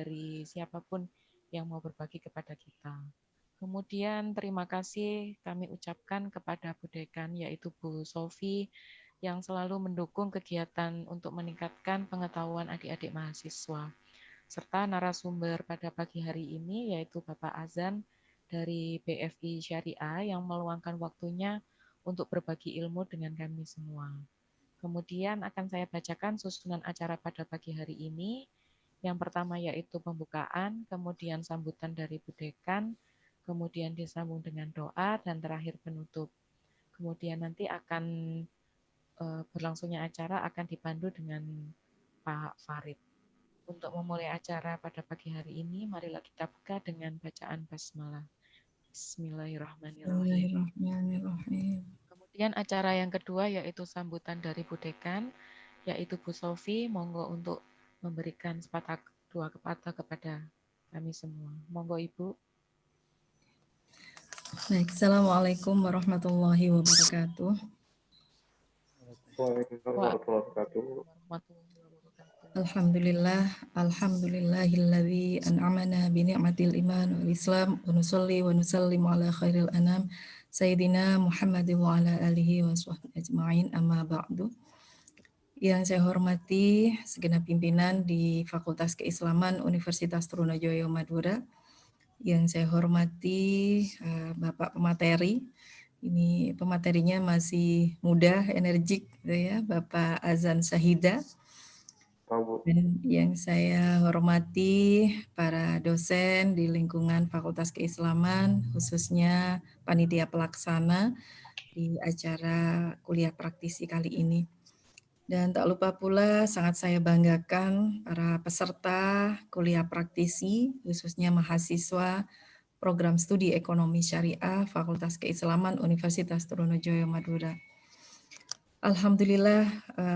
dari siapapun yang mau berbagi kepada kita. Kemudian terima kasih kami ucapkan kepada Bu Dekan, yaitu Bu Sofi, yang selalu mendukung kegiatan untuk meningkatkan pengetahuan adik-adik mahasiswa. Serta narasumber pada pagi hari ini, yaitu Bapak Azan dari BFI Syariah yang meluangkan waktunya untuk berbagi ilmu dengan kami semua. Kemudian akan saya bacakan susunan acara pada pagi hari ini. Yang pertama yaitu pembukaan, kemudian sambutan dari Bu Dekan, kemudian disambung dengan doa, dan terakhir penutup. Kemudian nanti akan berlangsungnya acara akan dipandu dengan Pak Farid. Untuk memulai acara pada pagi hari ini, marilah kita buka dengan bacaan basmalah. Bismillahirrahmanirrahim. Bismillahirrahmanirrahim. Kemudian acara yang kedua yaitu sambutan dari Bu Dekan, yaitu Bu Sofi. Monggo untuk memberikan sepatah dua kata kepada kami semua. Monggo Ibu. Baik, Assalamualaikum warahmatullahi wabarakatuh. Waalaikumsalam warahmatullahi wabarakatuh. Alhamdulillah, alhamdulillahilladzi an'amana bi ni'matil iman wal islam wa nusalli wa nusallimu ala khairil anam sayyidina Muhammadin wa ala alihi wa sahbihi ajma'in, amma ba'du. Yang saya hormati segenap pimpinan di Fakultas Keislaman Universitas Trunojoyo Madura. Yang saya hormati Bapak pemateri. Ini pematerinya masih muda, energik gitu ya, Bapak Azan Syahida. Dan yang saya hormati para dosen di lingkungan Fakultas Keislaman, khususnya panitia pelaksana di acara kuliah praktisi kali ini. Dan tak lupa pula sangat saya banggakan para peserta kuliah praktisi, khususnya mahasiswa program studi ekonomi syariah Fakultas Keislaman Universitas Trunojoyo Madura. Alhamdulillah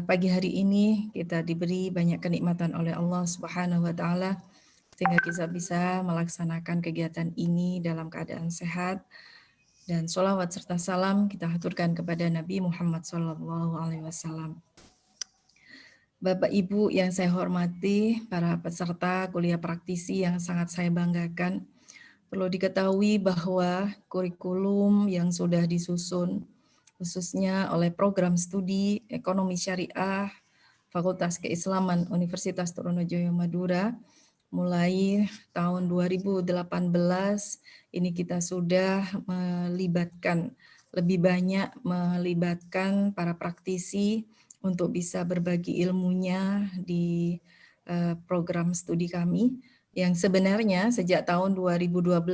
pagi hari ini kita diberi banyak kenikmatan oleh Allah Subhanahu wa taala sehingga kita bisa melaksanakan kegiatan ini dalam keadaan sehat, dan sholawat serta salam kita haturkan kepada Nabi Muhammad SAW. Bapak Ibu yang saya hormati, para peserta kuliah praktisi yang sangat saya banggakan, perlu diketahui bahwa kurikulum yang sudah disusun khususnya oleh program studi ekonomi syariah Fakultas Keislaman Universitas Trunojoyo Madura mulai tahun 2018 ini kita sudah lebih banyak melibatkan para praktisi untuk bisa berbagi ilmunya di program studi kami, yang sebenarnya sejak tahun 2012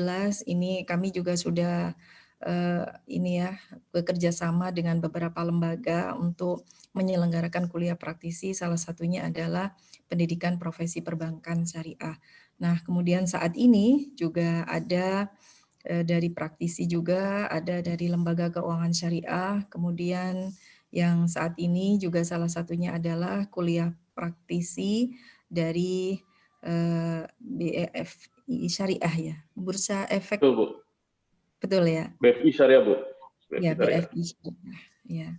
ini kami juga sudah bekerja sama dengan beberapa lembaga untuk menyelenggarakan kuliah praktisi, salah satunya adalah pendidikan profesi perbankan syariah. Nah, kemudian saat ini juga ada dari praktisi juga, ada dari lembaga keuangan syariah, kemudian yang saat ini juga salah satunya adalah kuliah praktisi dari BEFI Syariah ya, Bursa Efek. Betul, Bu. Betul ya? BFI Syariah, Bu. Ya, BFI Syariah. Ya.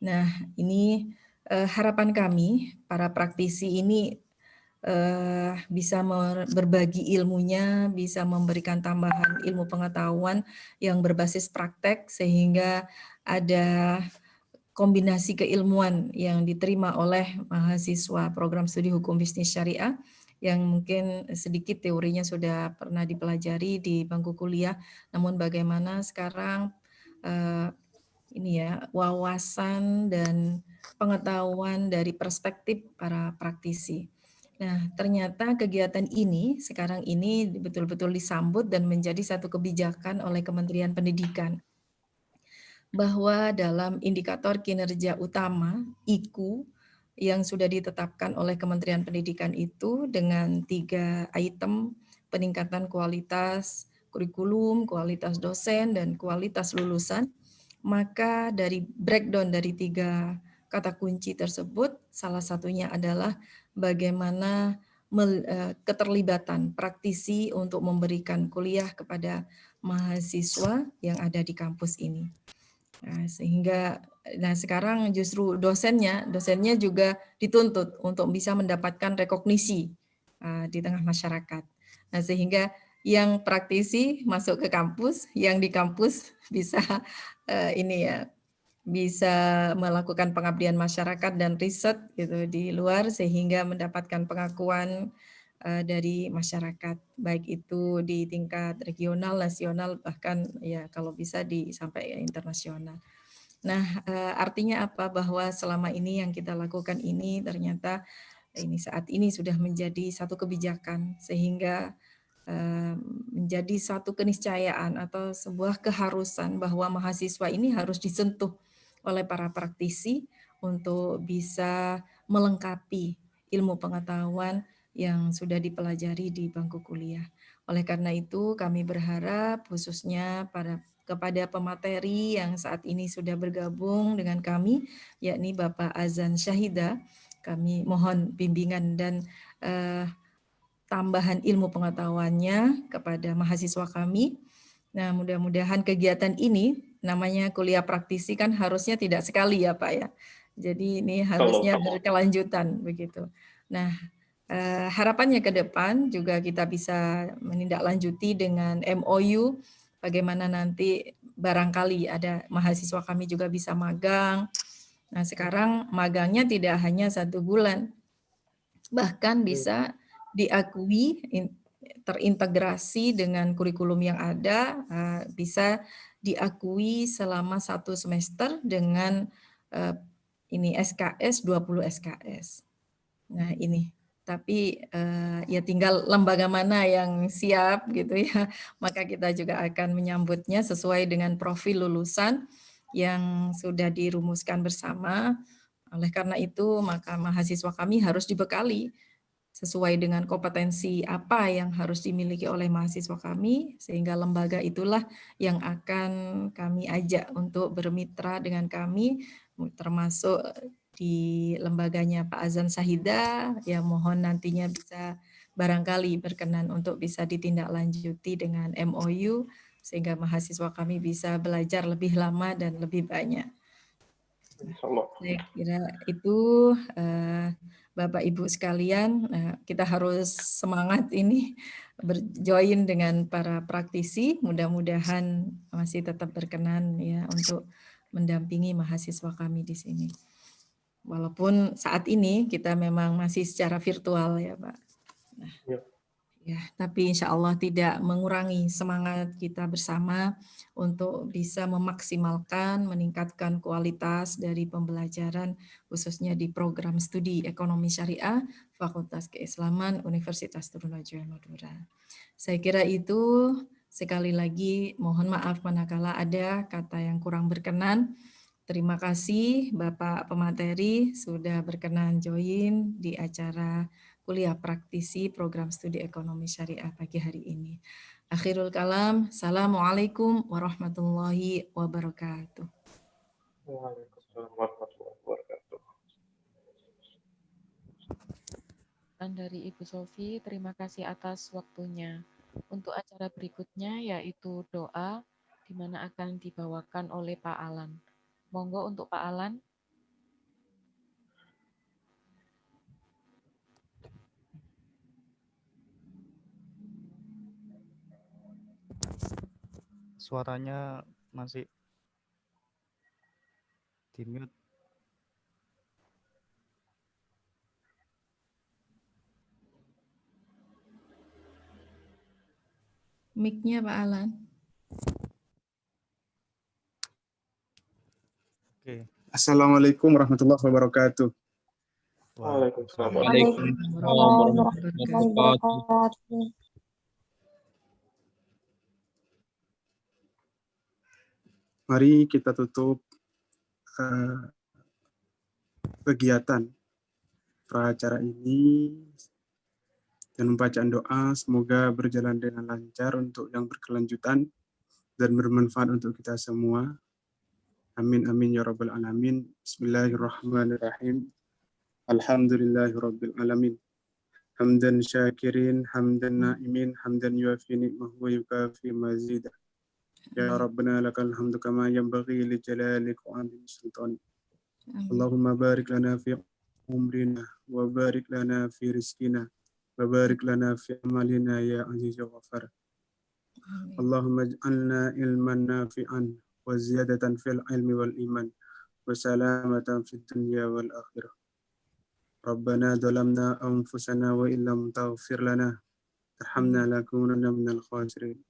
Nah, ini harapan kami para praktisi ini bisa berbagi ilmunya, bisa memberikan tambahan ilmu pengetahuan yang berbasis praktek sehingga ada kombinasi keilmuan yang diterima oleh mahasiswa program studi hukum bisnis syariah yang mungkin sedikit teorinya sudah pernah dipelajari di bangku kuliah, namun bagaimana sekarang wawasan dan pengetahuan dari perspektif para praktisi. Nah, ternyata kegiatan ini sekarang ini betul-betul disambut dan menjadi satu kebijakan oleh Kementerian Pendidikan, bahwa dalam indikator kinerja utama (IKU) yang sudah ditetapkan oleh Kementerian Pendidikan itu dengan 3 item: peningkatan kualitas kurikulum, kualitas dosen, dan kualitas lulusan, maka dari breakdown dari 3 kata kunci tersebut, salah satunya adalah bagaimana keterlibatan praktisi untuk memberikan kuliah kepada mahasiswa yang ada di kampus ini. Nah, sekarang justru dosennya juga dituntut untuk bisa mendapatkan rekognisi di tengah masyarakat. Nah, sehingga yang praktisi masuk ke kampus, yang di kampus bisa bisa melakukan pengabdian masyarakat dan riset gitu di luar sehingga mendapatkan pengakuan dari masyarakat, baik itu di tingkat regional, nasional, bahkan ya kalau bisa sampai internasional. Nah, artinya apa? Bahwa selama ini yang kita lakukan ini ternyata saat ini sudah menjadi satu kebijakan sehingga menjadi satu keniscayaan atau sebuah keharusan bahwa mahasiswa ini harus disentuh oleh para praktisi untuk bisa melengkapi ilmu pengetahuan yang sudah dipelajari di bangku kuliah. Oleh karena itu, kami berharap khususnya kepada pemateri yang saat ini sudah bergabung dengan kami, yakni Bapak Azan Syahida, kami mohon bimbingan dan tambahan ilmu pengetahuannya kepada mahasiswa kami. Nah, mudah-mudahan kegiatan ini, namanya kuliah praktisi kan harusnya tidak sekali ya Pak ya. Jadi ini harusnya berkelanjutan begitu. Nah, harapannya ke depan juga kita bisa menindaklanjuti dengan MOU, bagaimana nanti barangkali ada mahasiswa kami juga bisa magang. Nah, sekarang magangnya tidak hanya 1 bulan, bahkan bisa diakui terintegrasi dengan kurikulum yang ada, bisa diakui selama 1 semester dengan SKS 20 SKS. Nah, ini tapi ya tinggal lembaga mana yang siap gitu ya, maka kita juga akan menyambutnya sesuai dengan profil lulusan yang sudah dirumuskan bersama. Oleh karena itu, maka mahasiswa kami harus dibekali sesuai dengan kompetensi apa yang harus dimiliki oleh mahasiswa kami, sehingga lembaga itulah yang akan kami ajak untuk bermitra dengan kami, termasuk di lembaganya Pak Azan Syahida, yang mohon nantinya bisa barangkali berkenan untuk bisa ditindaklanjuti dengan MOU, sehingga mahasiswa kami bisa belajar lebih lama dan lebih banyak. Saya kira itu Bapak Ibu sekalian, kita harus semangat ini berjoin dengan para praktisi, mudah-mudahan masih tetap berkenan ya untuk mendampingi mahasiswa kami di sini. Walaupun saat ini kita memang masih secara virtual ya Pak. Nah, ya, tapi insya Allah tidak mengurangi semangat kita bersama untuk bisa memaksimalkan, meningkatkan kualitas dari pembelajaran khususnya di program studi ekonomi syariah Fakultas Keislaman Universitas Trunojoyo Madura. Saya kira itu, sekali lagi mohon maaf manakala ada kata yang kurang berkenan. Terima kasih Bapak pemateri sudah berkenan join di acara kuliah praktisi program studi ekonomi syariah pagi hari ini. Akhirul kalam, Assalamualaikum warahmatullahi wabarakatuh. Waalaikumsalam warahmatullahi wabarakatuh. Dan dari Ibu Sofi, terima kasih atas waktunya. Untuk acara berikutnya yaitu doa, di mana akan dibawakan oleh Pak Alan. Monggo untuk Pak Alan. Suaranya masih di mute. Mic-nya Pak Alan. Oke. Assalamualaikum warahmatullahi wabarakatuh. Waalaikumsalam warahmatullahi wabarakatuh. Mari kita tutup kegiatan acara ini dan bacaan doa, semoga berjalan dengan lancar untuk yang berkelanjutan dan bermanfaat untuk kita semua. Amin amin ya rabbal alamin. Bismillahirrahmanirrahim. Alhamdulillahirabbil alamin. Hamdan syakirin, hamdan naimin, hamdan yuafi ni'mahu wa yukafi mazidah. Ya Rabbana lakal hamdu kama yanbaghi li jalalik wa 'azimi sultanik. Allahumma barik lana fi umrina wa barik lana fi rizqina وبارك لنا في أعمالنا يا عزيز يا غفار. اللهم اجعلنا علما نافعا وزيادة في العلم والإيمان وسلامة في الدنيا والآخرة. ربنا ظلمنا أنفسنا وإن لم تغفر لنا ترحمنا لنكونن من الخاسرين.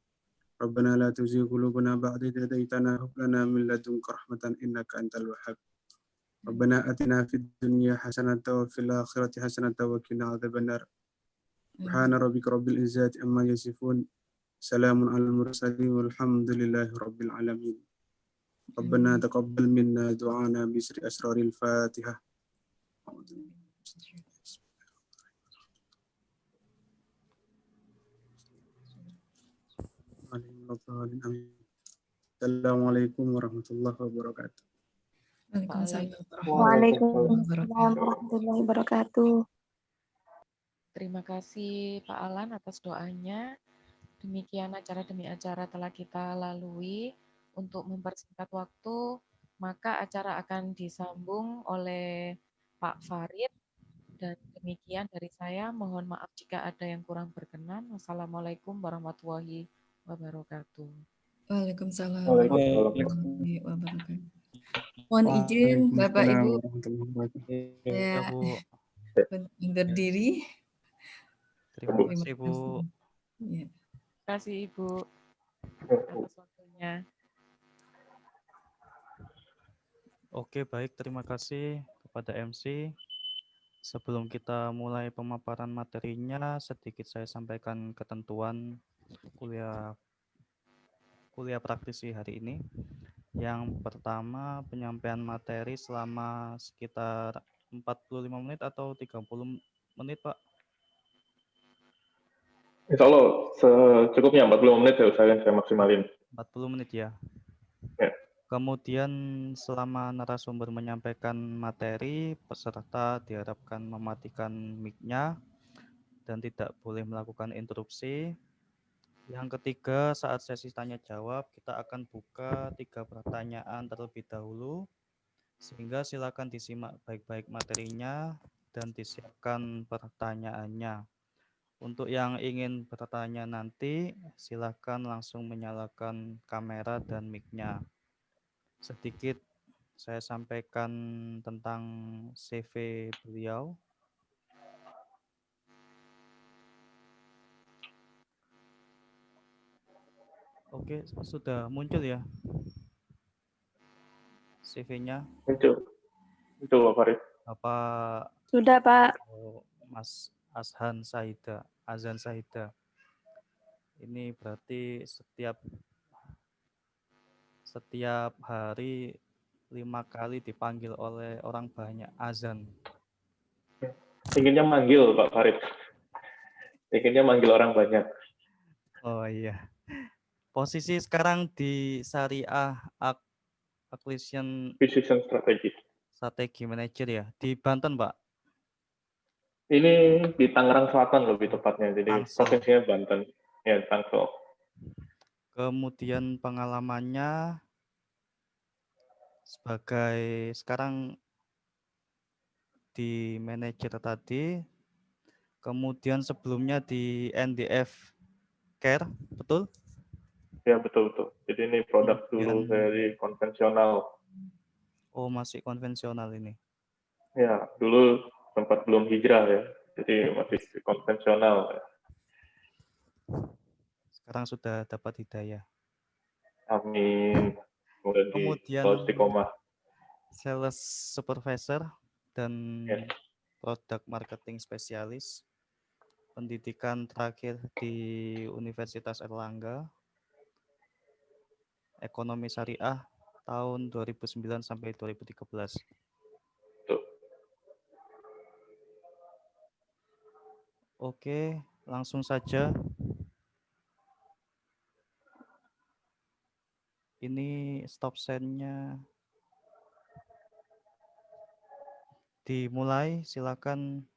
ربنا لا تزغ قلوبنا بعد إذ هديتنا وهب لنا من لدنك رحمة إنك أنت الوهاب. ربنا آتنا في الدنيا حسنة وفي الآخرة حسنة وقنا عذاب النار. سبحان ربك رب العزة عما يصفون سلام على المرسلين والحمد لله رب العالمين. ربنا تقبل منا دعانا بسر أسرار الفاتحة. Assalamualaikum warahmatullahi wabarakatuh. Waalaikumsalam Waalaikumsalam. Warahmatullahi wabarakatuh. Terima kasih Pak Alan atas doanya. Demikian acara demi acara telah kita lalui. Untuk mempersingkat waktu, maka acara akan disambung oleh Pak Farid. Dan demikian dari saya, mohon maaf jika ada yang kurang berkenan. Wassalamualaikum warahmatullahi wabarakatuh. Waalaikumsalam Waalaikumsalam. warahmatullahi wabarakatuh. Mohon izin Bapak Ibu warahmatullahi wabarakatuh. ya Bu. undur diri. Terima Bu. kasih, Bu. Ya. Terima kasih Ibu Bu. atas waktunya. Oke, baik. Terima kasih kepada MC. Sebelum kita mulai pemaparan materinya, sedikit saya sampaikan ketentuan kuliah praktisi hari ini. Yang pertama, penyampaian materi selama sekitar 45 menit atau 30 menit, Pak? Insya Allah secukupnya 40 menit saya usahakan saya maksimalin. 40 menit ya. Ya. Kemudian selama narasumber menyampaikan materi, peserta diharapkan mematikan mic-nya dan tidak boleh melakukan interupsi. Yang ketiga, saat sesi tanya jawab, kita akan buka 3 pertanyaan terlebih dahulu, sehingga silakan disimak baik-baik materinya dan disiapkan pertanyaannya. Untuk yang ingin bertanya nanti, silakan langsung menyalakan kamera dan mic-nya. Sedikit saya sampaikan tentang CV beliau. Oke, sudah muncul ya CV-nya. Muncul Pak Farid. Apa Sudah, Pak. Mas Azhan Saida. Ini berarti setiap hari 5 kali dipanggil oleh orang banyak azan. Inginnya manggil Pak Farid. Inginnya manggil orang banyak. Oh iya. Posisi sekarang di Syariah Acquisition Precision Strategi Manager ya, di Banten, Pak. Ini di Tangerang Selatan lebih tepatnya. Jadi Tangsel. provinsinya Banten. Ya, Tangsel. Kemudian pengalamannya sebagai sekarang di manajer tadi, kemudian sebelumnya di NDF Care, betul? Ya, betul. Jadi ini produk dulu dari konvensional. Oh, masih konvensional ini. Ya, dulu sempat belum hijrah ya. Jadi masih konvensional. Ya. Sekarang sudah dapat hidayah. Amin. Kemudian Istiqomah. sales supervisor dan Ya. product marketing spesialis. Pendidikan terakhir di Universitas Erlangga. Ekonomi Syariah tahun 2009 sampai 2013. Tuh. Oke, langsung saja. Ini stop sign-nya dimulai. Silakan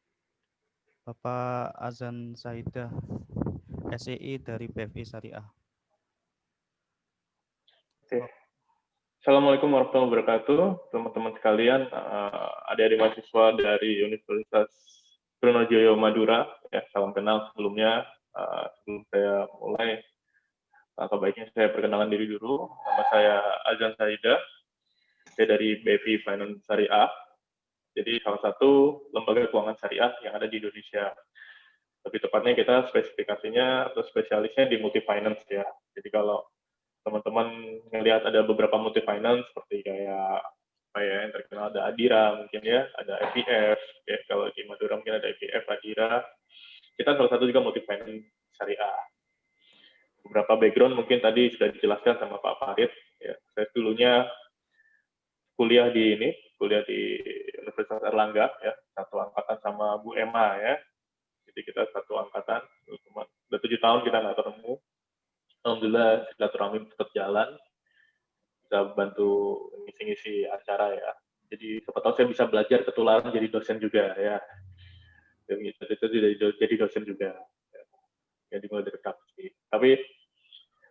Bapak Azhan Saida, SEI dari BFI Syariah. Oke. Assalamualaikum warahmatullahi wabarakatuh, teman-teman sekalian, adik-adik mahasiswa dari Universitas Trunojoyo Madura, ya, salam kenal sebelumnya. Sebelum saya mulai, atau baiknya saya perkenalan diri dulu. Nama saya Azan Saida, saya dari BV Finance Syariah. Jadi salah satu lembaga keuangan syariah yang ada di Indonesia. Lebih tepatnya kita spesifikasinya atau spesialisnya di multi finance ya. Jadi kalau teman-teman melihat ada beberapa multi finance seperti kayak apa ya yang terkenal, ada Adira mungkin ya, ada FIF ya, kalau di Madura mungkin ada FIF, Adira. Kita salah satu juga multi finance syariah. Beberapa background mungkin tadi sudah dijelaskan sama Pak Farid ya. Saya dulunya kuliah di Universitas Erlangga ya, satu angkatan sama Bu Emma ya. Jadi kita satu angkatan, udah 7 tahun kita nggak ketemu. Alhamdulillah silaturahmi tetap jalan, bisa bantu ngisi-ngisi acara ya. Jadi siapa tahu saya bisa belajar ketularan jadi dosen juga ya. Jadi dosen juga. Ya, dimulai dari praksi. Tapi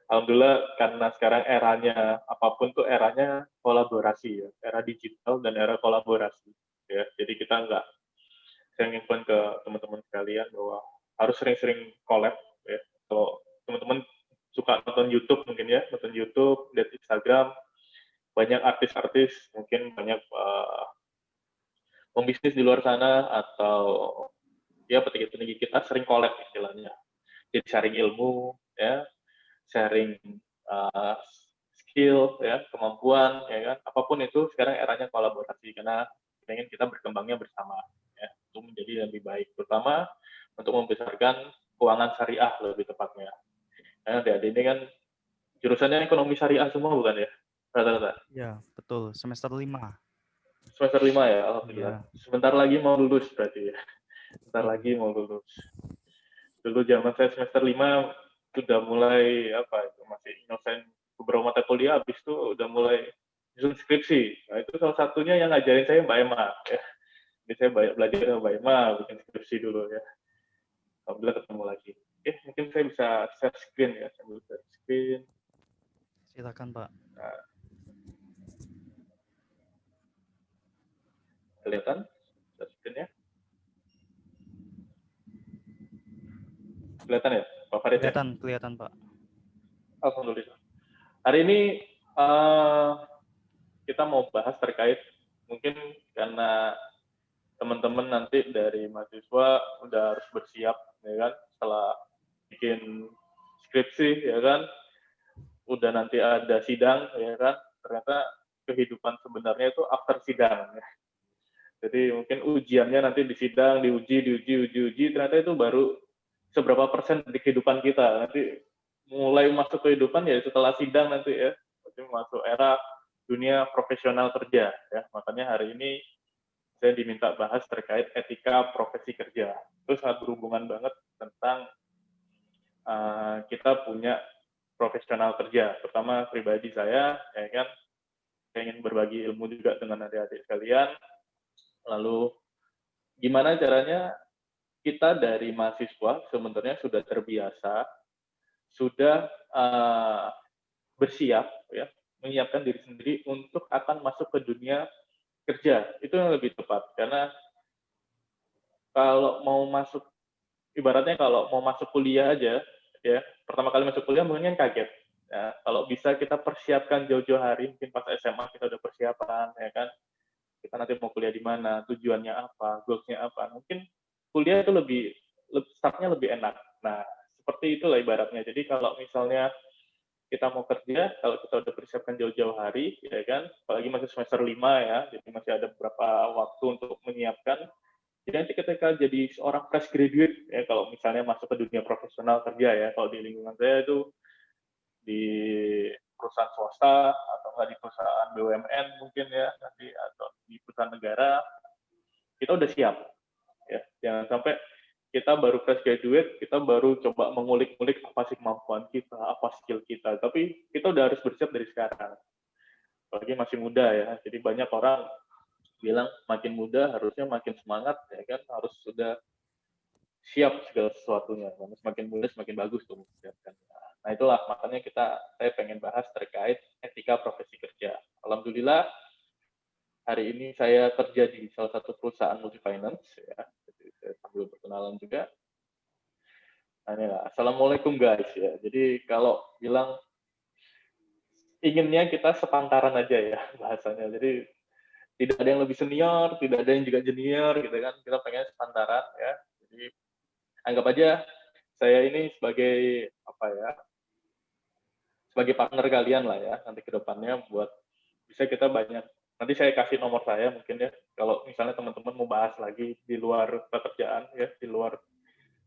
alhamdulillah karena sekarang eranya apapun tuh eranya kolaborasi ya, era digital dan era kolaborasi ya. Jadi kita nggak, saya nginfoin ke teman-teman sekalian bahwa harus sering-sering collab ya. Kalau teman-teman suka nonton YouTube mungkin ya, nonton YouTube, lihat Instagram, banyak artis-artis mungkin banyak pembisnis di luar sana atau ya petinggi-petinggi kita sering collab istilahnya. Jadi sharing ilmu ya, sharing skill ya, kemampuan ya kan, apapun itu sekarang eranya kolaborasi karena ingin kita berkembangnya bersama ya, untuk menjadi lebih baik, terutama untuk membesarkan keuangan syariah lebih tepatnya. Nah, adik-adik ini kan jurusannya ekonomi syariah semua bukan ya? Rata-rata. Ya, betul. Semester 5. Semester 5 ya, alhamdulillah. Ya. Sebentar lagi mau lulus berarti ya. Sebentar lagi mau lulus. Dulu zaman saya semester 5 sudah mulai apa itu, masih inosen beberapa mata kuliah, habis itu udah mulai nyusun skripsi. Nah, itu salah satunya yang ngajarin saya Mbak Emma ya. Jadi saya belajar sama Mbak Emma bikin skripsi dulu ya. Alhamdulillah ketemu lagi. Mungkin saya bisa share screen ya, sambil share screen. Silakan, Pak. Nah, kelihatan share screen-nya? Kelihatan ya, Pak Farid ya? Kelihatan, Pak. Alhamdulillah. Hari ini kita mau bahas terkait, mungkin karena teman-teman nanti dari mahasiswa udah harus bersiap ya kan, setelah bikin skripsi ya kan, udah nanti ada sidang ya kan, ternyata kehidupan sebenarnya itu after sidang ya. Jadi mungkin ujiannya nanti di sidang, diuji, ternyata itu baru seberapa persen dari kehidupan kita. Nanti mulai masuk kehidupan ya setelah sidang nanti ya, masuk era dunia profesional kerja ya. Makanya hari ini saya diminta bahas terkait etika profesi kerja. Itu sangat berhubungan banget tentang kita punya profesional kerja. Pertama pribadi saya, ya kan, saya ingin berbagi ilmu juga dengan adik-adik sekalian. Lalu gimana caranya kita dari mahasiswa sebenarnya sudah terbiasa, sudah bersiap ya, menyiapkan diri sendiri untuk akan masuk ke dunia kerja. Itu yang lebih tepat, karena kalau mau masuk, ibaratnya kalau mau masuk kuliah aja ya, pertama kali masuk kuliah mungkin kaget ya. Kalau bisa kita persiapkan jauh-jauh hari, mungkin pas SMA kita udah persiapan ya kan, kita nanti mau kuliah di mana, tujuannya apa, goals-nya apa, mungkin kuliah itu lebih startnya lebih enak. Nah, seperti itulah ibaratnya. Jadi kalau misalnya kita mau kerja, kalau kita udah persiapkan jauh-jauh hari, ya kan, apalagi masih semester 5 ya, jadi masih ada beberapa waktu untuk menyiapkan. Jadi nanti ketika jadi seorang fresh graduate, ya kalau misalnya masuk ke dunia profesional kerja ya, kalau di lingkungan saya itu di perusahaan swasta atau enggak di perusahaan BUMN mungkin ya, nanti atau di perusahaan negara, kita udah siap. Ya, jangan sampai kita baru fresh graduate, kita baru coba mengulik-ulik apa sih kemampuan kita, apa skill kita, tapi kita udah harus bersiap dari sekarang. Apalagi masih muda ya, jadi banyak orang bilang makin muda harusnya makin semangat, ya kan, harus sudah siap segala sesuatunya. Semakin muda semakin bagus tuh mempersiapkan. Nah itulah makanya saya pengen bahas terkait etika profesi kerja. Alhamdulillah hari ini saya kerja di salah satu perusahaan multi finance ya. Saya sambil perkenalan juga. Nah, inilah. Assalamualaikum guys ya. Jadi kalau bilang inginnya kita sepantaran aja ya bahasanya. Jadi tidak ada yang lebih senior, tidak ada yang juga junior gitu kan. Kita pengen sepantaran ya. Jadi anggap aja saya ini sebagai apa ya? Sebagai partner kalian lah ya nanti ke depannya buat bisa kita banyak. Nanti saya kasih nomor saya mungkin ya. Kalau misalnya teman-teman mau bahas lagi di luar pekerjaan ya, di luar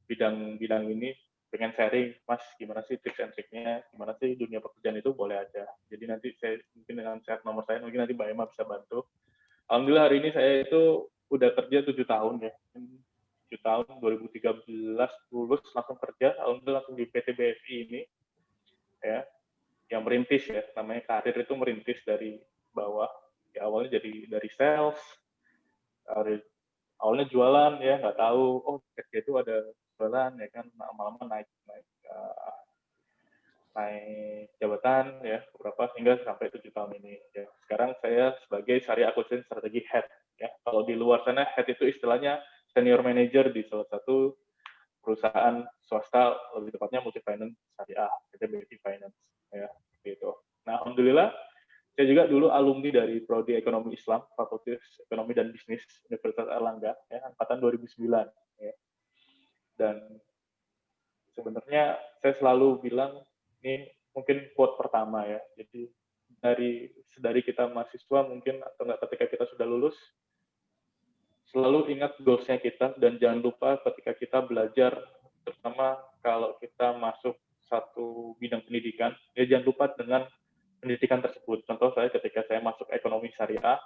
bidang ini, pengen sharing, Mas, gimana sih tips and triknya, gimana sih dunia pekerjaan itu, boleh aja. Jadi nanti saya mungkin dengan share nomor saya, mungkin nanti Mbak Emma bisa bantu. Alhamdulillah hari ini saya itu udah kerja 7 tahun ya. 7 tahun, 2013 lulus langsung kerja, alhamdulillah langsung di PT BFI ini. Ya, yang merintis ya, namanya karir itu merintis dari bawah. Ya, awalnya jadi dari sales, awalnya jualan ya, nggak tahu, oh kerja itu ada jualan ya kan, lama-lama naik jabatan ya beberapa hingga sampai 7 tahun ini ya. Sekarang saya sebagai Syariah Acquisition Strategi Head ya. Kalau di luar sana head itu istilahnya senior manager di salah satu perusahaan swasta, lebih tepatnya multi finance syariah, PT BFI Finance ya gitu. Nah, alhamdulillah saya juga dulu alumni dari Prodi Ekonomi Islam, Fakultas Ekonomi dan Bisnis Universitas Airlangga ya, angkatan 2009 ya. Dan sebenarnya saya selalu bilang ini mungkin quote pertama ya. Jadi dari kita mahasiswa mungkin atau enggak ketika kita sudah lulus, selalu ingat goals-nya kita dan jangan lupa ketika kita belajar, terutama kalau kita masuk satu bidang pendidikan, ya jangan lupa dengan pendidikan tersebut. Contoh saya ketika saya masuk ekonomi syariah,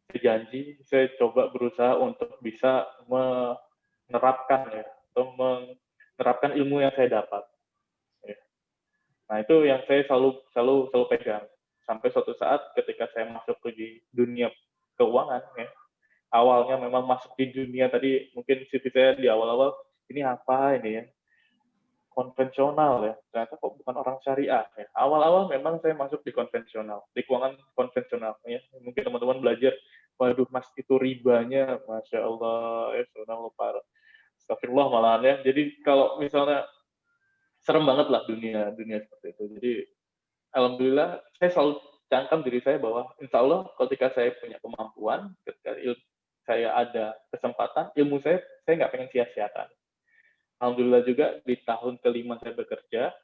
saya janji saya coba berusaha untuk bisa menerapkan ya atau menerapkan ilmu yang saya dapat. Nah, itu yang saya selalu pegang. Sampai suatu saat ketika saya masuk ke dunia keuangan, ya, awalnya memang masuk di dunia tadi, mungkin CV saya di awal-awal, ini apa ini ya, konvensional ya, ternyata kok bukan orang syariah. Ya. Awal-awal memang saya masuk di konvensional, di keuangan konvensional. Ya. Mungkin teman-teman belajar, waduh mas itu ribanya, Masya Allah, ya, subhanallah, astagfirullah malahan ya. Jadi kalau misalnya serem banget lah dunia seperti itu. Jadi alhamdulillah saya selalu canangkan diri saya bahwa insya Allah ketika saya punya kemampuan, ketika saya ada kesempatan, ilmu saya nggak pengen sia-siakan. Alhamdulillah juga di tahun kelima saya bekerja,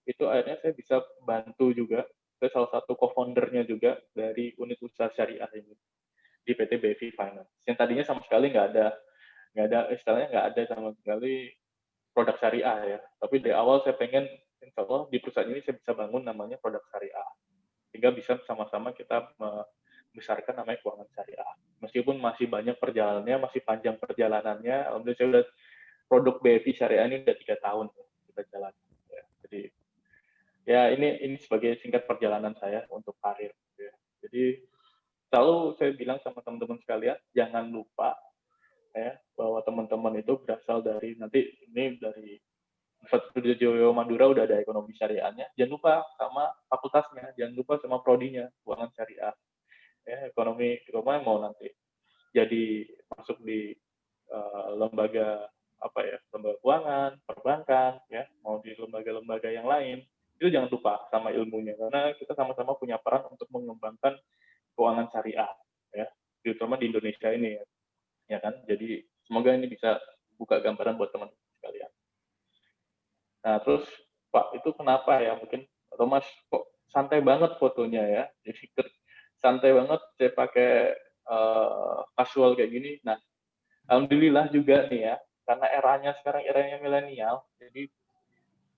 itu akhirnya saya bisa bantu juga. Saya salah satu co-foundernya juga dari unit usaha syariah ini di PT BFI Finance. Yang tadinya sama sekali nggak ada istilahnya nggak ada sama sekali produk syariah ya. Tapi dari awal saya pengen, insya Allah di perusahaan ini saya bisa bangun namanya produk syariah. Sehingga bisa sama-sama kita membesarkan namanya keuangan syariah. Meskipun masih banyak perjalanannya, masih panjang perjalanannya, alhamdulillah saya udah produk BFI syariah ini udah 3 tahun kita jalan. Ya. Jadi ya ini sebagai singkat perjalanan saya untuk karir. Ya. Jadi selalu saya bilang sama teman-teman sekalian, jangan lupa ya bahwa teman-teman itu berasal dari nanti ini dari Universitas Joyo Madura udah ada ekonomi syariahnya, jangan lupa sama fakultasnya, jangan lupa sama prodinya keuangan syariah ya, ekonomi rumah mau nanti jadi masuk di lembaga apa ya, lembaga keuangan, perbankan ya, mau di lembaga-lembaga yang lain, itu jangan lupa sama ilmunya karena kita sama-sama punya peran untuk mengembangkan keuangan syariah ya, terutama di Indonesia ini ya kan. Jadi semoga ini bisa buka gambaran buat teman-teman sekalian. Nah terus Pak itu kenapa ya mungkin atau Mas kok santai banget fotonya ya, jadi santai banget saya pakai casual kayak gini. Nah alhamdulillah juga nih ya, karena eranya sekarang eranya milenial, jadi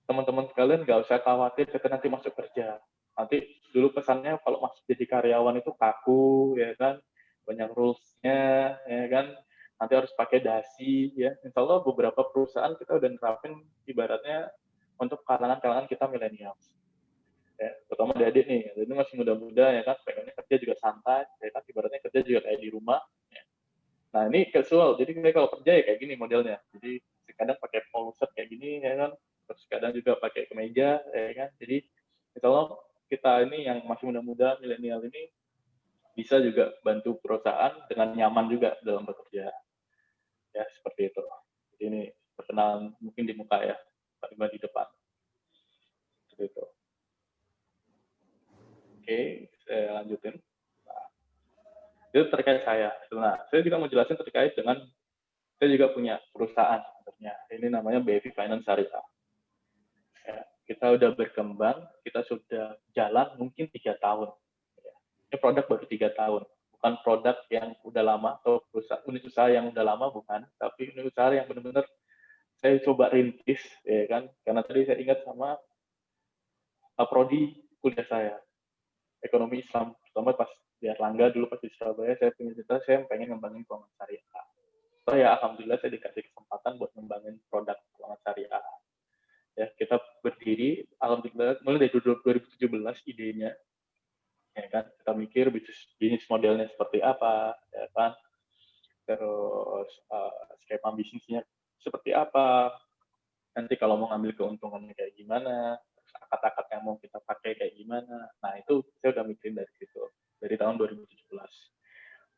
teman-teman sekalian nggak usah khawatir ketika nanti masuk kerja. Nanti dulu pesannya kalau masuk jadi karyawan itu kaku ya kan, banyak rules-nya ya kan, nanti harus pakai dasi ya. Insya Allah beberapa perusahaan kita udah nerapin ibaratnya untuk kalangan-kalangan kita milenial. Ya, terutama adik-adik nih, ini masih muda-muda ya kan, pengennya kerja juga santai, ya kan, ibaratnya kerja juga kayak di rumah. Ya. Nah ini casual, jadi kalau kerja ya kayak gini modelnya. Jadi kadang pakai polo shirt kayak gini ya kan, terus kadang juga pakai kemeja ya kan. Jadi insya Allah kita ini yang masih muda-muda milenial ini bisa juga bantu perusahaan dengan nyaman juga dalam bekerja. Ya, seperti itu. Jadi ini perkenalan mungkin di muka ya, Pak Iba di depan. Seperti itu. Oke, saya lanjutin. Nah, itu terkait saya. Nah, saya juga mau jelasin terkait dengan, saya juga punya perusahaan sebenarnya. Ini namanya BFI Finance Syariah. Ya, kita udah berkembang, kita sudah jalan mungkin 3 tahun. Ya. Ini produk baru 3 tahun. Bukan produk yang udah lama, atau unit usaha yang udah lama, bukan. Tapi unit usaha yang benar-benar saya coba rintis, ya kan. Karena tadi saya ingat sama prodi kuliah saya, ekonomi Islam. Terutama pas di Erlangga, dulu pas di Surabaya, saya punya cita, saya pengen ngembangin keuangan syariah. So ya, alhamdulillah saya dikasih kesempatan buat ngembangin produk keuangan syariah. Ya, kita berdiri, alhamdulillah, mulai dari 2017 idenya, ya kan, kita mikir bisnis modelnya seperti apa, ya kan, terus skema bisnisnya seperti apa, nanti kalau mau ngambil keuntungannya kayak gimana, akad-akad yang mau kita pakai kayak gimana, nah itu saya udah mikirin dari situ, dari tahun 2017.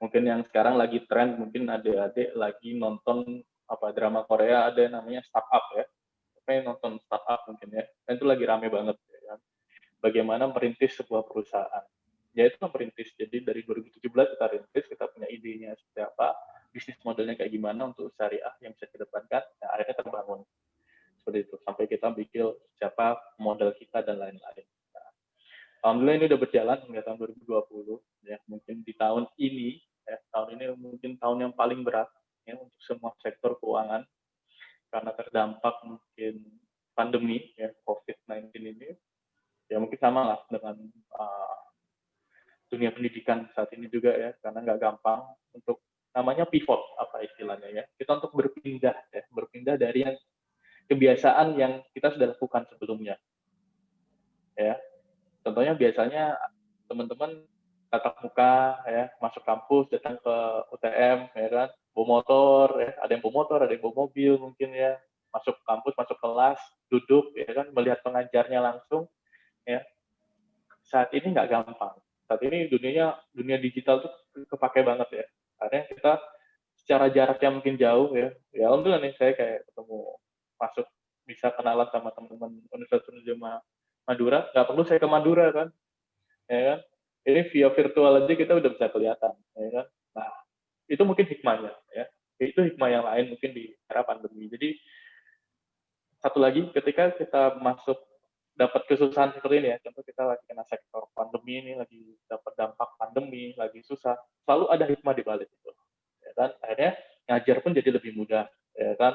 Mungkin yang sekarang lagi tren, mungkin adik-adik lagi nonton drama Korea, ada yang namanya startup ya, pengen nonton startup mungkin ya, dan itu lagi rame banget ya kan? Bagaimana merintis sebuah perusahaan, ya itu merintis. Jadi dari 2017 kita rintis, kita punya idenya seperti apa, bisnis modelnya kayak gimana untuk syariah yang bisa kedepankan, nah, akhirnya terbangun seperti itu sampai kita bikin siapa model kita dan lain-lain. Nah, alhamdulillah ini udah berjalan hingga tahun 2020 ya. Mungkin di tahun ini ya, tahun ini mungkin tahun yang paling berat ya untuk semua sektor keuangan karena terdampak mungkin pandemi ya, COVID-19 ini, ya mungkin sama lah dengan dunia pendidikan saat ini juga ya, karena nggak gampang untuk namanya pivot, apa istilahnya ya, kita untuk berpindah dari yang kebiasaan yang kita sudah lakukan sebelumnya ya. Contohnya biasanya teman-teman tatap muka ya, masuk kampus, datang ke UTM ya kan, bawa motor ya, ada yang bawa motor, ada yang bawa mobil mungkin ya, masuk kampus, masuk kelas, duduk ya kan, melihat pengajarnya langsung ya. Saat ini nggak gampang. Saat ini dunia digital tuh kepake banget ya. Karena kita secara jaraknya mungkin jauh ya. Ya alhamdulillah nih saya kayak ketemu, masuk, bisa kenalan sama teman-teman Universitas Madura, nggak perlu saya ke Madura kan, ya kan? Ini via virtual aja kita udah bisa kelihatan, ya kan? Nah, itu mungkin hikmahnya, ya. Itu hikmah yang lain mungkin di era pandemi. Jadi satu lagi, ketika kita masuk dapat kesusahan seperti ini ya, contoh kita lagi kena sektor pandemi ini, lagi dapat dampak pandemi, lagi susah, selalu ada hikmah di balik itu, ya kan? Akhirnya ngajar pun jadi lebih mudah, ya kan?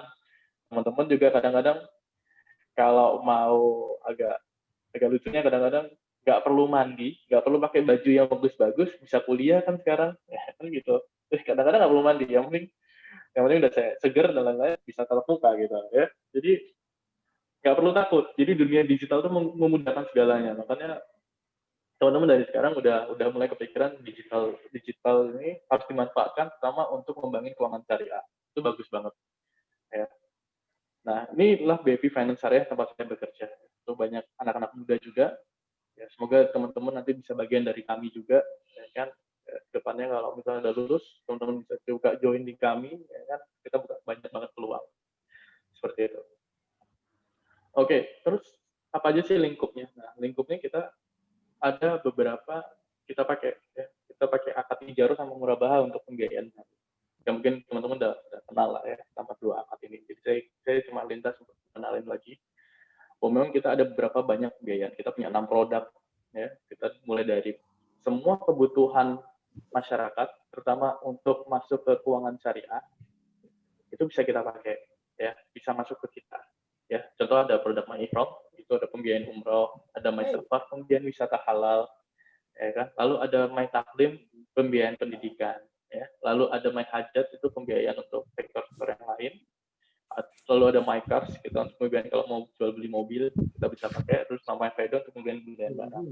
Teman-teman juga kadang-kadang kalau mau agak lucunya, kadang-kadang nggak perlu mandi, nggak perlu pakai baju yang bagus-bagus, bisa kuliah kan sekarang, ya kan gitu. Terus kadang-kadang nggak perlu mandi, yang penting udah saya seger dan lain-lain, bisa tatap muka gitu ya. Jadi nggak perlu takut. Jadi dunia digital itu memudahkan segalanya. Makanya teman-teman dari sekarang udah mulai kepikiran digital ini harus dimanfaatkan, terutama untuk membangun keuangan syariah. Itu bagus banget. Ya. Nah, inilah BFI Finance Syariah tempat saya bekerja. Itu banyak anak-anak muda juga. Ya, semoga teman-teman nanti bisa bagian dari kami juga, ya kan. Depannya kalau misalnya udah lulus, teman-teman bisa juga join di kami, ya kan. Kita buka banyak banget peluang. Seperti itu. Oke, terus apa aja sih lingkupnya? Nah, lingkupnya kita ada beberapa kita pakai ya. Kita pakai akad ijarah sama murabahah untuk pembiayaan. Ya mungkin teman-teman udah kenal lah ya sama dua akad ini. Jadi saya cuma lintas untuk kenalin lagi. Memang kita ada beberapa banyak pembiayaan. Kita punya 6 produk ya. Kita mulai dari semua kebutuhan masyarakat, terutama untuk masuk ke keuangan syariah, itu bisa kita pakai ya, bisa masuk ke kita. Ya, contoh ada produk MyIhram, itu ada pembiayaan umroh, ada MySafar, pembiayaan wisata halal, ya kan. Lalu ada MyTaklim, pembiayaan pendidikan, ya. Lalu ada MyHajat, itu pembiayaan untuk sektor-sektor yang lain. Lalu ada MyCars, kita untuk pembiayaan kalau mau jual beli mobil, kita bisa pakai. Terus namanya Fedon untuk pembiayaan barang.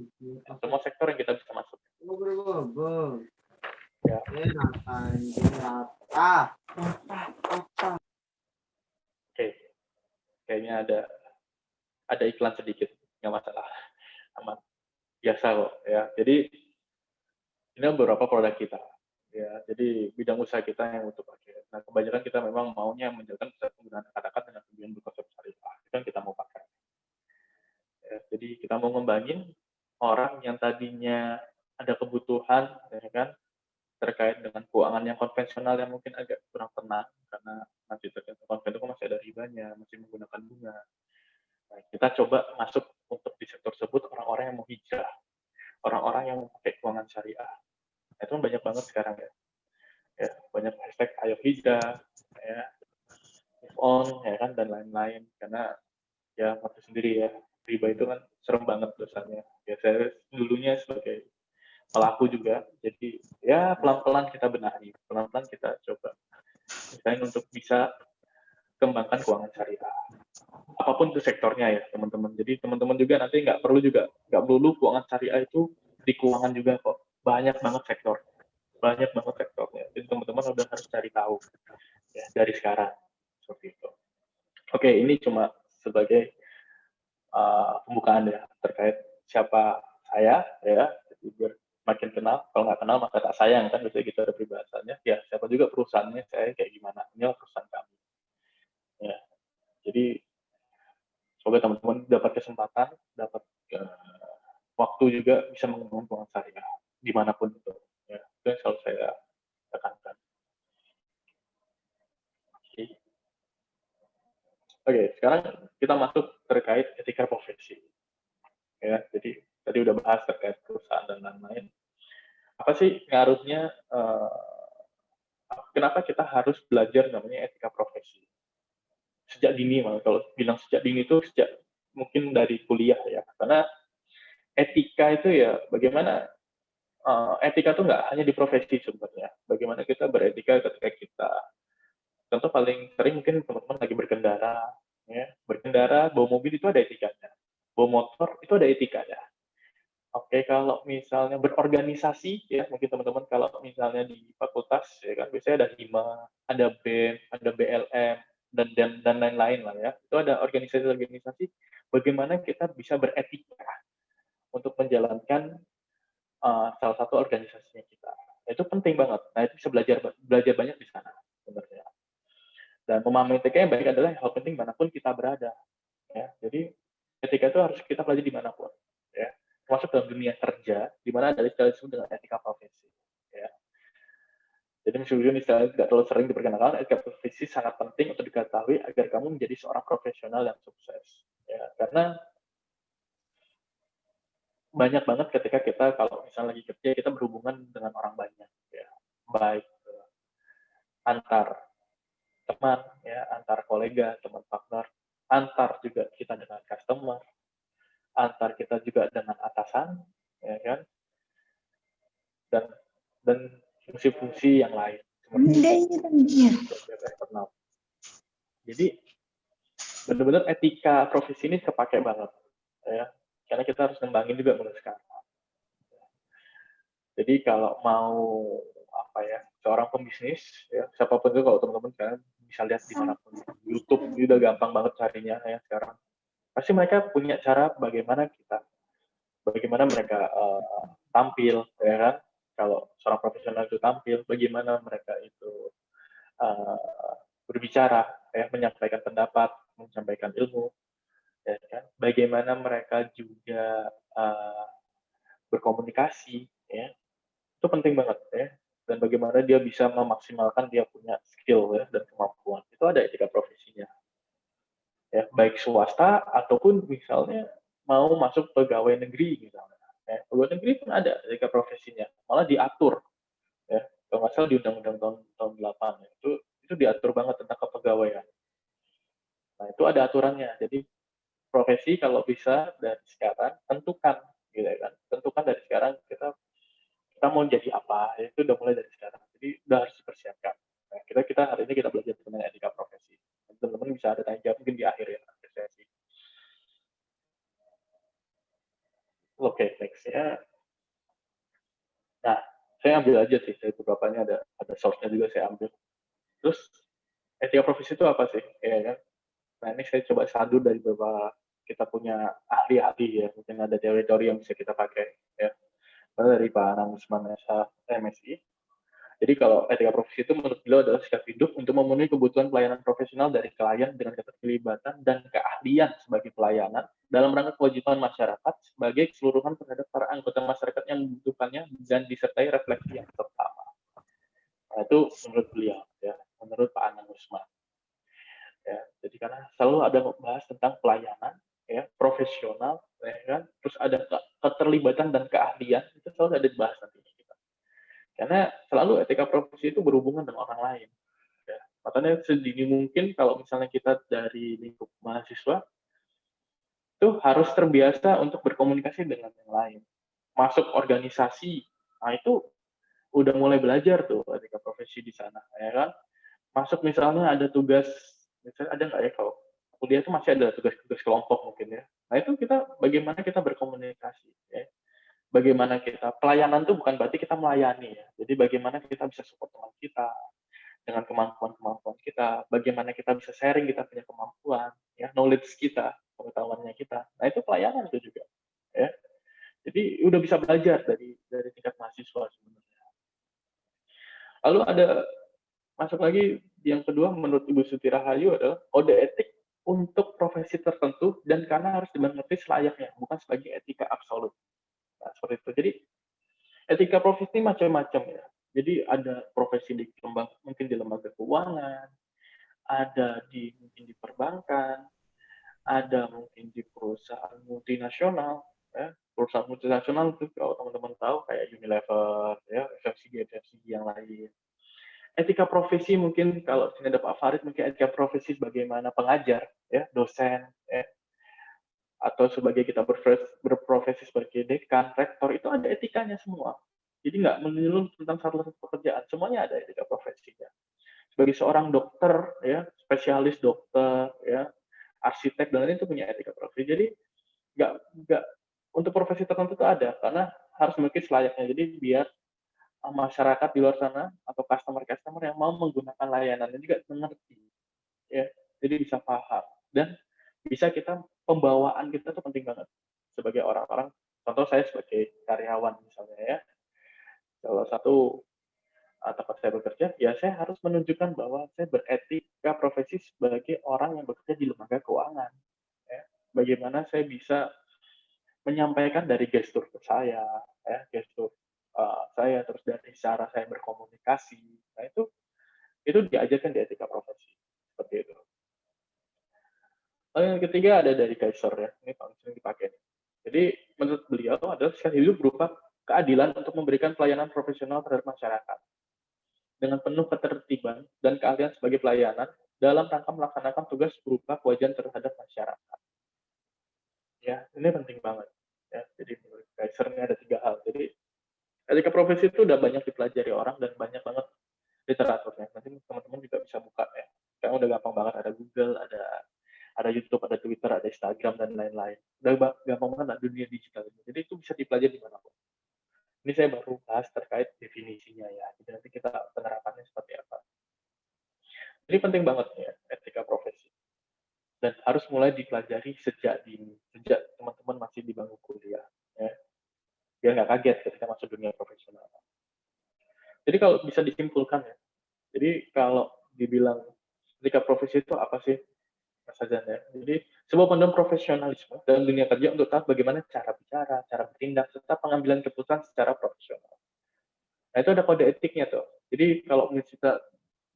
Nah, semua sektor yang kita bisa masuk. Ya. Oke, kayaknya ada iklan sedikit, nggak masalah, aman, biasa kok ya. Jadi ini beberapa produk kita ya. Jadi bidang usaha kita yang butuh pakai. Nah, kebanyakan kita memang maunya menjalankan penggunaan kata-kata dengan tujuan berkonsep syariah. Itu yang kita mau pakai. Ya, jadi kita mau ngembangin orang yang tadinya ada kebutuhan, ya kan, terkait dengan keuangan yang konvensional yang mungkin agak kurang tenang karena masih terkait konvensional masih ada ribanya, masih menggunakan bunga. Nah, kita coba masuk untuk di sektor tersebut orang-orang yang mau hijrah, orang-orang yang mau pakai keuangan syariah. Nah, itu kan banyak banget sekarang ya. Ya, banyak hashtag ayo hijrah, ya, move on, ya kan, dan lain-lain. Karena ya waktu sendiri ya, riba itu kan serem banget dosanya. Ya saya dulunya sebagai pelaku juga, jadi ya pelan-pelan kita benahi, pelan-pelan kita coba desain untuk bisa kembangkan keuangan syariah. Apapun itu sektornya ya teman-teman. Jadi teman-teman juga nanti nggak perlu keuangan syariah itu di keuangan juga kok. Banyak banget sektornya. Jadi teman-teman udah harus cari tahu ya dari sekarang seperti itu. Oke, ini cuma sebagai pembukaan ya terkait siapa saya ya. Jadi biar makin kenal. Kalau nggak kenal maka tak sayang kan biasanya kita ada peribahasannya. Ya siapa juga perusahaannya saya kayak gimana. Ini perusahaan kami. Ya, jadi semoga teman-teman dapat kesempatan, dapat waktu juga bisa mengembangkan keuangan syariah dimanapun itu. Ya, itu yang selalu saya tekankan. Oke, sekarang kita masuk terkait etika profesi. Ya, jadi tadi udah bahas terkait perusahaan dan lain-lain. Apa sih ngaruhnya? Kenapa kita harus belajar namanya etika profesi? Sejak dini, malah kalau bilang sejak dini itu sejak mungkin dari kuliah ya, karena etika itu ya bagaimana etika itu nggak hanya di profesi sebenarnya. Bagaimana kita beretika ketika kita, contoh paling sering mungkin teman-teman lagi berkendara, ya berkendara bawa mobil itu ada etikanya, bawa motor itu ada etikanya. Oke, kalau misalnya berorganisasi ya mungkin teman-teman kalau misalnya di fakultas ya kan biasanya ada HIMA, ada BEM, ada BLM dan lain-lain lah ya. Itu ada organisasi-organisasi bagaimana kita bisa beretika untuk menjalankan salah satu organisasinya kita. Itu penting banget. Nah, itu bisa belajar banyak di sana sebenarnya. Dan memahami etika yang baik adalah hal penting manapun kita berada. Ya, jadi etika itu harus kita pelajari dimanapun. Ya, termasuk dalam dunia kerja, di mana ada istilah disebut dengan etika profesi. Ya. Jadi meskipun istilahnya tidak terlalu sering diperkenalkan, etika profesi sangat penting untuk diketahui agar kamu menjadi seorang profesional yang sukses. Ya, karena banyak banget ketika kita kalau misalnya lagi kerja kita berhubungan dengan orang banyak, ya, baik antar teman, ya, antar kolega, teman partner, antar juga kita dengan customer, antar kita juga dengan atasan, ya kan, dan fungsi-fungsi yang lain seperti eksternal. Jadi benar-benar etika profesi ini kepake banget, ya, karena kita harus ngembangin juga mulai sekarang. Jadi kalau mau apa ya seorang pembisnis, ya siapapun itu kalau teman-teman sekarang bisa lihat dimanapun, YouTube udah gampang banget carinya ya sekarang. Pasti mereka punya cara bagaimana mereka tampil, ya kan? Kalau seorang profesional itu tampil, bagaimana mereka itu berbicara, ya, menyampaikan pendapat, menyampaikan ilmu, ya kan? Bagaimana mereka juga berkomunikasi, ya, itu penting banget, ya. Dan bagaimana dia bisa memaksimalkan dia punya skill ya dan kemampuan. Itu ada etika profesinya. Ya, baik swasta ataupun misalnya mau masuk pegawai negeri misalnya. Ya, pegawai negeri pun ada etika profesinya, malah diatur. Ya, kalau nggak salah di Undang-Undang tahun 8 ya, itu diatur banget tentang kepegawaian. Nah, itu ada aturannya. Jadi profesi kalau bisa dari sekarang tentukan, gitu kan? Tentukan dari sekarang kita mau jadi apa, itu udah mulai dari sekarang. Jadi udah harus dipersiapkan. Nah, kita hari ini kita belajar tentang etika profesi. Teman-teman bisa ada tanya jawab mungkin di akhir ya sesi. Oke, nextnya. Nah, saya ambil aja sih, saya beberapanya ada source-nya juga saya ambil. Terus etika profesi itu apa sih? Ya kan? Nah, ini saya coba sadu dari beberapa kita punya ahli-ahli ya, mungkin ada teori-teori yang bisa kita pakai ya. Dari Pak Anang Usman MSI. Jadi kalau etika profesi itu menurut beliau adalah sikap hidup untuk memenuhi kebutuhan pelayanan profesional dari klien dengan keterlibatan dan keahlian sebagai pelayanan dalam rangka kewajiban masyarakat sebagai keseluruhan terhadap para anggota masyarakat yang membutuhkannya dan disertai refleksi yang terutama. Nah, itu menurut beliau, ya, menurut Pak Anang Usman. Ya, jadi karena selalu ada membahas tentang pelayanan, ya, profesional, ya kan, terus ada keterlibatan dan keahlian, itu selalu ada dibahas nantinya kita. Karena selalu etika profesi itu berhubungan dengan orang lain. Ya. Makanya sedini mungkin kalau misalnya kita dari lingkup mahasiswa, itu harus terbiasa untuk berkomunikasi dengan yang lain. Masuk organisasi, nah itu udah mulai belajar tuh etika profesi di sana, ya kan. Masuk misalnya ada tugas, misalnya ada nggak ya kalau kuliah itu masih ada tugas-tugas kelompok mungkin ya. Nah itu kita bagaimana kita berkomunikasi, ya. Bagaimana kita pelayanan itu bukan berarti kita melayani ya. Jadi bagaimana kita bisa support teman kita dengan kemampuan-kemampuan kita, bagaimana kita bisa sharing kita punya kemampuan, ya, knowledge kita, pengetahuannya kita. Nah itu pelayanan itu juga, ya. Jadi udah bisa belajar dari tingkat mahasiswa sebenarnya. Lalu ada masuk lagi yang kedua menurut Ibu Suti Rahayu adalah kode etik untuk profesi tertentu dan karena harus dimengerti selayaknya, bukan sebagai etika absolut. Nah, seperti itu. Jadi etika profesi macam-macam ya. Jadi ada profesi di mungkin di lembaga keuangan, ada mungkin di perbankan, ada mungkin di perusahaan multinasional, ya. Perusahaan multinasional itu kalau teman-teman tahu kayak Unilever, ya, FMCG yang lain. Etika profesi mungkin kalau sini ada Pak Farid mungkin etika profesi sebagaimana pengajar, ya, dosen, ya, atau sebagai kita berprofesi sebagai dekan, rektor itu ada etikanya semua. Jadi nggak menyeluruh tentang satu pekerjaan, semuanya ada etika profesinya. Sebagai seorang dokter, ya, spesialis dokter, ya, arsitek dan lain itu punya etika profesi. Jadi nggak untuk profesi tertentu itu ada karena harus memiliki selayaknya. Jadi biar masyarakat di luar sana atau customer yang mau menggunakan layanannya juga mengerti, ya, jadi bisa paham dan bisa kita pembawaan kita itu penting banget sebagai orang-orang. Contoh saya sebagai karyawan misalnya ya, salah satu tempat saya bekerja, ya saya harus menunjukkan bahwa saya beretika profesi sebagai orang yang bekerja di lembaga keuangan. Ya. Bagaimana saya bisa menyampaikan dari gestur saya, ya, gestur saya, terus dari cara saya berkomunikasi. Nah itu diajarkan di etika profesi seperti itu. Lalu yang ketiga ada dari Kaiser ya, ini paling sering dipakai. Jadi menurut beliau adalah sikap hidup berupa keadilan untuk memberikan pelayanan profesional terhadap masyarakat dengan penuh ketertiban dan keahlian sebagai pelayanan dalam rangka melaksanakan tugas berupa kewajiban terhadap masyarakat. Ya, ini penting banget. Ya, jadi menurut Kaiser ini ada 3 hal. Jadi etika profesi itu udah banyak dipelajari orang dan banyak banget literaturnya. Nanti teman-teman juga bisa buka ya. Sekarang udah gampang banget, ada Google, ada YouTube, ada Twitter, ada Instagram dan lain-lain. Udah gampang banget lah dunia digital ini. Jadi itu bisa dipelajari dimanapun. Ini saya baru bahas terkait definisinya ya. Jadi nanti kita penerapannya seperti apa. Jadi penting banget ya etika profesi. Dan harus mulai dipelajari sejak dini, sejak teman-teman masih di bangku kuliah. Ya. Biar nggak kaget ketika masuk dunia profesional. Jadi kalau bisa disimpulkan ya, jadi kalau dibilang etika profesi itu apa sih, Mas Azan ya? Jadi sebuah panduan profesionalisme dalam dunia kerja untuk tahu bagaimana cara bicara, cara bertindak, serta pengambilan keputusan secara profesional. Nah itu ada kode etiknya tuh. Jadi kalau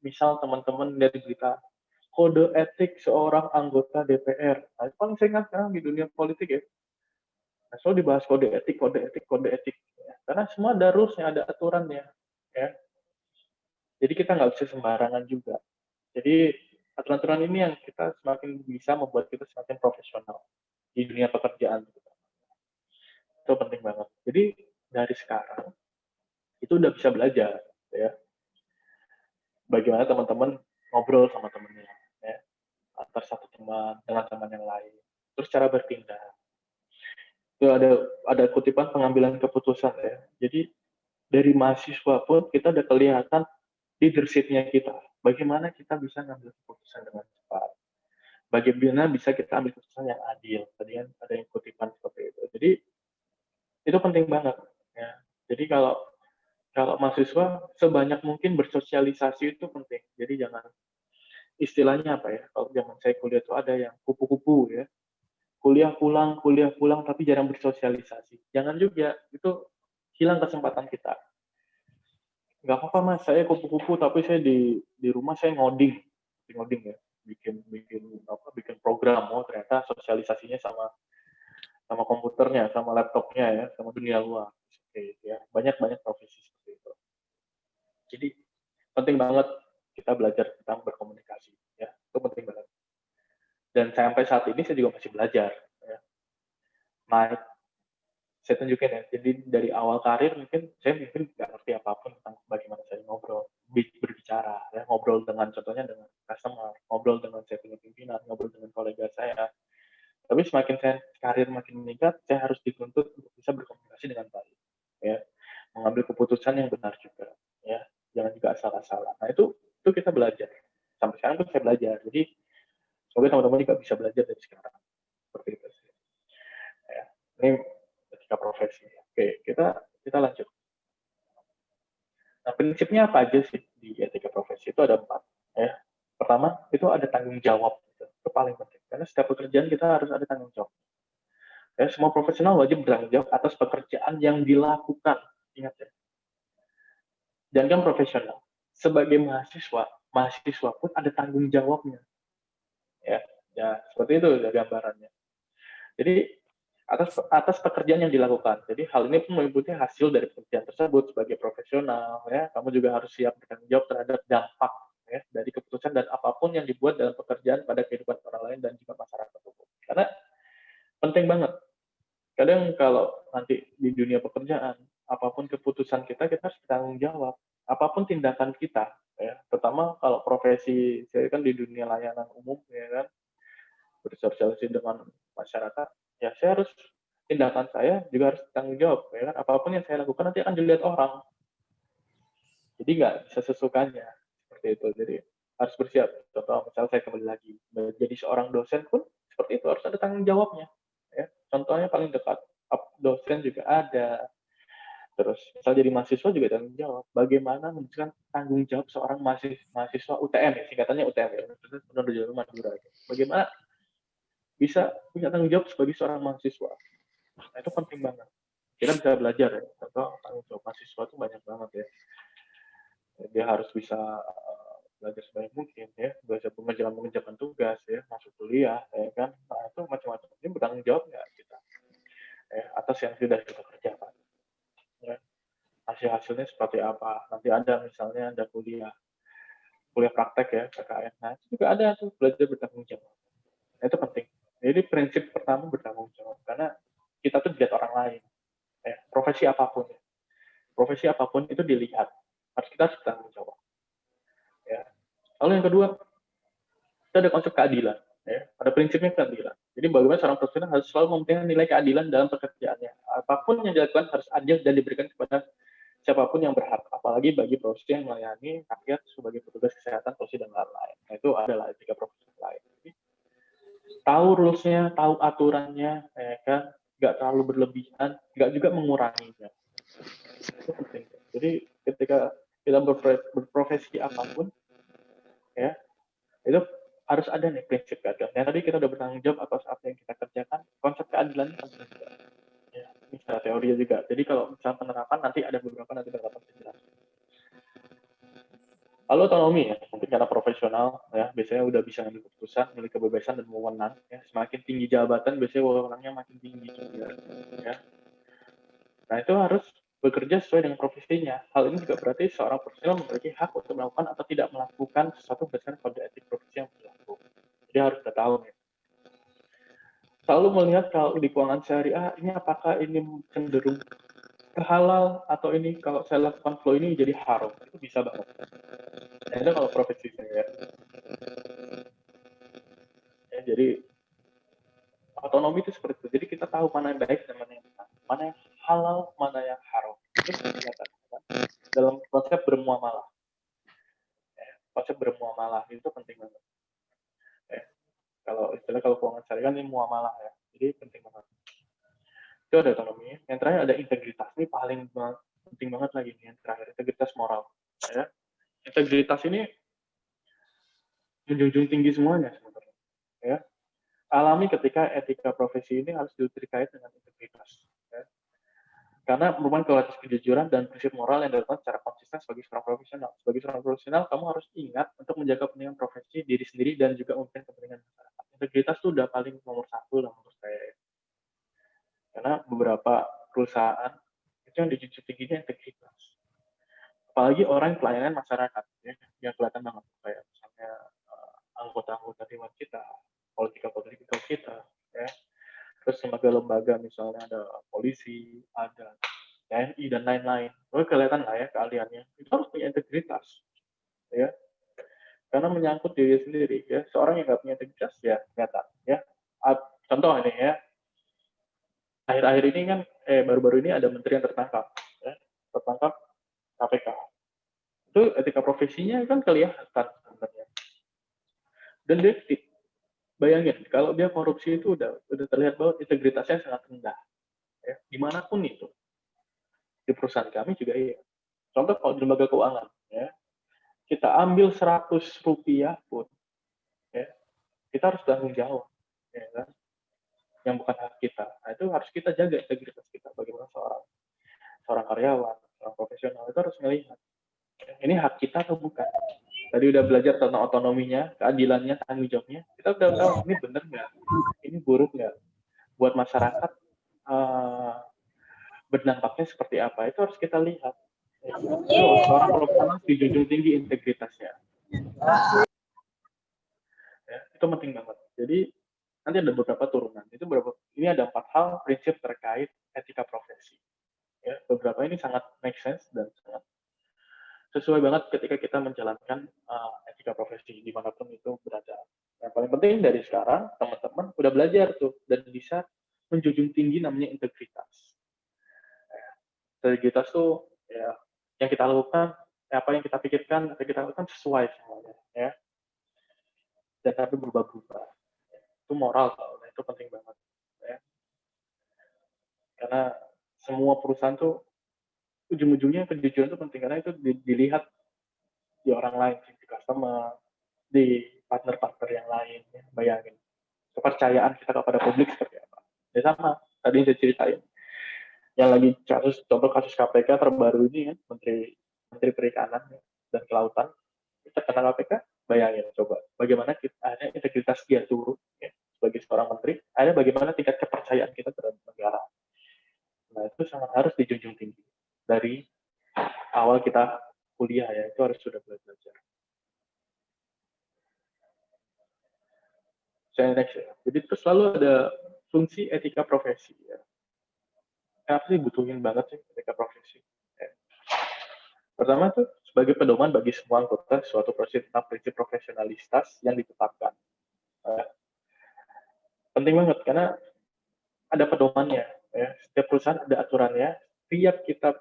misal teman-teman lihat di berita kode etik seorang anggota DPR, nah itu paling sering kan sekarang di dunia politik ya. Nah, selalu dibahas kode etik, kode etik, kode etik. Ya. Karena semua ada rules-nya, ada aturannya. Ya. Jadi kita nggak bisa sembarangan juga. Jadi aturan-aturan ini yang kita semakin bisa membuat kita semakin profesional di dunia pekerjaan. Itu penting banget. Jadi dari sekarang itu udah bisa belajar, ya. Bagaimana teman-teman ngobrol sama temennya, ya. Antar satu teman dengan teman yang lain. Terus cara bertindak. Itu ada kutipan pengambilan keputusan ya. Jadi dari mahasiswa pun kita udah kelihatan leadership-nya kita. Bagaimana kita bisa ngambil keputusan dengan cepat. Bagaimana bisa kita ambil keputusan yang adil. Tadi kan ada yang kutipan seperti itu. Jadi itu penting banget. Ya. Jadi kalau kalau mahasiswa sebanyak mungkin bersosialisasi itu penting. Jadi jangan, istilahnya apa ya, kalau zaman saya kuliah itu ada yang kupu-kupu ya, kuliah pulang tapi jarang bersosialisasi. Jangan juga, itu hilang kesempatan kita. Nggak apa-apa mas, saya kupu-kupu tapi saya di rumah saya ngoding ya, bikin program. Oh ternyata sosialisasinya sama sama komputernya, sama laptopnya ya, sama dunia luar. Oke, ya banyak profesi seperti itu. Jadi penting banget kita belajar tentang berkomunikasi ya, itu penting banget. Dan sampai saat ini saya juga masih belajar ya. Saya tunjukin ya, jadi dari awal karir mungkin nggak ngerti apapun tentang bagaimana saya ngobrol, berbicara ya, ngobrol dengan, contohnya dengan customer, ngobrol dengan saya punya pimpinan, ngobrol dengan kolega saya. Tapi semakin saya karir makin meningkat, saya harus dituntut untuk bisa berkomunikasi dengan baik ya, mengambil keputusan yang benar juga ya, jangan juga asal-asalan. Nah itu kita belajar, sampai sekarang pun saya belajar. Jadi semoga teman-teman juga bisa belajar dari sekarang seperti itu sih ya. Ini etika profesi. Oke, kita lanjut. Nah prinsipnya apa aja sih di etika profesi? Itu ada 4 ya. Pertama itu ada tanggung jawab, itu paling penting karena setiap pekerjaan kita harus ada tanggung jawab ya. Semua profesional wajib bertanggung jawab atas pekerjaan yang dilakukan. Ingat ya, jangan profesional, sebagai mahasiswa pun ada tanggung jawabnya ya seperti itu gambarannya. Jadi atas pekerjaan yang dilakukan. Jadi hal ini pun meliputi hasil dari pekerjaan tersebut. Sebagai profesional ya, kamu juga harus siap bertanggung jawab terhadap dampak ya dari keputusan dan apapun yang dibuat dalam pekerjaan pada kehidupan orang lain dan juga masyarakat umum. Karena penting banget. Kadang kalau nanti di dunia pekerjaan, apapun keputusan kita harus bertanggung jawab. Apapun tindakan kita ya, terutama kalau profesi saya kan di dunia layanan umum ya kan, bersosialisasi dengan masyarakat, ya saya harus, tindakan saya juga harus tanggung jawab ya kan, apapun yang saya lakukan nanti akan dilihat orang, jadi nggak bisa sesukanya seperti itu. Jadi harus bersiap. Contoh misalnya saya kembali lagi menjadi seorang dosen pun seperti itu, harus ada tanggung jawabnya ya. Contohnya paling dekat, dosen juga ada. Terus misal jadi mahasiswa juga tanggung jawab, bagaimana menunjukkan tanggung jawab seorang mahasiswa UTM ya, singkatannya UTM ya, Universitas Penerjemahan Madura. Bagaimana bisa punya tanggung jawab sebagai seorang mahasiswa. Nah, itu penting banget. Kita bisa belajar ya. Contoh tanggung jawab mahasiswa itu banyak banget ya. Dia harus bisa belajar sebanyak mungkin ya, belajar mengerjakan tugas ya, masuk kuliah ya kan. Nah, itu macam-macam. Ini bertanggung jawab nggak kita ya, atas yang sudah kita kerjakan. Ya. Hasil-hasilnya seperti apa? Nanti ada misalnya ada kuliah praktek ya, PKN. Nah, itu juga ada tuh belajar bertanggung jawab. Nah, itu penting. Jadi prinsip pertama bertanggung jawab, karena kita tuh dilihat orang lain. Ya, profesi apapun itu dilihat, kita harus bertanggung jawab ya. Lalu yang kedua, kita ada konsep keadilan ya, ada prinsipnya keadilan. Jadi bagaimana seorang profesional harus selalu mementingkan nilai keadilan dalam pekerjaannya, apapun yang dilakukan harus adil dan diberikan kepada siapapun yang berhak, apalagi bagi profesi yang melayani rakyat sebagai petugas kesehatan, polisi dan lain-lain. Nah, itu adalah etika profesi lain. Jadi, tahu rules-nya, tahu aturannya ya kan, nggak terlalu berlebihan, nggak juga menguranginya. Itu penting. Jadi ketika kita berprofesi apapun ya, itu harus ada nih prinsip keadilan. Yang tadi kita udah bertanggung jawab atas apa yang kita kerjakan, konsep keadilan penting juga. Ya, ini secara teori juga. Jadi kalau misalnya penerapan nanti ada beberapa penerapan penjelasan. Lalu otonomi ya, mungkin karena profesional ya, biasanya udah bisa ngambil keputusan, memiliki kebebasan dan wewenang ya. Semakin tinggi jabatan biasanya wewenangnya makin tinggi juga ya. Nah, itu harus bekerja sesuai dengan profesinya. Hal ini juga berarti seorang profesional memiliki hak untuk melakukan atau tidak melakukan sesuatu berdasarkan kode etik profesi yang berlaku. Jadi harus kita tahu nih. Selalu melihat kalau di keuangan syariah ini apakah ini cenderung ke halal atau ini kalau saya lakukan flow ini jadi haram, itu bisa banget. Nah, itu kalau profesi saya. Ya, jadi otonomi itu seperti itu. Jadi kita tahu mana yang baik dan mana yang benar, mana yang halal, mana yang haram. Itu kelihatan dalam konsep bermuamalah. Konsep bermuamalah itu penting banget. Kalau keuangan syariah ini muamalah ya, jadi penting banget. Itu ada otonomi. Yang terakhir ada integritas. Ini paling penting banget lagi nih yang terakhir, integritas moral. Ya. Integritas ini menjunjung tinggi semuanya sebenarnya. Ya. Alami ketika etika profesi ini harus terkait dengan integritas. Ya. Karena merupakan kualitas kejujuran dan prinsip moral yang dilakukan secara konsisten sebagai seorang profesional. Sebagai seorang profesional, kamu harus ingat untuk menjaga kepentingan profesi diri sendiri dan juga untuk kepentingan masyarakat. Integritas itu udah paling nomor satu lah menurut saya. Karena beberapa perusahaan itu yang dijunjung tingginya integritas. Apalagi orang pelayanan masyarakat, ya, yang kelihatan banget kayak misalnya anggota-anggota dewan kita, politika kita, ya. Terus lembaga-lembaga misalnya ada polisi, ada TNI dan lain-lain. Lalu kelihatan lah ya keahliannya. Itu harus punya integritas, ya. Karena menyangkut diri sendiri, ya. Seorang yang nggak punya integritas, ya kelihatan, ya. Contoh ini ya, akhir-akhir ini kan, baru-baru ini ada menteri yang tertangkap, ya. Tertangkap KPK. Itu etika profesinya kan kelihatan sebenarnya. Dan dia bayangin, kalau dia korupsi itu udah terlihat bahwa integritasnya sangat rendah. Ya, dimanapun itu. Di perusahaan kami juga iya. Contoh kalau di lembaga keuangan, ya, kita ambil 100 rupiah pun, ya, kita harus tanggung jawab. Ya, kan? Yang bukan hak kita. Nah, itu harus kita jaga integritas kita. Bagaimana seorang karyawan, seorang profesional, itu harus melihat. Ya, ini hak kita atau bukan. Tadi udah belajar tentang otonominya, keadilannya, tanggung jawabnya. Kita udah tahu ini benar nggak, ini buruk nggak, buat masyarakat berdampaknya seperti apa. Itu harus kita lihat. Itu seorang profesional dijunjung tinggi integritasnya. Ya, itu penting banget. Jadi nanti ada beberapa turunan. Ini ada 4 hal prinsip terkait etika profesi. Ya, beberapa ini sangat make sense dan sangat sesuai banget ketika kita menjalankan etika profesi dimanapun itu berada. Yang paling penting dari sekarang, teman-teman udah belajar tuh dan bisa menjunjung tinggi namanya integritas. Integritas tuh ya yang kita lakukan, apa yang kita pikirkan, apa yang kita lakukan sesuai semuanya, ya. Dan tapi berubah-ubah. Itu moral, itu penting banget, ya. Karena semua perusahaan tuh ujung-ujungnya kejujuran itu penting karena itu dilihat di orang lain, di customer, di partner-partner yang lain. Ya. Bayangin kepercayaan kita kepada publik seperti apa. Ya sama, tadi saya ceritain. Yang lagi contoh kasus KPK terbaru ini kan, Menteri Perikanan dan Kelautan, kita kena KPK, bayangin coba bagaimana akhirnya integritas dia turun ya, sebagai seorang menteri, akhirnya bagaimana tingkat kepercayaan kita terhadap negara. Nah itu sangat harus dijunjung tinggi dari awal kita kuliah ya, itu harus sudah belajar. Saya next ya. Jadi terus selalu ada fungsi etika profesi ya. Kenapa sih butuhin banget sih etika profesi? Ya. Pertama tuh sebagai pedoman bagi semua anggota suatu proses tentang prinsip profesionalitas yang ditetapkan. Penting banget karena ada pedomannya. Ya. Setiap perusahaan ada aturannya. Setiap kita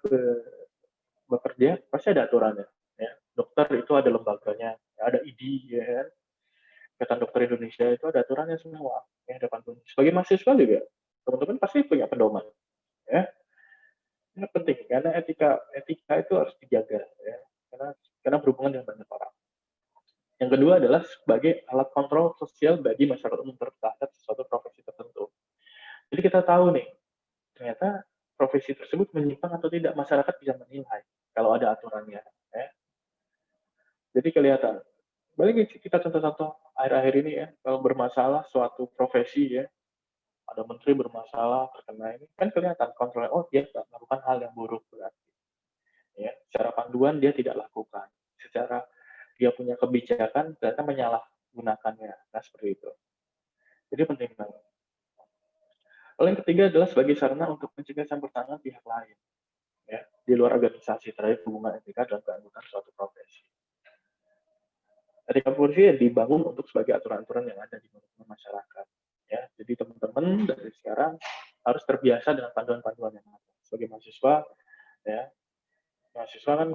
bekerja pasti ada aturannya. Ya. Dokter itu ada lembaganya, ada ID, ya kan? Ikatan Dokter Indonesia itu ada aturannya semua. Ya, ada pantunnya. Sebagai mahasiswa juga, teman-teman pasti punya pedoman. Ya. Ini penting karena etika itu harus dijaga. Ya. Karena berhubungan dengan banyak orang. Yang kedua adalah sebagai alat kontrol sosial bagi masyarakat umum terhadap suatu profesi tertentu. Jadi kita tahu nih, ternyata profesi tersebut menyimpang atau tidak, masyarakat bisa menilai kalau ada aturannya. Ya. Jadi kelihatan. Balik kita contoh-contoh akhir-akhir ini ya, kalau bermasalah suatu profesi ya, ada menteri bermasalah terkena ini, kan kelihatan kontrolnya, oh dia melakukan hal yang buruk berarti. Ya, secara panduan dia tidak lakukan. Secara dia punya kebijakan, ternyata menyalahgunakannya. Nah, seperti itu. Jadi penting banget. Lalu yang ketiga adalah sebagai sarana untuk mencegah campur tangan pihak lain. Ya, di luar organisasi terhadap hubungan etika dan keanggotaan suatu profesi. Etika profesi dibangun untuk sebagai aturan-aturan yang ada di masyarakat. Ya, jadi teman-teman dari sekarang harus terbiasa dengan panduan-panduan yang ada. Sebagai mahasiswa, ya, mahasiswa kan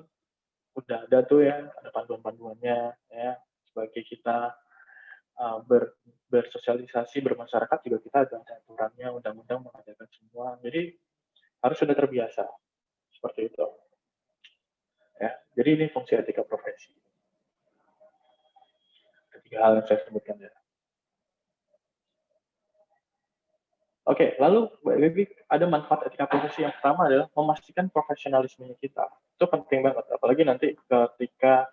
udah ada tuh ya, ada panduan-panduannya, ya. Sebagai kita bersosialisasi bermasyarakat juga kita ada aturannya, undang-undang mengadakan semua. Jadi harus sudah terbiasa seperti itu. Jadi ini fungsi etika profesi. Ketiga hal yang saya sebutkan ya. Oke, lalu lagi ada manfaat etika profesi yang pertama adalah memastikan profesionalisme kita. Itu penting banget, apalagi nanti ketika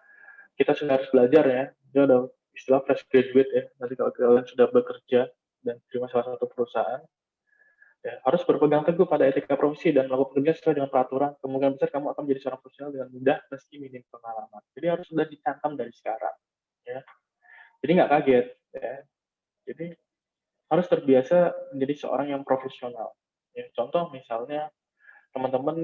kita sudah harus belajar ya, itu ada istilah fresh graduate ya, nanti kalau kalian sudah bekerja dan terima salah satu perusahaan, ya, harus berpegang teguh pada etika profesi dan melakukan kerja sesuai dengan peraturan. Kemungkinan besar kamu akan menjadi seorang profesional dengan mudah meski minim pengalaman. Jadi harus sudah dicantum dari sekarang. Ya. Jadi nggak kaget. Ya. Jadi harus terbiasa menjadi seorang yang profesional. Ya, contoh misalnya teman-teman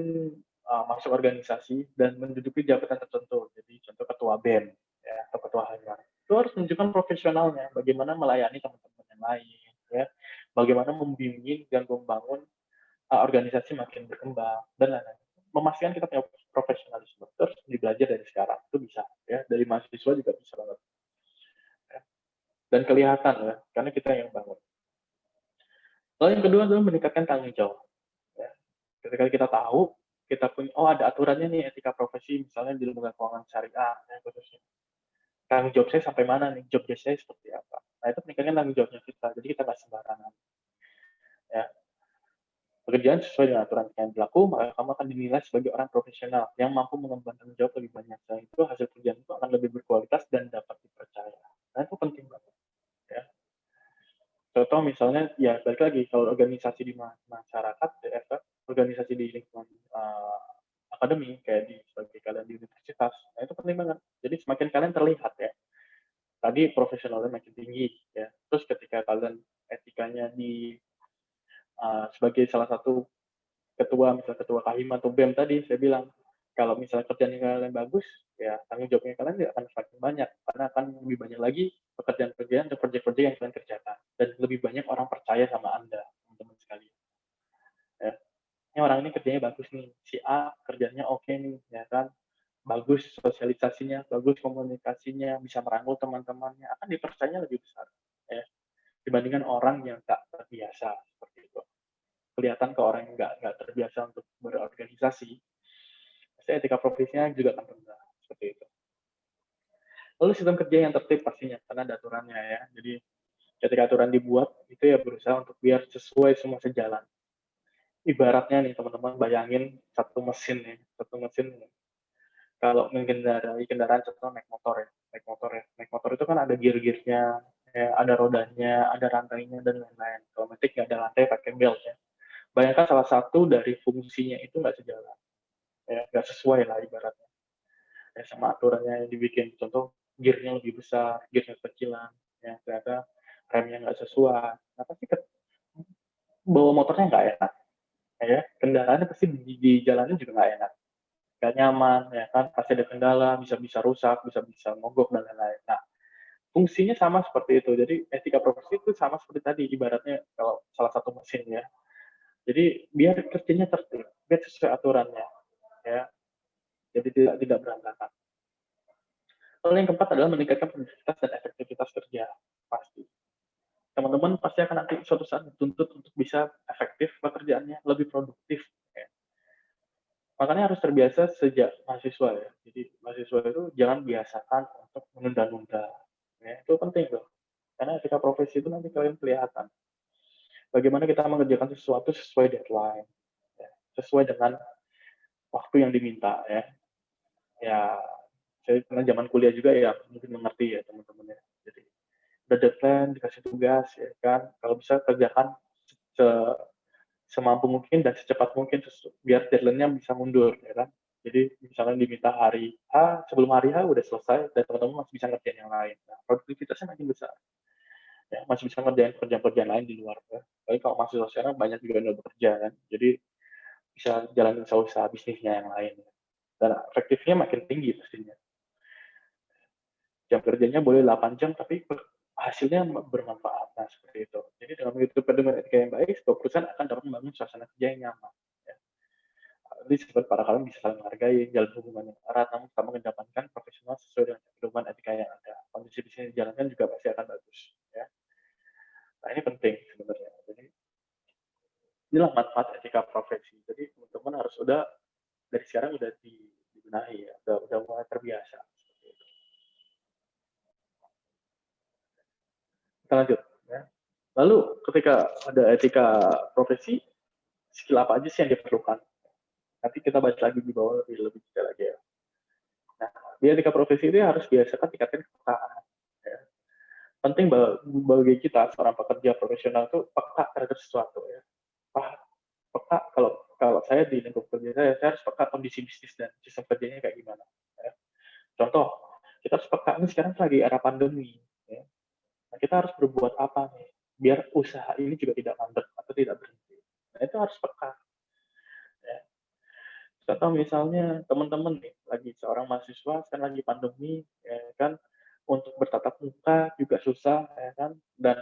masuk organisasi dan menduduki jabatan tertentu, jadi contoh ketua BEM ya, atau ketua harian, itu harus menunjukkan profesionalnya, bagaimana melayani teman-teman yang lain, ya, bagaimana membimbing dan membangun organisasi makin berkembang dan lain-lain. Memastikan kita punya profesionalisme terus dibelajar dari sekarang itu bisa, ya, dari mahasiswa juga bisa banget. Ya. Dan kelihatan ya, karena kita yang bangun. Lalu yang kedua adalah meningkatkan tanggung jawab. Ya. Ketika kita tahu, kita punya, oh ada aturannya nih etika profesi, misalnya di lembaga keuangan syariah, ya, khususnya. Tanggung jawab saya sampai mana nih, job desk saya seperti apa. Nah itu meningkatkan tanggung jawabnya kita, jadi kita nggak sembarangan. Ya. Pekerjaan sesuai dengan aturan yang berlaku, maka kamu akan dinilai sebagai orang profesional yang mampu mengemban tanggung jawab lebih banyak. Selain itu, hasil pekerjaan itu akan lebih berkualitas dan dapat dipercaya. Nah itu penting banget. Ya. Contoh misalnya, ya balik lagi, kalau organisasi di masyarakat, organisasi di lingkungan akademi, kayak sebagai kalian di universitas, nah itu penting banget. Jadi semakin kalian terlihat ya, tadi profesionalnya makin tinggi ya. Terus ketika kalian etikanya sebagai salah satu ketua, misalnya ketua KHIM atau BEM tadi, saya bilang, kalau misalnya kerjaan kalian bagus, ya tanggung jawabnya kalian tidak akan semakin banyak, karena akan lebih banyak lagi pekerjaan-pekerjaan atau proyek-proyek yang kalian kerjakan, dan lebih banyak orang percaya sama Anda, teman-teman sekalian. Ya. Ini orang ini kerjanya bagus nih, si A kerjanya oke nih, ya kan, bagus sosialisasinya, bagus komunikasinya, bisa merangkul teman-temannya, akan dipercaya lebih besar, ya, dibandingkan orang yang tak terbiasa seperti itu. Kelihatan ke orang yang nggak terbiasa untuk berorganisasi, pasti etika profesinya juga akan rendah seperti itu. Lalu sistem kerja yang tertib pastinya, karena ada aturannya ya. Jadi ketika aturan dibuat, itu ya berusaha untuk biar sesuai semua sejalan. Ibaratnya nih teman-teman, bayangin satu mesin nih, kalau mengendarai kendaraan, contoh naik motor ya, naik motor itu kan ada gear-gearnya, ya, ada rodanya, ada rantainya dan lain-lain. Kalau metik nggak ada rantai, pakai belt ya. Bayangkan salah satu dari fungsinya itu nggak sejalan, ya, nggak sesuai lah ibaratnya. Ya, sama aturannya yang dibikin, contoh gearnya lebih besar, gearnya kecilan, ya ternyata remnya nggak sesuai. Nah pasti bawa motornya nggak enak, ya kendaraannya pasti di jalannya juga nggak enak, nggak nyaman, ya kan, pasti ada kendala, bisa rusak, bisa mogok dan lain-lain. Nah fungsinya sama seperti itu. Jadi etika profesi itu sama seperti tadi, ibaratnya kalau salah satu mesin ya. Jadi biar kerjanya tertib, biar sesuai aturannya, ya. Jadi tidak berantakan. Lalu yang keempat adalah meningkatkan produktivitas dan efektivitas kerja, pasti. Teman-teman pasti akan nanti suatu saat dituntut untuk bisa efektif pekerjaannya, lebih produktif. Ya. Makanya harus terbiasa sejak mahasiswa ya. Jadi mahasiswa itu jangan biasakan untuk menunda-nunda. Ya, itu penting tuh. Karena etika profesi itu nanti kalian kelihatan. Bagaimana kita mengerjakan sesuatu sesuai deadline, ya, sesuai dengan waktu yang diminta ya. Ya, saya pernah zaman kuliah juga ya, mungkin mengerti ya teman-teman ya. Jadi udah deadline, dikasih tugas ya kan, kalau bisa kerjakan semampu mungkin dan secepat mungkin biar deadline-nya bisa mundur ya kan. Jadi misalnya diminta hari H, sebelum hari H udah selesai dan teman-teman masih bisa ngerjain yang lain. Nah, produktivitasnya makin besar. Ya, masih bisa ngerjain kerjaan-kerjaan lain di luar ya. Tapi kalau mahasiswa sekarang banyak juga yang udah bekerja kan. Jadi bisa jalanin usaha-usaha bisnisnya yang lain. Dan efektifnya makin tinggi pastinya. Jam kerjanya boleh 8 jam, tapi hasilnya bermanfaat. Nah, seperti itu. Jadi dengan mengikuti pedoman etika yang baik, sebuah perusahaan akan dapat membangun suasana kerja yang nyaman. Ya. Jadi seperti para kalian bisa saling menghargai, jalan hubungan yang erat, namun kita mengedepankan profesional sesuai dengan pedoman etika yang ada. Kondisi bisnis dijalankan juga pasti akan bagus. Ya. Nah, ini penting sebenarnya. Jadi, inilah manfaat etika profesi. Jadi teman-teman harus dari sekarang udah benahi ya, udah mulai terbiasa. Kita lanjut ya. Lalu ketika ada etika profesi, skill apa aja sih yang diperlukan? Nanti kita bahas lagi di bawah lebih detail lagi ya. Nah, di etika profesi itu harus biasakan tingkatkan kepekaan. Ya. Penting bagi kita seorang pekerja profesional itu peka terhadap sesuatu ya. Peka kalau saya di lingkup kerja saya harus peka kondisi bisnis dan sistem kerjanya kayak gimana. Ya. Contoh, kita harus peka ini sekarang lagi era pandemi. Ya. Nah, kita harus berbuat apa nih biar usaha ini juga tidak mandek atau tidak berhenti. Nah, itu harus peka. Ya. Contoh misalnya teman-teman nih lagi seorang mahasiswa sekarang lagi pandemi, ya kan, untuk bertatap muka juga susah, ya kan, dan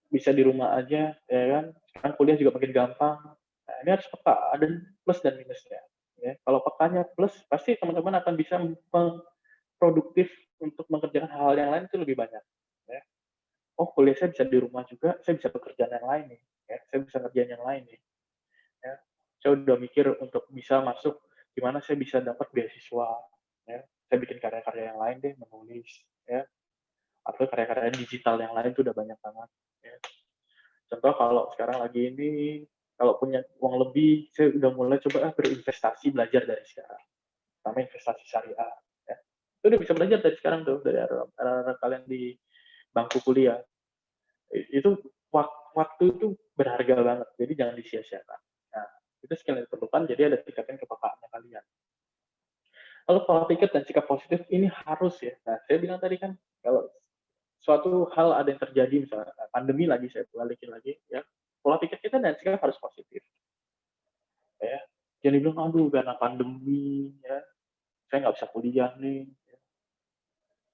bisa di rumah aja, ya kan. Sekarang kuliah juga makin gampang. Nah, ini harus peka, ada plus dan minusnya. Ya. Kalau pekanya plus, pasti teman-teman akan bisa produktif untuk mengerjakan hal-hal yang lain itu lebih banyak. Ya. Oh, kuliah saya bisa di rumah juga, saya bisa pekerjaan yang lain nih. Ya. Saya bisa ngerjain yang lain nih. Ya. Saya udah mikir untuk bisa masuk gimana saya bisa dapat beasiswa. Ya. Saya bikin karya-karya yang lain deh, menulis. Ya. Atau karya-karya digital yang lain itu udah banyak banget. Ya. Contoh kalau sekarang lagi ini, kalau punya uang lebih, saya udah mulai coba berinvestasi, belajar dari sekarang. Sama investasi syariah. Ya. Itu udah bisa belajar dari sekarang tuh, dari anak-anak kalian di bangku kuliah. Itu waktu itu berharga banget, jadi jangan disia-siakan. Nah, itu skill yang diperlukan, jadi ada tingkatkan kepekaannya kalian. Lalu pola pikir dan sikap positif ini harus ya. Nah, saya bilang tadi kan, kalau suatu hal ada yang terjadi, misalnya pandemi lagi, saya balikin lagi, ya, pola pikir kita dan sikap harus positif. Ya. Jangan dibilang, aduh, karena pandemi, ya, saya nggak bisa kuliah nih. Ya.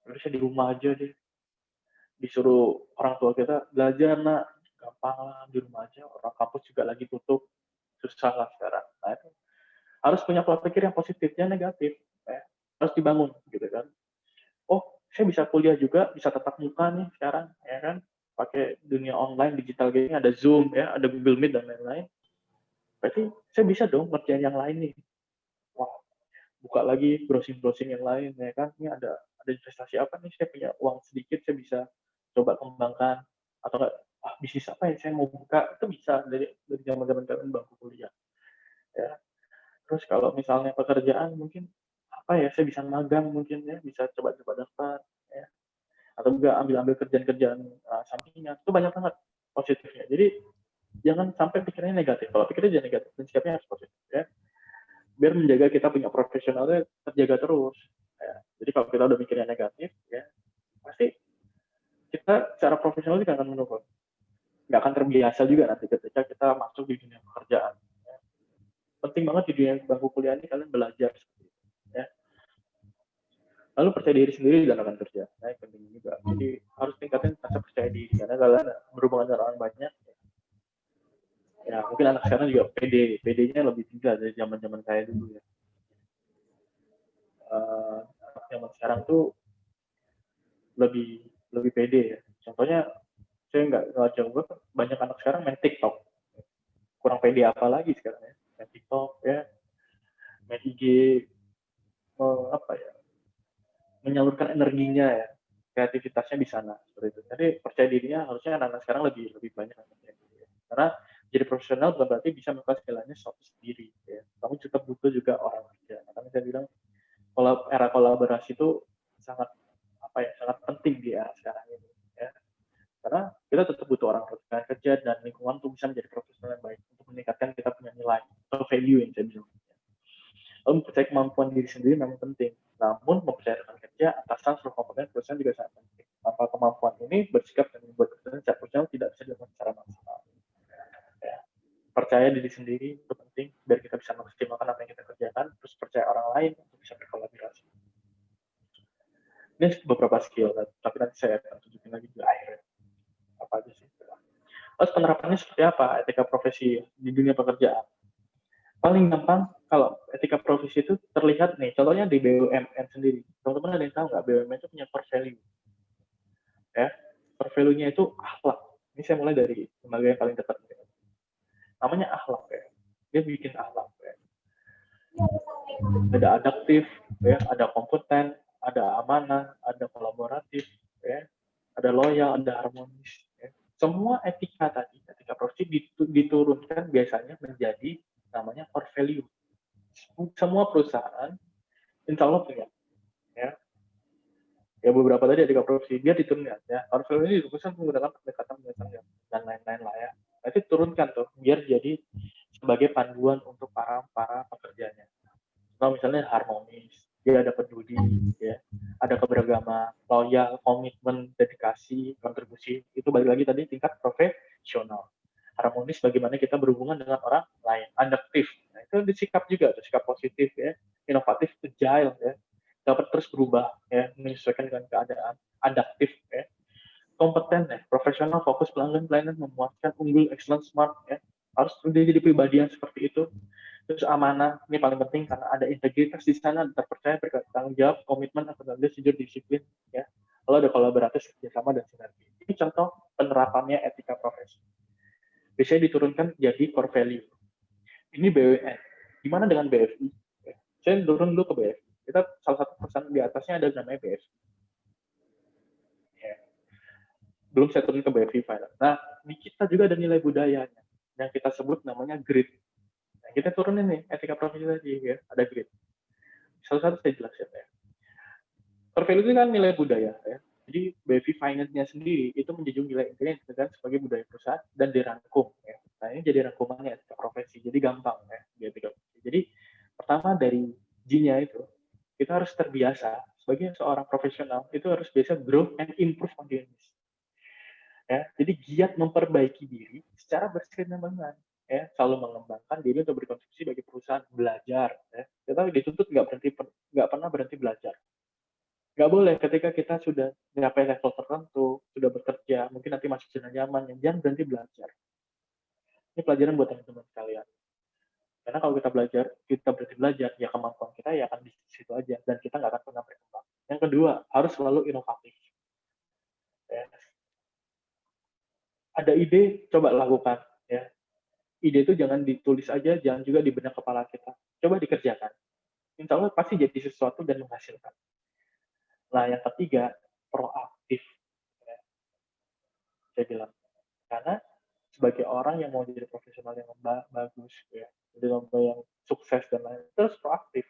Terus saya di rumah aja deh. Disuruh orang tua kita, belajar nak, gampang lah, di rumah aja. Orang kampus juga lagi tutup, susah lah sekarang. Nah, itu harus punya pola pikir yang positifnya negatif. Ya. Harus dibangun, gitu kan. Oh, saya bisa kuliah juga, bisa tatap muka nih sekarang, ya kan? Pakai dunia online, digital gini, ada Zoom, ya, ada Google Meet, dan lain-lain. Berarti saya bisa dong ngerjain yang lain nih. Wah, buka lagi, browsing-browsing yang lain, ya kan? Ini ada investasi apa nih, saya punya uang sedikit, saya bisa coba kembangkan. Atau enggak, bisnis apa yang saya mau buka, itu bisa dari zaman-zaman kalian bangku kuliah. Ya. Terus kalau misalnya pekerjaan, mungkin apa ya, saya bisa magang mungkin ya, bisa coba-coba daftar, ya. Atau juga ambil kerjaan-kerjaan sampingan, itu banyak banget positifnya. Jadi jangan sampai pikirnya negatif. Kalau pikirnya jangan negatif, dan sikapnya harus positif ya. Biar menjaga kita punya profesionalnya terjaga terus. Ya. Jadi kalau kita udah mikirnya negatif, ya pasti kita secara profesional juga akan menurun. Nggak akan terbiasa juga nanti ketika kita masuk di dunia pekerjaan. Ya. Penting banget di dunia bangku kuliah ini kalian belajar seperti itu. Ya. Lalu percaya diri sendiri dalam melakukan kerja. Nah, penting juga. Jadi harus tingkatin rasa percaya diri karena kalian berhubungan dengan orang banyak. Ya mungkin anak sekarang juga PD-nya lebih tinggi dari zaman saya dulu ya. Anak zaman sekarang tuh lebih pede ya. Contohnya saya nggak jauh, banyak anak sekarang main TikTok. Kurang pede apa lagi sekarang ya? Main TikTok ya, main IG, apa ya? Menyalurkan energinya ya, kreativitasnya di sana seperti itu. Jadi percaya dirinya harusnya anak-anak sekarang lebih banyak karena jadi profesional bukan berarti bisa melakukan segalanya sendiri ya. Kamu juga butuh juga orang kerja. Makanya saya bilang era kolaborasi itu sangat sangat penting di era sekarang ini ya. Karena kita tetap butuh orang kerja dan lingkungan untuk bisa menjadi profesional yang baik untuk meningkatkan kita punya nilai atau value yang saya bilang. Lalu mempercayai kemampuan diri sendiri memang penting. Namun mempercayai rekan kerja, atasan, seluruh komponen perusahaan juga sangat penting. Tanpa kemampuan ini bersikap dan membuat keputusan secara profesional tidak bisa dilakukan secara maksimal. Ya. Percaya diri sendiri itu penting biar kita bisa memaksimalkan apa yang kita kerjakan, terus percaya orang lain untuk bisa berkolaborasi. Ini beberapa skill, tapi nanti saya akan tunjukin lagi di akhir. Apa aja sih? Terus penerapannya seperti apa etika profesi di dunia pekerjaan? Paling gampang kalau etika profesi itu terlihat nih, contohnya di BUMN sendiri. Teman-teman ada yang tahu nggak BUMN itu punya core value? Ya, core value-nya itu akhlak. Ini saya mulai dari lembaga yang paling dekat. Namanya akhlak ya. Dia bikin akhlak ya. ada adaptif, ya, ada kompeten, ada amanah, ada kolaboratif, ya, ada loyal, ada harmonis. Ya. Semua etika tadi, etika profesi diturunkan biasanya menjadi namanya core value. Semua perusahaan, insya Allah punya. Ya, ya beberapa tadi etika profesi dia diturunkan. Ya, core value ini dirumuskan menggunakan pendekatan dan lain-lain lah ya. Nanti turunkan tuh, biar jadi sebagai panduan untuk para pekerjanya. Nah, misalnya harmonis, dia ada peduli, ya, ada keberagaman, loyal, komitmen, dedikasi, kontribusi. Itu balik lagi tadi tingkat profesional. Harmonis bagaimana kita berhubungan dengan orang lain. Adaptif, nah, itu disikap juga, sikap positif, ya, inovatif, agile, ya, dapat terus berubah, ya, menyesuaikan dengan keadaan. Adaptif, ya, kompeten, ya, profesional, fokus, pelanggan, pelayanan, memuaskan, unggul, excellent, smart, ya, harus jadi pribadi yang seperti itu. Terus amanah, ini paling penting karena ada integritas di sana, terpercaya, bertanggung jawab, komitmen, akuntabilitas, jujur, disiplin, ya. Lalu ada kolaboratif, kerjasama, dan sinergi. Ini contoh penerapannya etika profesi. Biasanya diturunkan jadi core value. Ini BWN. Gimana dengan BFI? Saya turun dulu ke BFI. Kita salah satu perusahaan di atasnya ada namanya BFI. Ya. Belum saya turun ke BFI Finance. Nah, di kita juga ada nilai budayanya yang kita sebut namanya grit. Nah, kita turunin nih etika profesi tadi, ya, ada grit. Salah satu saya jelasin ya. Core value itu kan nilai budaya ya. Jadi BFI Finance-nya sendiri itu menjunjung nilai inti yang disebut sebagai budaya perusahaan dan dirangkum ya. Nah, ini jadi rangkumannya etika profesi. Jadi gampang ya di etika profesi. Jadi pertama dari G-nya itu kita harus terbiasa sebagai seorang profesional itu harus biasa grow and improve continuous. Ya, jadi giat memperbaiki diri secara berkesinambungan. Ya, selalu mengembangkan diri untuk berkontribusi bagi perusahaan, belajar. Ya. Kita dituntut nggak pernah berhenti belajar. Nggak boleh ketika kita sudah mencapai level tertentu, sudah bekerja, mungkin nanti masuk zona nyaman, jangan berhenti belajar. Ini pelajaran buat teman-teman sekalian. Karena kalau kita berhenti belajar, ya kemampuan kita ya akan di situ aja, dan kita nggak akan pernah berkembang. Yang kedua, harus selalu inovatif. Ya. Ada ide, coba lakukan. Ya. Ide itu jangan ditulis aja, jangan juga di benak kepala kita. Coba dikerjakan. Insya Allah pasti jadi sesuatu dan menghasilkan. Nah, yang ketiga, proaktif. Ya. Saya bilang. Karena sebagai orang yang mau jadi profesional yang bagus, ya, jadi yang sukses dan lain, terus proaktif.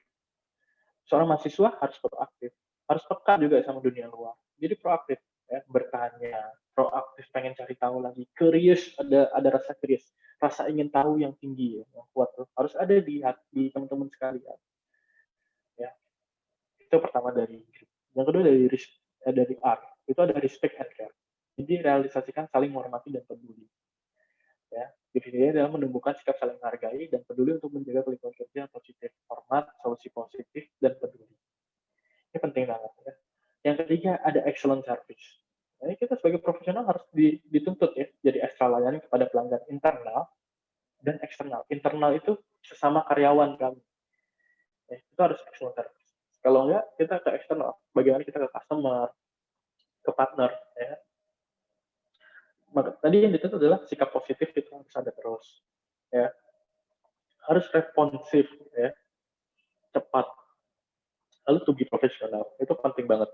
Seorang mahasiswa harus proaktif, harus peka juga sama dunia luar. Jadi proaktif, ya, bertanya, proaktif, pengen cari tahu lagi, curious, ada rasa curious, rasa ingin tahu yang tinggi, ya, yang kuat tuh harus ada di teman-teman sekalian. Ya, itu pertama dari. Yang kedua dari R, itu ada respect and care. Jadi realisasikan saling menghormati dan peduli. Ya, definisinya adalah menumbuhkan sikap saling menghargai dan peduli untuk menjaga lingkungan kerja yang positif, hormat, solusi positif, dan peduli. Ini penting banget. Ya. Yang ketiga ada excellent service. Nah, kita sebagai profesional harus dituntut ya, jadi ekstra layanan kepada pelanggan internal dan eksternal. Internal itu sesama karyawan kami. Ya, itu harus excellent service. Kalau enggak, kita ke eksternal. Bagaimana kita ke customer, ke partner. Ya. Maka, tadi yang dituntut adalah sikap positif itu harus ada terus. Ya. Harus responsif, ya, cepat. Lalu to be profesional, itu penting banget.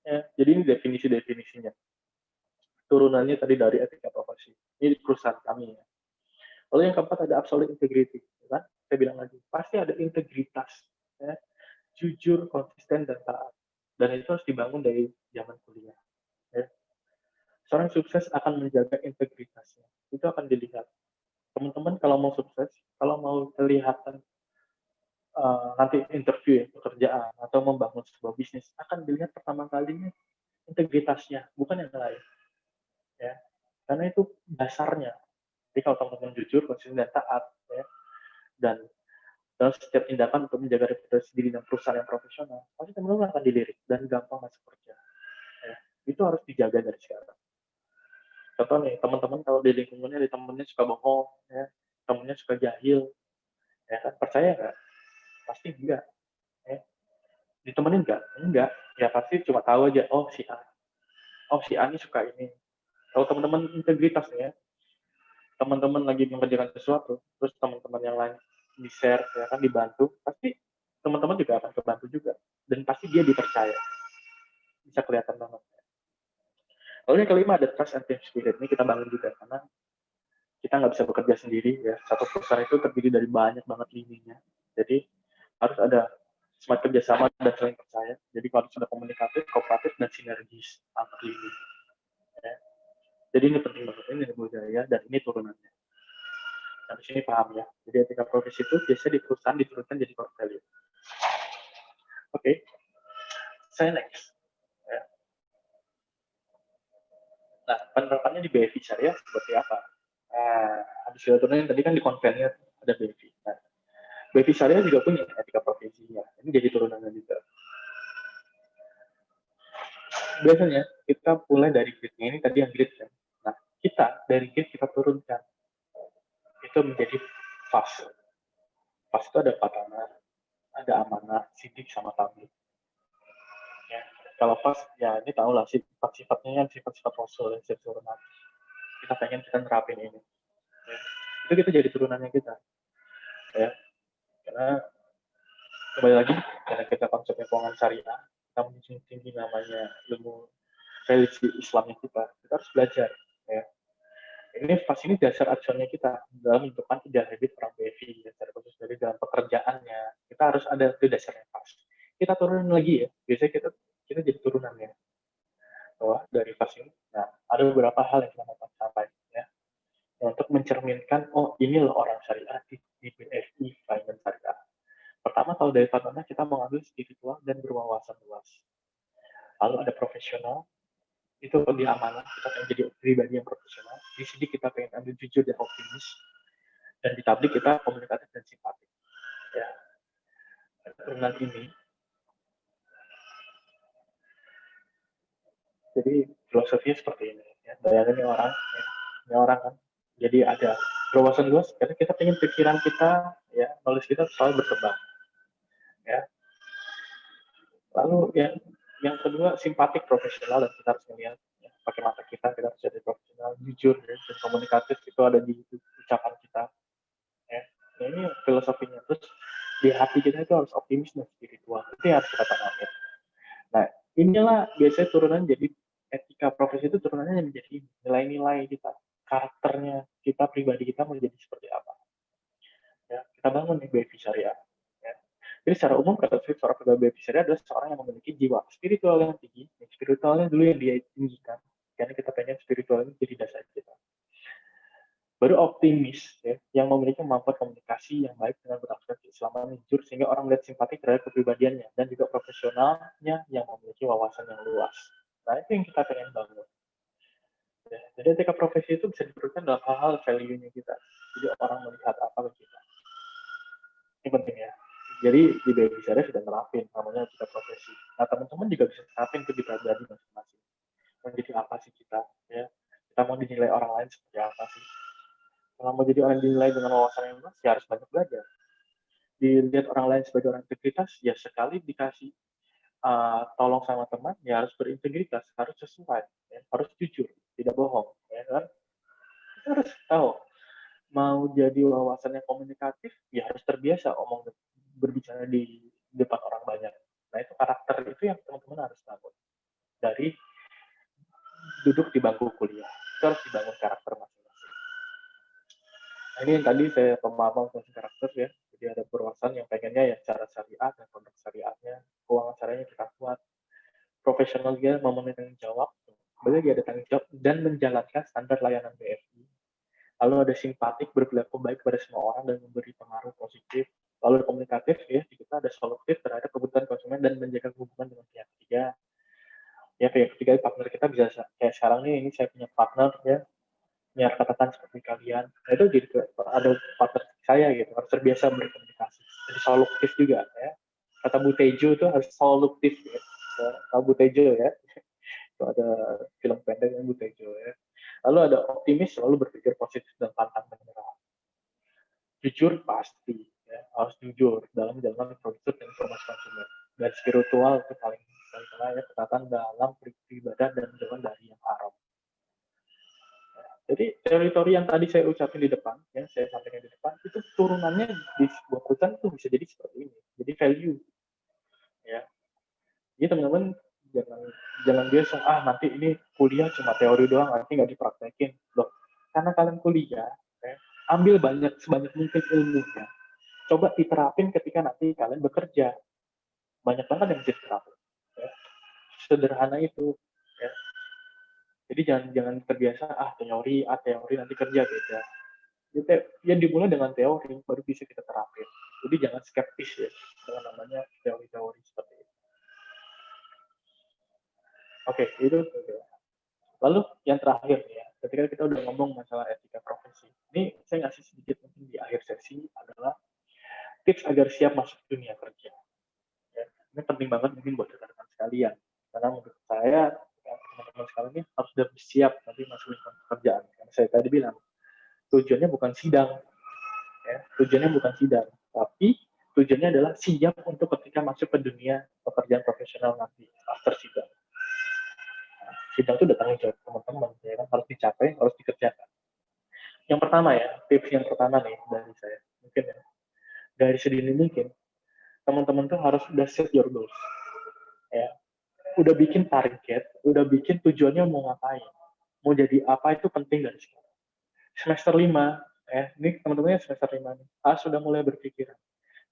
Ya, jadi ini definisi-definisinya. Turunannya tadi dari etika profesi. Ini di perusahaan kami. Ya. Lalu yang keempat ada absolute integrity. Ya, saya bilang lagi, pasti ada integritas. Ya. Jujur, konsisten, dan taat. Dan itu harus dibangun dari zaman kuliah. Ya. Seorang sukses akan menjaga integritasnya. Itu akan dilihat. Teman-teman kalau mau sukses, kalau mau kelihatan nanti interview ya, pekerjaan atau membangun sebuah bisnis, akan dilihat pertama kalinya integritasnya, bukan yang lain. Ya. Karena itu dasarnya. Jadi kalau teman-teman jujur, konsisten, dan taat, ya, dan dalam setiap tindakan untuk menjaga reputasi diri dan perusahaan yang profesional, pasti teman-teman akan dilirik dan gampang masuk kerja. Ya. Itu harus dijaga dari sekarang. Contoh nih, teman-teman kalau di lingkungannya, di temennya suka bohong, ya, temennya suka jahil, ya kan, percaya nggak? Pasti enggak. Ya. Ditemenin nggak? Enggak. Ya pasti cuma tahu aja, oh si A. Oh si A ini suka ini. Kalau teman-teman integritas ya, teman-teman lagi mengerjakan sesuatu, terus teman-teman yang lain di-share, ya kan, dibantu, pasti teman-teman juga akan kebantu juga, dan pasti dia dipercaya, bisa kelihatan banget. Lalu yang kelima ada trust and team spirit. Ini kita bangun juga karena kita nggak bisa bekerja sendiri ya. Satu perusahaan itu terdiri dari banyak banget lininya. Jadi harus ada semangat kerjasama dan saling percaya. Jadi harus ada komunikatif, kooperatif, dan sinergis antar lini. Ya. Jadi ini penting banget, ini budaya dan ini turunannya. Nah, di sini paham ya. Jadi etika profesi itu biasanya di perusahaan diturunkan jadi core value. Oke. Saya next. Ya. Nah, penerapannya di BFI Syariah seperti apa? Habis kita turunin tadi kan di konvennya ada BFI. Nah, BFI Syariah juga punya etika profesinya. Ini jadi turunannya juga. Biasanya kita mulai dari grid-nya, ini tadi yang grid kan. Nah, kita dari grid kita turunkan. Itu menjadi fas. Fas itu ada patana, ada amanah, sidik, sama tablik. Ya. Kalau fas, ya ini tahu lah sifat-sifatnya kan sifat-sifat rasul yang sifat nabi. Kita pengen kita nerapin ini. Ya. Itu kita jadi turunannya kita. Ya. Karena kembali lagi, karena kita konsepnya keuangan syariah, kita menjunjung tinggi namanya ilmu religi Islamnya kita harus belajar. Ya. Ini fas ini dasar acuannya kita dalam menentukan ideal habit orang BFI, dasar khusus dari dalam pekerjaannya. Kita harus ada itu dasarnya fas. Kita turunin lagi ya, biasanya kita jadi turunannya. Bahwa dari fas ini, nah ada beberapa hal yang kita mau sampaikan ya, untuk mencerminkan oh ini loh orang syariah di BFI Finance Syariah. Pertama, kalau dari fatwa kita mengambil spiritual dan berwawasan luas. Lalu ada profesional, itu lebih amanah, kita pengen jadi pribadi yang profesional. Di sini kita pengen ambil jujur dan optimis, dan di tablik kita komunikatif dan simpatik. Ya, turunan ini. Jadi filosofinya seperti ini. Ya. Bayangin ini orang kan. Jadi ada berwawasan luas karena kita pengen pikiran kita, ya, knowledge kita selalu berkembang. Ya. Lalu yang kedua simpatik profesional, dan kita harus melihat ya, pakai mata kita harus jadi profesional, jujur ya, dan komunikatif itu ada di ucapan kita. Ya. Nah, ini filosofinya. Terus di hati kita itu harus optimis dan spiritual. Itu yang harus kita tanamin. Nah, inilah biasanya turunan jadi etika profesi itu turunannya menjadi nilai-nilai kita, karakternya kita pribadi kita mau jadi seperti apa. Ya, kita bangun nih BFI Syariah. Ya. Jadi secara umum seorang pegawai BFI Syariah adalah seorang yang memiliki jiwa spiritual yang tinggi. Yang spiritualnya dulu yang dia tinggikan, karena kita pengen spiritualnya jadi dasar kita. Baru optimis ya, yang memiliki kemampuan komunikasi yang baik dengan berakhir keislaman jujur sehingga orang melihat simpati terhadap kepribadiannya, dan juga profesionalnya yang memiliki wawasan yang luas. Nah, itu yang kita pengen bangun. Ya, jadi etika profesi itu bisa diperlukan dalam hal-hal value-nya kita. Jadi orang melihat apa ke kita. Ini penting ya. Jadi di BFI Syariah sudah nerapin namanya etika profesi. Nah, teman-teman juga bisa nerapin ke di pribadi masing-masing. Menjadi apa sih kita? Ya, kita mau dinilai orang lain seperti apa sih? Kalau mau jadi orang dinilai dengan wawasan yang luas, ya harus banyak belajar. Dilihat orang lain sebagai orang integritas, ya sekali dikasih tolong sama teman, ya harus berintegritas, harus sesuai, ya, harus jujur, tidak bohong. Ya kan? Kita harus tahu, mau jadi wawasan yang komunikatif, ya harus terbiasa berbicara di depan orang banyak. Nah, itu karakter itu yang teman-teman harus bangun. Dari duduk di bangku kuliah, itu harus dibangun karakter masing-masing. Ini yang tadi saya pemahaman tentang karakter ya. Jadi ada berwawasan yang pengennya ya cara syariat dan produk syariatnya, keuangan syariahnya kita kuat, profesional dia memenuhi tanggung jawab, boleh dia ada tanggung jawab dan menjalankan standar layanan BFI. Lalu ada simpatik, berperilaku baik kepada semua orang dan memberi pengaruh positif. Lalu komunikatif ya, kita ada solutif terhadap kebutuhan konsumen dan menjaga hubungan dengan pihak ketiga. Ya pihak ketiga partner kita bisa kayak sekarang nih, ini saya punya partner ya, punya katakan seperti kalian. Nah, itu jadi ada partner saya gitu, harus terbiasa berkomunikasi. Jadi solutif juga ya. Kata Bu Tejo itu harus solutif ya. Tahu Bu Tejo ya. Itu ada film pendek yang Bu Tejo ya. Lalu ada optimis, selalu berpikir positif dan pantang menyerah. Jujur pasti ya, harus jujur dalam menjalankan produk dan informasi konsumen. Dan spiritual itu paling ya, ketatan dalam beribadah dan menjauhan dari yang haram. Jadi teori teori yang tadi saya ucapin di depan, ya saya sampaikan di depan, itu turunannya di sebuah perusahaan itu bisa jadi seperti ini. Jadi value, ya. Jadi teman-teman jangan biasa nanti ini kuliah cuma teori doang, nanti nggak dipraktekin. Loh, karena kalian kuliah, ya, ambil sebanyak mungkin ilmunya. Coba diterapin ketika nanti kalian bekerja. Banyak banget yang bisa diterapin. Ya. Sederhana itu. Ya. Jadi jangan terbiasa teori nanti kerja beda. Ya dimulai dengan teori baru bisa kita terapin. Jadi jangan skeptis ya dengan namanya teori-teori seperti itu. Oke, itu. Lalu yang terakhir ya, ketika kita udah ngomong masalah etika profesi, ini saya ngasih sedikit mungkin di akhir sesi adalah tips agar siap masuk dunia kerja. Ya, ini penting banget mungkin buat rekan-rekan sekalian, karena menurut saya teman-teman sekalian ini harus sudah siap nanti masuk lingkungan pekerjaan. Karena saya tadi bilang tujuannya bukan sidang, ya, tujuannya bukan sidang, tapi tujuannya adalah siap untuk ketika masuk ke dunia pekerjaan profesional nanti after sidang. Sidang itu udah tanggung jawab teman-teman, ya kan, harus dicapai, harus dikerjakan. Yang pertama ya, tips yang pertama nih dari saya, mungkin ya, dari sedini mungkin, teman-teman tuh harus udah set your goals. Ya, udah bikin target, udah bikin tujuannya mau ngapain, mau jadi apa itu penting dari sekarang. Semester 5, ini teman-temannya semester 5 nih, sudah mulai berpikiran.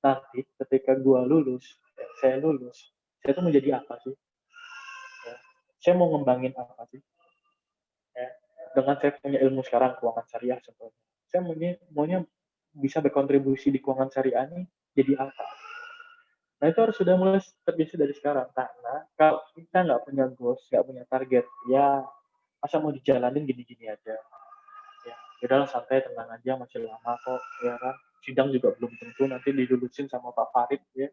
Nanti ketika gua lulus, saya lulus, saya tuh mau jadi apa sih? Ya, saya mau ngembangin apa sih? Ya, dengan saya punya ilmu sekarang keuangan syariah contohnya, saya maunya bisa berkontribusi di keuangan syariah ini jadi apa? Nah itu harus sudah mulai terbiasa dari sekarang, karena kalau kita nggak punya goals, nggak punya target, ya masa mau dijalanin gini-gini aja. Ya, udahlah santai, tenang aja, masih lama kok, ya kan. Sidang juga belum tentu nanti dilulusin sama Pak Farid, ya.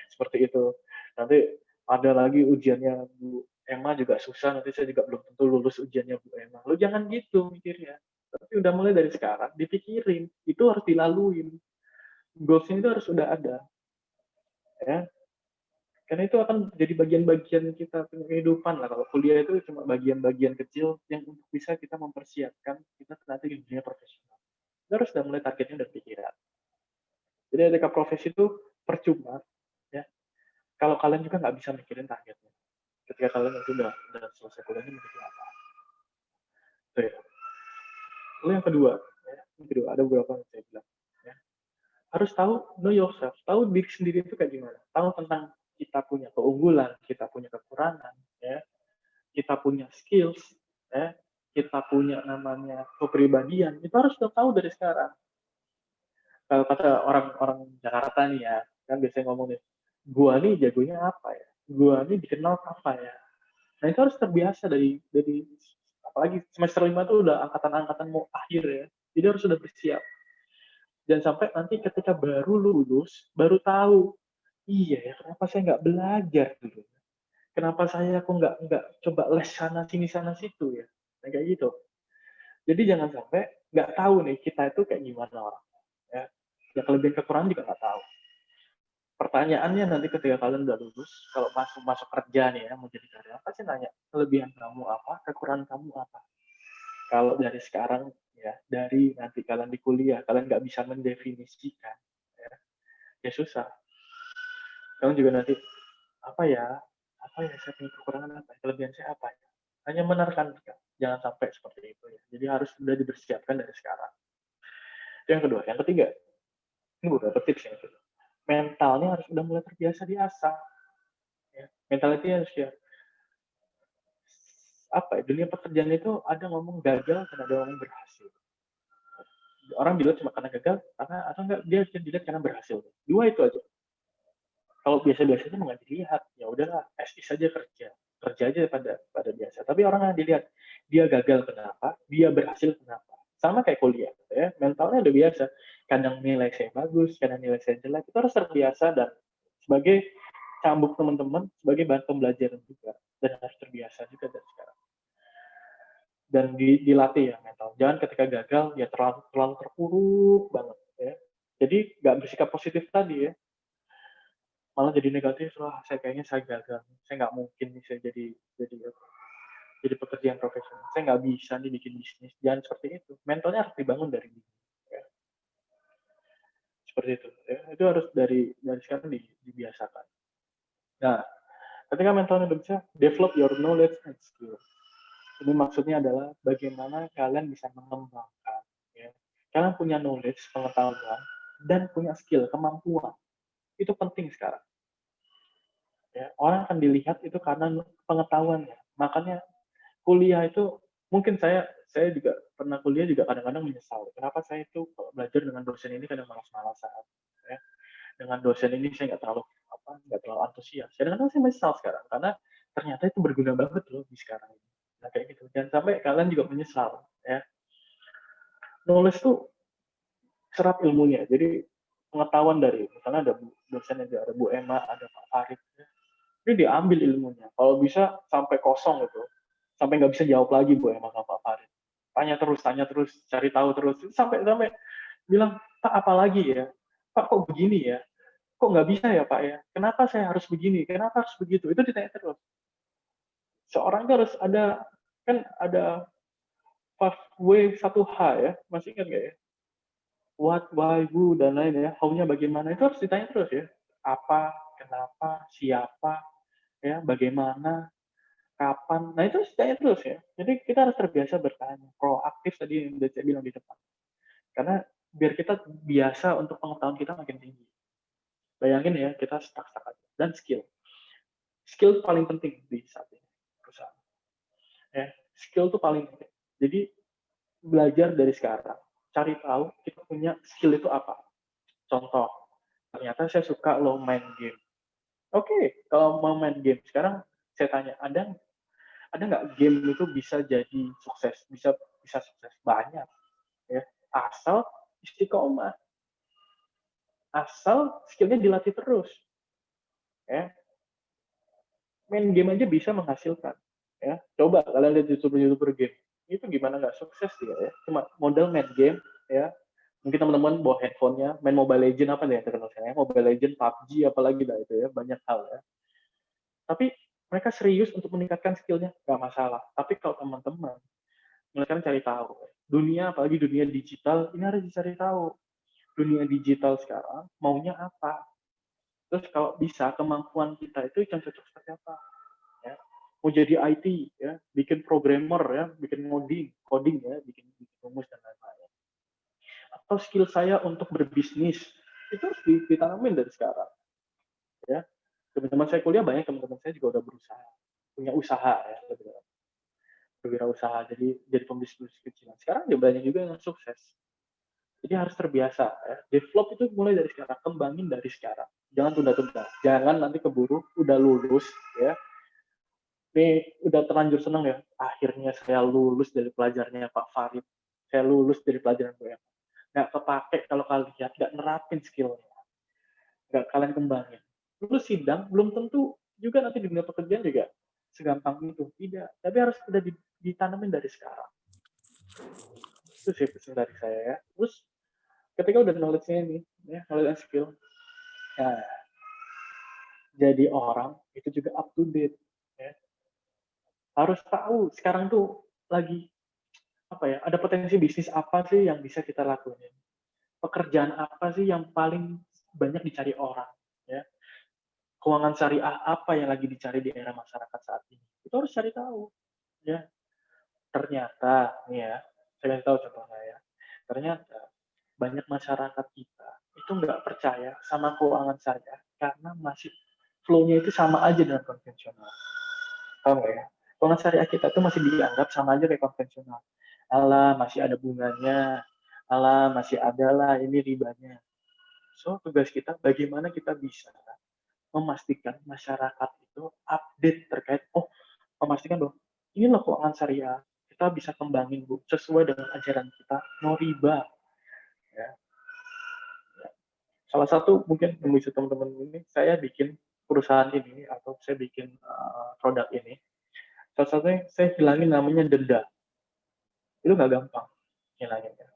Seperti itu. Nanti ada lagi ujiannya Bu Emma juga susah, nanti saya juga belum tentu lulus ujiannya Bu Emma. Lu jangan gitu mikirnya. Tapi udah mulai dari sekarang, dipikirin. Itu harus dilaluin. Goals itu harus sudah ada. Ya. Karena itu akan jadi bagian-bagian kita kehidupan lah. Kalau kuliah itu cuma bagian-bagian kecil yang untuk bisa kita mempersiapkan kita nanti di dunia profesional. Kita harus sudah mulai targetnya dari pikiran. Jadi etika profesi itu percuma, ya. Kalau kalian juga nggak bisa mikirin targetnya. Ketika kalian itu udah selesai kuliahnya menjadi apa. Itu ya. Lalu yang kedua, ada beberapa yang saya bilang. Ya. Harus tahu know yourself, tahu diri sendiri itu kayak gimana. Tahu tentang kita punya keunggulan, kita punya kekurangan, ya. Kita punya skills, ya. Kita punya namanya kepribadian, itu harus sudah tahu dari sekarang. Kalau kata orang-orang Jakarta nih ya, kan biasanya ngomong nih, gua nih jagonya apa ya? Gua nih dikenal apa ya? Nah itu harus terbiasa dari apalagi semester 5 tuh udah angkatan-angkatan mau akhir ya. Jadi harus sudah bersiap. Jangan sampai nanti ketika baru lulus, baru tahu, iya ya kenapa saya nggak belajar dulu? Kenapa saya kok nggak coba les sana situ ya? Nah, kayak gitu. Jadi jangan sampai nggak tahu nih kita itu kayak gimana orang. Ya kelebihan kekurangan juga nggak tahu. Pertanyaannya nanti ketika kalian udah lulus, kalau masuk kerja nih ya, mau jadi karyawan, pasti nanya, kelebihan kamu apa, kekurangan kamu apa. Kalau dari sekarang, ya, dari nanti kalian di kuliah, kalian nggak bisa mendefinisikan, ya susah. Kalian juga nanti, apa ya, saya punya kekurangan apa, kelebihan saya apa ya. Hanya menerka-nerka, jangan sampai seperti itu ya. Jadi harus sudah dipersiapkan dari sekarang. Itu yang kedua. Yang ketiga, ini beberapa tips yang kedua. Mentalnya harus sudah mulai terbiasa diasah. Ya. Mentality harus ya dunia pekerjaan itu ada ngomong gagal dan ada ngomong berhasil. Orang dilihat cuma karena gagal, karena atau enggak dia dilihat karena berhasil. Dua itu aja. Kalau biasa-biasanya nggak dilihat, ya udahlah, saja kerja aja pada biasa. Tapi orang yang dilihat dia gagal kenapa, dia berhasil kenapa. Sama kayak kuliah, ya mentalnya udah biasa. Kadang nilai saya bagus, kadang nilai saya jelek. Itu harus terbiasa dan sebagai cambuk teman-teman, sebagai bahan pembelajaran juga, dan harus terbiasa juga dari sekarang. Dan dilatih ya mental. Jangan ketika gagal ya terlalu terpuruk banget ya. Jadi nggak bersikap positif tadi ya. Malah jadi negatif, wah saya kayaknya saya gagal, saya nggak mungkin bisa jadi jadi pekerja yang profesional. Saya nggak bisa nih bikin bisnis. Jangan seperti itu. Mentalnya harus dibangun dari dini. Ya. Seperti itu. Ya. Itu harus dari sekarang dibiasakan. Nah, ketika mentalnya udah bisa, develop your knowledge and skill. Ini maksudnya adalah bagaimana kalian bisa mengembangkan. Ya. Kalian punya knowledge, pengetahuan, dan punya skill, kemampuan. Itu penting sekarang. Ya. Orang akan dilihat itu karena pengetahuannya. Makanya kuliah itu, mungkin saya juga pernah kuliah juga kadang-kadang menyesal. Kenapa saya itu belajar dengan dosen ini kadang malas-malasan. Ya. Dengan dosen ini saya nggak terlalu antusias. Kadang-kadang saya menyesal sekarang karena ternyata itu berguna banget loh di sekarang ini. Nah, kayak gitu. Jangan sampai kalian juga menyesal. Ya. Knowledge tuh serap ilmunya. Jadi pengetahuan dari, misalnya ada dosen ada Bu Emma, ada Pak Farid. Ya. Jadi diambil ilmunya. Kalau bisa sampai kosong gitu. Sampai nggak bisa jawab lagi Bu Emma sama Pak Farid. Tanya terus, cari tahu terus. Sampai bilang, Pak apa lagi ya? Pak kok begini ya? Kok nggak bisa ya Pak ya? Kenapa saya harus begini? Kenapa harus begitu? Itu ditanya terus. Seorang itu harus ada, kan ada 5W1H ya, masih ingat nggak ya? What, why, who, dan lain ya. How-nya bagaimana, itu harus ditanya terus ya. Apa, kenapa, siapa, ya, bagaimana, kapan. Nah itu harus ditanya terus ya. Jadi kita harus terbiasa bertanya. Proaktif tadi yang saya bilang di depan. Karena biar kita biasa untuk pengetahuan kita makin tinggi. Bayangin ya, kita stuck-stuck aja. Dan skill. Skill paling penting di saat ini perusahaan. Ya, skill itu paling penting. Jadi belajar dari sekarang. Cari tahu kita punya skill itu apa. Contoh, ternyata saya suka lo main game. Oke, kalau mau main game sekarang saya tanya, ada nggak game itu bisa jadi sukses, bisa sukses? Banyak, ya. Asal istiqomah, asal skillnya dilatih terus, ya. Main game aja bisa menghasilkan, ya. Coba kalian lihat youtuber game, itu gimana nggak sukses dia, ya. Cuma modal main game, ya. Mungkin teman-teman bawa handphonenya, main Mobile Legend apa nih yang terkenal sekarang? Mobile Legend, PUBG, apalagi dah itu ya, banyak hal ya. Tapi mereka serius untuk meningkatkan skillnya, nggak masalah. Tapi kalau teman-teman, mereka cari tahu. Dunia, apalagi dunia digital, ini harus dicari tahu. Dunia digital sekarang, maunya apa? Terus kalau bisa, kemampuan kita itu yang cocok seperti apa? Ya. Mau jadi IT, ya, bikin programmer, ya, bikin coding ya, bikin rumus dan lain-lain. Atau skill saya untuk berbisnis, itu harus ditanamin dari sekarang. Ya. Teman-teman saya kuliah, banyak teman-teman saya juga udah berusaha, punya usaha ya, berwirausaha, jadi pembisnis kecilan. Sekarang juga banyak juga yang sukses. Jadi harus terbiasa ya. Develop itu mulai dari sekarang, kembangin dari sekarang. Jangan tunda-tunda. Jangan nanti keburu udah lulus ya. Ini udah terlanjur seneng ya. Akhirnya saya lulus dari pelajarannya Pak Farid. Saya lulus dari pelajaran gue. Nggak kepake kalau kalian nggak nerapin skillnya. Nggak kalian kembangin. Lulus sidang belum tentu juga nanti di dunia pekerjaan juga segampang itu. Tidak. Tapi harus udah ditanamin dari sekarang. Itu sih pesan dari saya ya. Terus ketika udah knowledge-nya ini, ya, knowledge and skill, ya, jadi orang itu juga up to date. Ya. Harus tahu sekarang tuh lagi apa ya? Ada potensi bisnis apa sih yang bisa kita lakuin? Pekerjaan apa sih yang paling banyak dicari orang? Ya. Keuangan syariah apa yang lagi dicari di era masyarakat saat ini? Itu harus cari tahu. Ya. Ternyata, nih ya, saya kasih tahu contohnya ya. Ternyata banyak masyarakat kita itu nggak percaya sama keuangan syariah karena masih flow-nya itu sama aja dengan konvensional. Tahu nggak ya? Keuangan syariah kita itu masih dianggap sama aja kayak konvensional. Alah, masih ada bunganya. Alah, masih ada lah ini ribanya. So, tugas kita bagaimana kita bisa memastikan masyarakat itu update terkait, memastikan bahwa ini loh keuangan syariah. Kita bisa kembangin, Bu, sesuai dengan ajaran kita, no riba. Ya. Salah satu mungkin yang bisa teman-teman ini, saya bikin perusahaan ini atau saya bikin produk ini. Salah satunya saya hilangin namanya denda. Itu nggak gampang hilanginnya.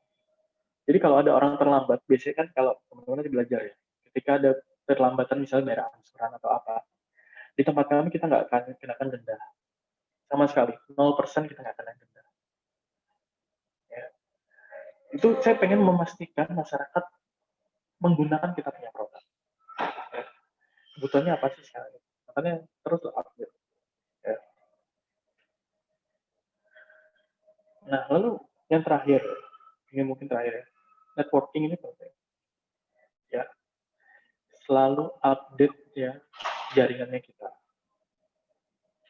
Jadi kalau ada orang terlambat, biasanya kan kalau teman-teman nanti belajar ya, ketika ada terlambatan misalnya bayar angsuran atau apa, di tempat kami kita nggak akan kenakan denda. Sama sekali, 0% kita nggak kena denda. Ya. Itu saya pengen memastikan masyarakat menggunakan kita punya produk. Ya. Kebutuhannya apa sih sekarang? Makanya terus update. Ya. Nah, lalu yang terakhir, ini mungkin terakhir ya, networking ini penting. Ya, selalu update ya jaringannya kita.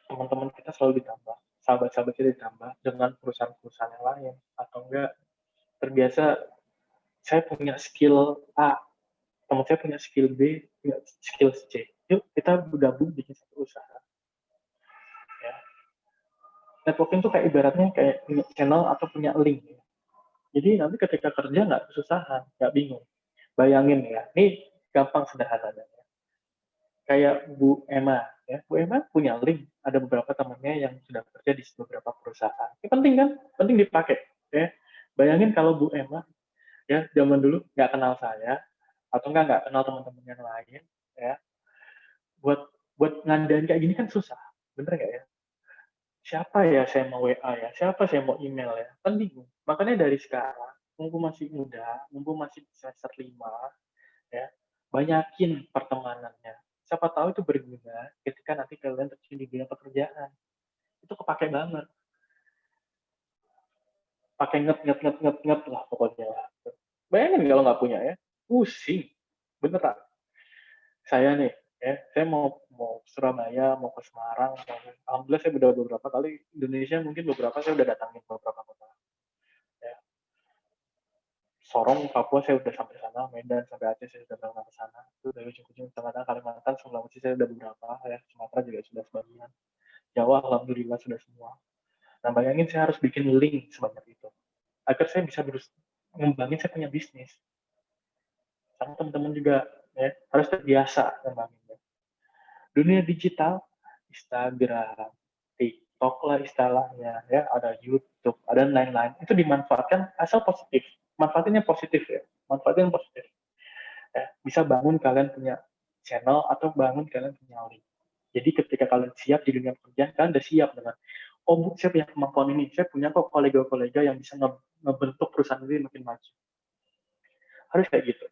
Teman-teman kita selalu ditambah, sahabat-sahabat kita ditambah dengan perusahaan-perusahaan yang lain, atau enggak terbiasa saya punya skill A, teman saya punya skill B, punya skill C. Yuk kita bergabung bikin satu usaha. Ya. Networking itu kayak ibaratnya kayak punya channel atau punya link. Ya. Jadi nanti ketika kerja nggak kesusahan, nggak bingung. Bayangin ya, ini gampang sederhananya. Kayak Bu Emma, ya. Bu Emma punya link, ada beberapa temannya yang sudah kerja di beberapa perusahaan. Ini penting kan? Penting dipakai. Ya. Bayangin kalau Bu Emma, ya zaman dulu nggak kenal saya, atau nggak kenal teman-teman yang lain, ya. Buat ngadain kayak gini kan susah, bener nggak ya? Siapa ya saya mau WA ya? Siapa saya mau email ya? Kan bingung. Makanya dari sekarang, mumpung masih muda, mumpung masih semester 5, ya, banyakin pertemanannya. Siapa tahu itu berguna ketika nanti kalian terjun di dunia pekerjaan. Itu kepake banget. Pakai nget lah pokoknya. Bayangin kalau nggak punya ya, pusing. Beneran. Saya nih, ya, saya mau Surabaya, mau ke Semarang, alhamdulillah saya udah beberapa kali Indonesia, mungkin beberapa saya udah datangin beberapa kota. Ya. Sorong, Papua saya udah sampai sana, Medan sampai Aceh saya sudah pernah ke sana. Itu dari ujung-ujung Tengah Kalimantan, Sulawesi saya udah beberapa, ya, Sumatera juga sudah sebagian. Jawa alhamdulillah sudah semua. Nah bayangin saya harus bikin link sebanyak itu agar saya bisa ngembangin saya punya bisnis. Sama teman-teman juga ya harus terbiasa ngembanginnya. Dunia digital, Instagram, TikTok lah istilahnya, ya ada YouTube, ada lain-lain. Itu dimanfaatkan asal positif. Manfaatnya positif ya. Manfaatnya positif. Ya, bisa bangun kalian punya channel atau bangun kalian punya link. Jadi ketika kalian siap di dunia pekerjaan, kalian udah siap dengan, oh Bu, saya punya kemampuan ini, saya punya kok kolega-kolega yang bisa ngebentuk perusahaan ini makin maju. Harus kayak gitu.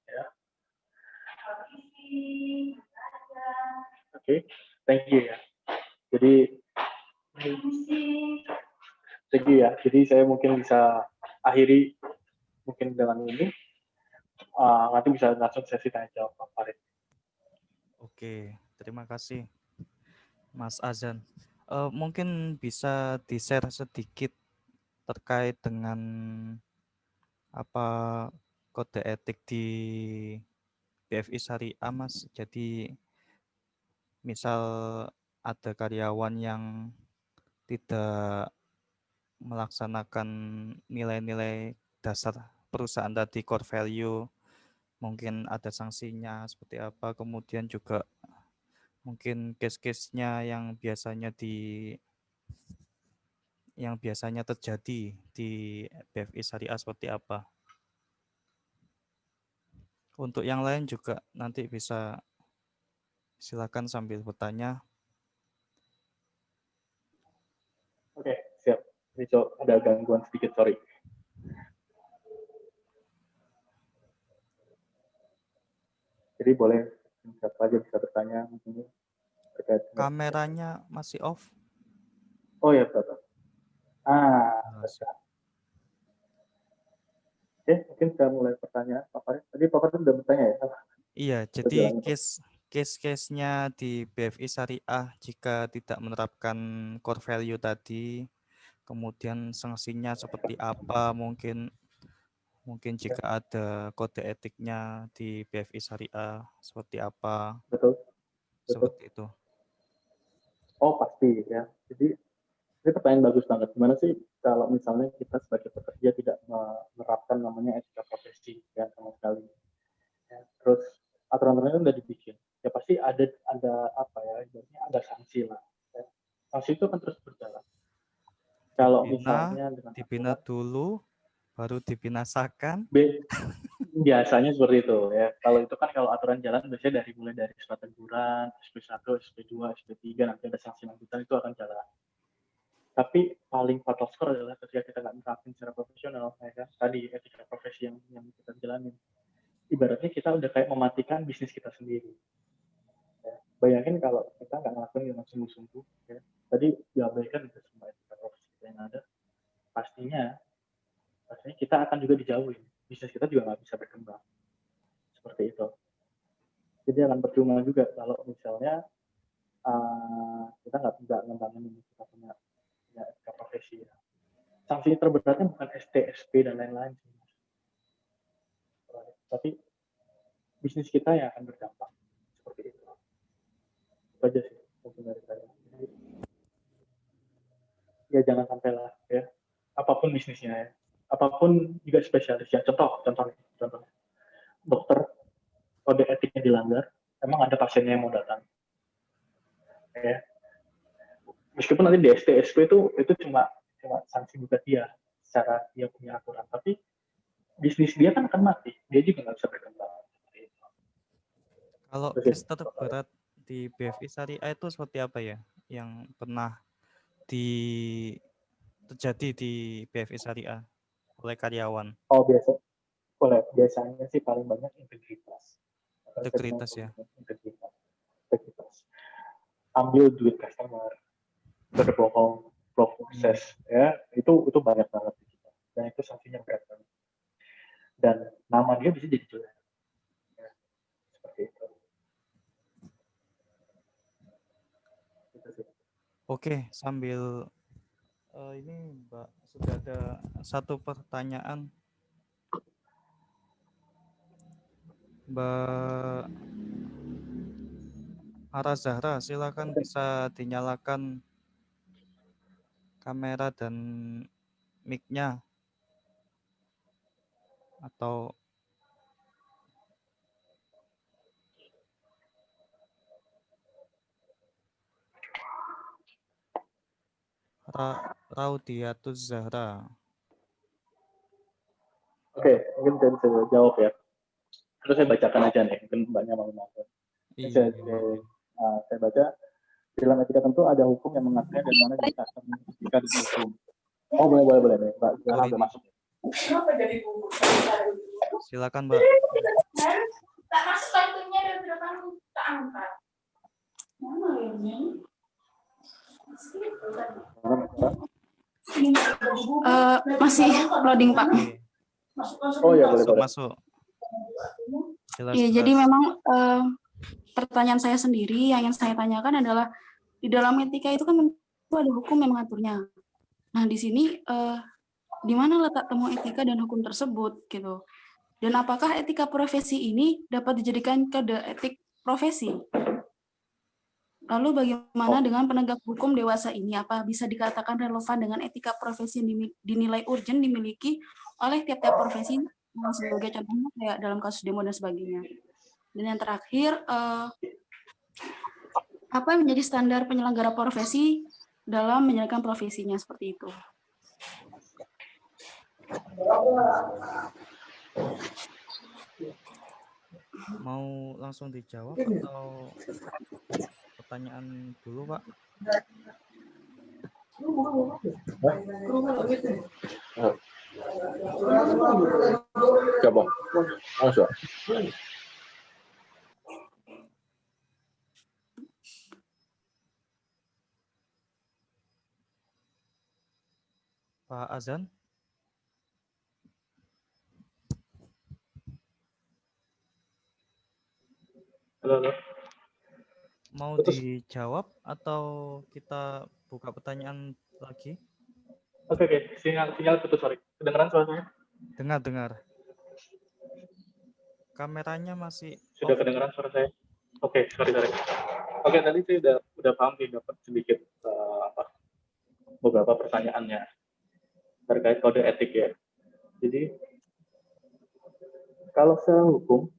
Ya. Oke, thank you ya. Jadi, thank you ya. Jadi saya mungkin bisa akhiri mungkin dengan ini. Nanti bisa langsung sesi tanya jawab Pak Farid. Oke, terima kasih Mas Azan. Mungkin bisa di-share sedikit terkait dengan apa kode etik di BFI Syariah, Mas. Jadi misal ada karyawan yang tidak melaksanakan nilai-nilai dasar perusahaan tadi, core value, mungkin ada sanksinya seperti apa. Kemudian juga mungkin case-case-nya yang biasanya terjadi di BFI Syariah seperti apa. Untuk yang lain juga nanti bisa silakan sambil bertanya. Oke, siap. Ini ada gangguan sedikit, sorry. Jadi boleh siapa aja bisa bertanya mungkin terkait Kameranya masih off? Oh ya, betul. Oke, mungkin saya mulai pertanyaan Pak Farid. Tadi Pak Farid sudah bertanya ya? Iya, jadi case-nya di BFI Syariah jika tidak menerapkan core value tadi, kemudian sanksinya seperti apa, mungkin jika ada kode etiknya di BFI Syariah seperti apa. Betul. Seperti itu. Oh pasti ya. Jadi ini pertanyaan bagus banget. Gimana sih kalau misalnya kita sebagai pekerja tidak menerapkan namanya etika profesi ya sama sekali. Ya, terus aturan-aturannya udah dibikin. Ya pasti ada apa ya? Ada sanksi lah. Ya. Sanksi itu akan terus berjalan. Kalau misalnya dengan dibina dulu, baru dibinasakan. Biasanya seperti itu ya. Kalau itu kan kalau aturan jalan biasanya mulai dari surat teguran, SP1, SP2, SP3, nanti ada sanksi lanjutan itu akan jalan. Tapi paling fatal score adalah ketika kita nggak menerapin secara profesional, ya kan? Tadi etika profesi yang kita jalanin. Ibaratnya kita udah kayak mematikan bisnis kita sendiri. Ya. Bayangin kalau kita nggak ngelakuin dengan sungguh-sungguh, ya. Tadi diabaikan itu semua etika profesi kita yang ada, pastinya kita akan juga dijauhin. Bisnis kita juga nggak bisa berkembang. Seperti itu. Jadi akan percuma juga kalau misalnya kita nggak ngembangin kita punya etika profesi. Ya. Sanksi terberatnya bukan ST, SP, dan lain-lain. Tapi bisnis kita yang akan berdampak. Seperti itu. Itu aja sih mungkin dari saya. Jadi, ya jangan sampai lah ya. Apapun bisnisnya ya. Apapun juga spesialis ya. Contohnya. Dokter, kode etiknya dilanggar, emang ada pasiennya yang mau datang. Ya. Meskipun nanti di ST, SP itu cuma sanksi buat dia secara dia punya aturan, tapi bisnis dia kan akan mati, dia juga nggak bisa berkembang. Kalau case terberat di BFI Syariah itu seperti apa ya yang pernah terjadi di BFI Syariah oleh karyawan? Oh biasanya sih paling banyak integritas. Integritas ya. Integritas. Ambil duit customer, berbohong, proses, ya itu banyak banget di kita. Dan itu sanksinya berat banget. Dan nama dia bisa jadi jelek. Ya, seperti itu. Oke, sambil ini Mbak sudah ada satu pertanyaan. Mbak Ara Zahra, silakan bisa dinyalakan kamera dan mic-nya atau Raudiatus Zahra. Oke, mungkin saya bisa jawab ya. Terus saya bacakan aja nih, mungkin mbaknya mau nonton. Iya. Saya baca, dalam etika tentu ada hukum yang mengatur dan mana dikatakan etika dan hukum. Oh boleh nih, Mbak. Jangan sampai masuk. Silakan Mbak. Tak masuk kartunya dan berapa tak angkat. Mana ini? Masih loading Pak. Oh ya boleh. Masuk. Iya, jadi memang pertanyaan saya sendiri yang ingin saya tanyakan adalah di dalam etika itu kan tentu ada hukum yang mengaturnya. Nah di sini di mana letak temu etika dan hukum tersebut gitu? Dan apakah etika profesi ini dapat dijadikan kode etik profesi? Lalu bagaimana dengan penegak hukum dewasa ini? Apa bisa dikatakan relevan dengan etika profesi yang dinilai urgent dimiliki oleh tiap-tiap profesi? Sebagai contohnya kayak dalam kasus demo dan sebagainya. Dan yang terakhir, apa yang menjadi standar penyelenggara profesi dalam menjalankan profesinya seperti itu? Mau langsung dijawab atau pertanyaan dulu, Pak? Coba. Masuk. Pak Azan? Halo. Mau dijawab atau kita buka pertanyaan lagi? Oke. Sinyal putus, sorry. Kedengeran suaranya? Dengar. Kameranya masih Sudah off. kedengeran suara saya? Oke, sorry. Oke, tadi saya udah paham nih, dapat sedikit beberapa pertanyaannya terkait kode etik ya. Jadi kalau secara hukum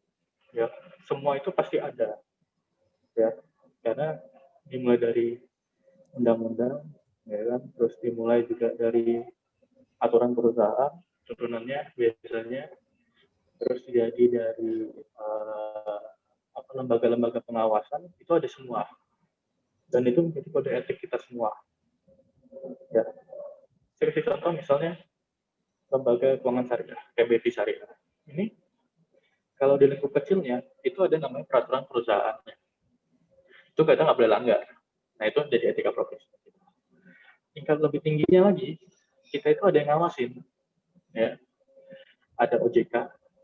ya semua itu pasti ada ya, karena dimulai dari undang-undang ya kan, terus dimulai juga dari aturan perusahaan turunannya biasanya, terus jadi dari lembaga-lembaga pengawasan itu ada semua, dan itu menjadi kode etik kita semua Ya, saya kasih contoh misalnya lembaga keuangan syariah, kayak BV Syariah. Ini kalau di lingkup kecilnya itu ada namanya peraturan perusahaannya. Itu kita nggak boleh langgar. Nah itu jadi etika profesi. Tingkat lebih tingginya lagi, kita itu ada yang ngawasin, ya. Ada OJK,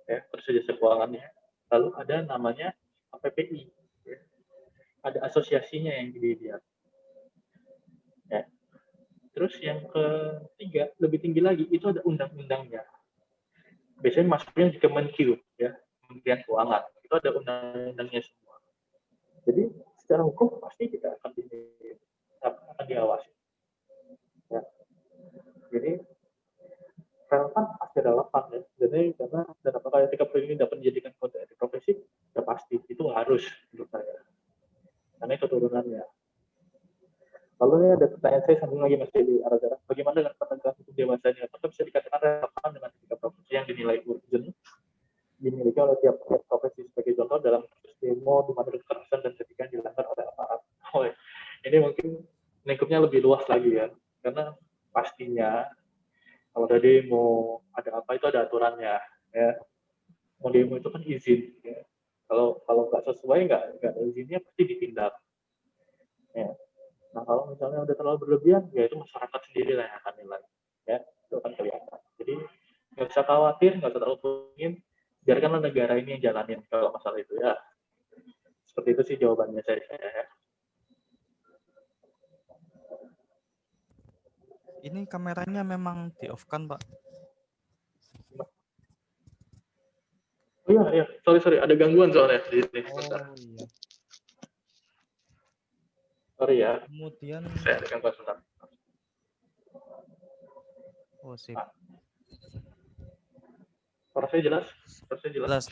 ya, terus jasa keuangannya. Lalu ada namanya APPI, ya. Ada asosiasinya yang dilihat. Ya. Terus yang ketiga, lebih tinggi lagi, itu ada undang-undangnya. Biasanya masuknya di Kemenq, ya, Kementerian Keuangan. Itu ada undang-undangnya semua. Jadi secara hukum pasti kita akan diawasi. Ya. Jadi relevan pasti relevan ya. Jadi karena dan apakah etika ini dapat dijadikan kode etik profesi? Ya pasti itu harus menurut saya. Karena itu turunannya. Lalu ini ada pertanyaan saya sambung lagi Mas Dedi Aragara. Bagaimana dengan penegakan hukum dewasa ini? Apakah bisa dikatakan relevan dengan etika profesi yang dinilai urgent dimiliki oleh tiap profesi sebagai contoh dalam kasus demo di mana kekerasan dan ketika dilanggar oleh aparat? Oh, ini mungkin lingkupnya lebih luas lagi ya. Karena pastinya kalau ada demo, ada apa itu ada aturannya, ya. Mau demo itu kan izin, ya. Kalau nggak sesuai nggak ada izinnya pasti ditindak. Ya. Nah kalau misalnya udah terlalu berlebihan, ya itu masyarakat sendiri lah yang akan nilai, ya itu akan kelihatan. Jadi nggak usah khawatir, nggak usah terlalu pusingin, biarkanlah negara ini yang jalanin kalau masalah itu ya. Seperti itu sih jawabannya saya ya. Ini kameranya memang di off kan, Pak? Oh iya, sorry, ada gangguan soalnya di sini. Oh iya. Sorry ya. Kemudian Saya ada gangguan sebentar. oh sip. Suara saya jelas?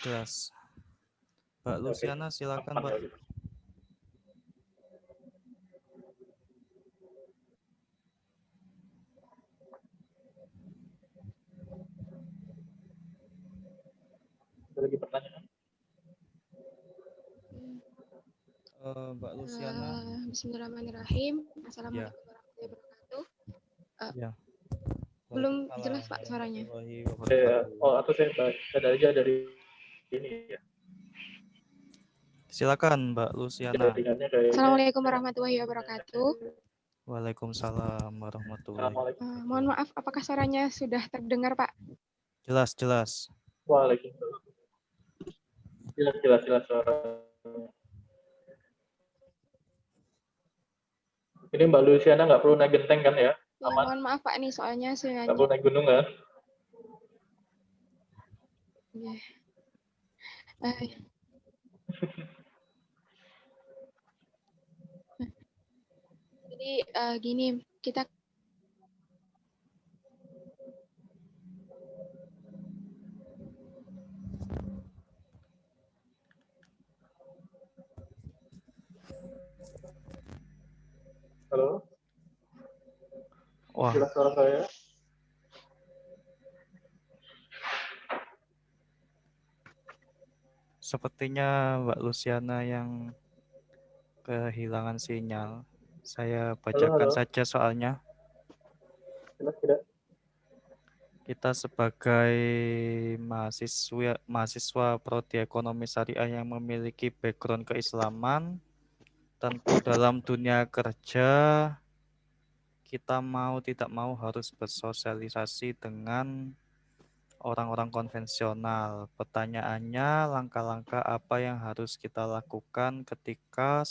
Jelas. Mbak Luciana silakan, Mbak. Ada lagi pertanyaan? Mbak Luciana. Bismillahirrahmanirrahim. Assalamualaikum warahmatullahi wabarakatuh. Ya. Belum jelas Pak suaranya. Atau saya baca aja dari ini ya. Silakan Mbak Luciana. Assalamualaikum warahmatullahi wabarakatuh. Waalaikumsalam warahmatullahi wabarakatuh. Mohon maaf, apakah suaranya sudah terdengar Pak? Jelas. Waalaikumsalam. Jelas suara. Ini Mbak Luciana nggak perlu naik genteng kan ya? Aman. Mohon maaf Pak, nih soalnya saya nggak perlu naik gunung kan? Jadi gini, kita Halo? Wah. Jelas suara saya? Sepertinya Mbak Luciana yang kehilangan sinyal. Saya bacakan saja soalnya. Jelas tidak? Kita sebagai mahasiswa Prodi Ekonomi Syariah yang memiliki background keislaman, tentu dalam dunia kerja kita mau tidak mau harus bersosialisasi dengan orang-orang konvensional. Pertanyaannya, langkah-langkah apa yang harus kita lakukan ketika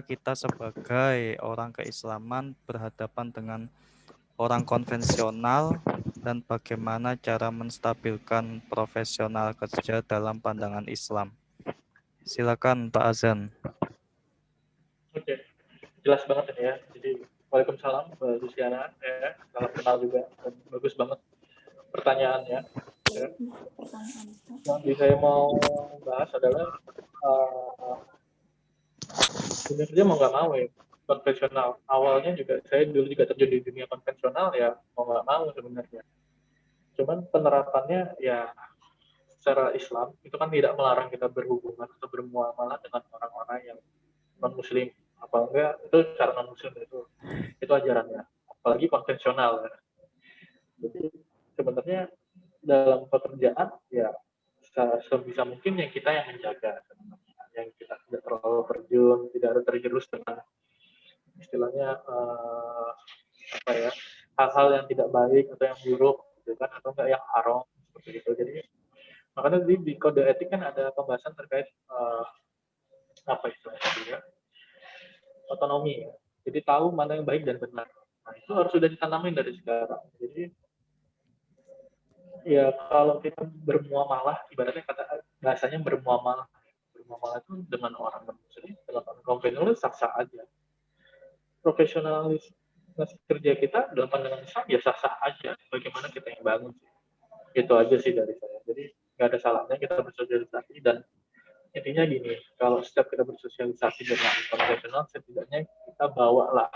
kita sebagai orang keislaman berhadapan dengan orang konvensional dan bagaimana cara menstabilkan profesional kerja dalam pandangan Islam. Silakan Pak Azan. Oke, jelas banget ini ya. Jadi Waalaikumsalam Mbak Luciana, ya, salam kenal juga, dan bagus banget pertanyaannya. Ya. Yang saya mau bahas adalah dunia kerja mau nggak mau ya, konvensional. Awalnya juga saya dulu juga terjun di dunia konvensional ya, mau nggak mau sebenarnya. Cuman penerapannya ya secara Islam itu kan tidak melarang kita berhubungan atau bermuamalah dengan orang-orang yang non-Muslim, apa enggak itu cara non muslim itu ajarannya, apalagi konvensional ya. Jadi sebenarnya dalam pekerjaan ya sebisa mungkin yang kita yang menjaga sebenarnya, yang kita tidak terlalu terjun, tidak ada terjerus dengan istilahnya apa ya, hal-hal yang tidak baik atau yang buruk gitu kan, atau enggak yang haram seperti itu. Jadi makanya di kode etik kan ada pembahasan terkait apa istilahnya ya, otonomi ya. Jadi tahu mana yang baik dan benar. Nah itu harus sudah ditanamin dari sekarang. Jadi ya kalau kita bermuamalah, ibaratnya kata bahasanya bermuamalah itu dengan orang muslim dalam konvensional sah-sah aja. Profesionalis kerja kita dalam pandangan Islam ya sah-sah aja. Bagaimana kita yang bangun sih? Itu aja sih dari saya. Jadi nggak ada salahnya kita bersosialisasi, dan intinya gini, kalau setiap kita bersosialisasi dengan konvensional, setidaknya kita bawalah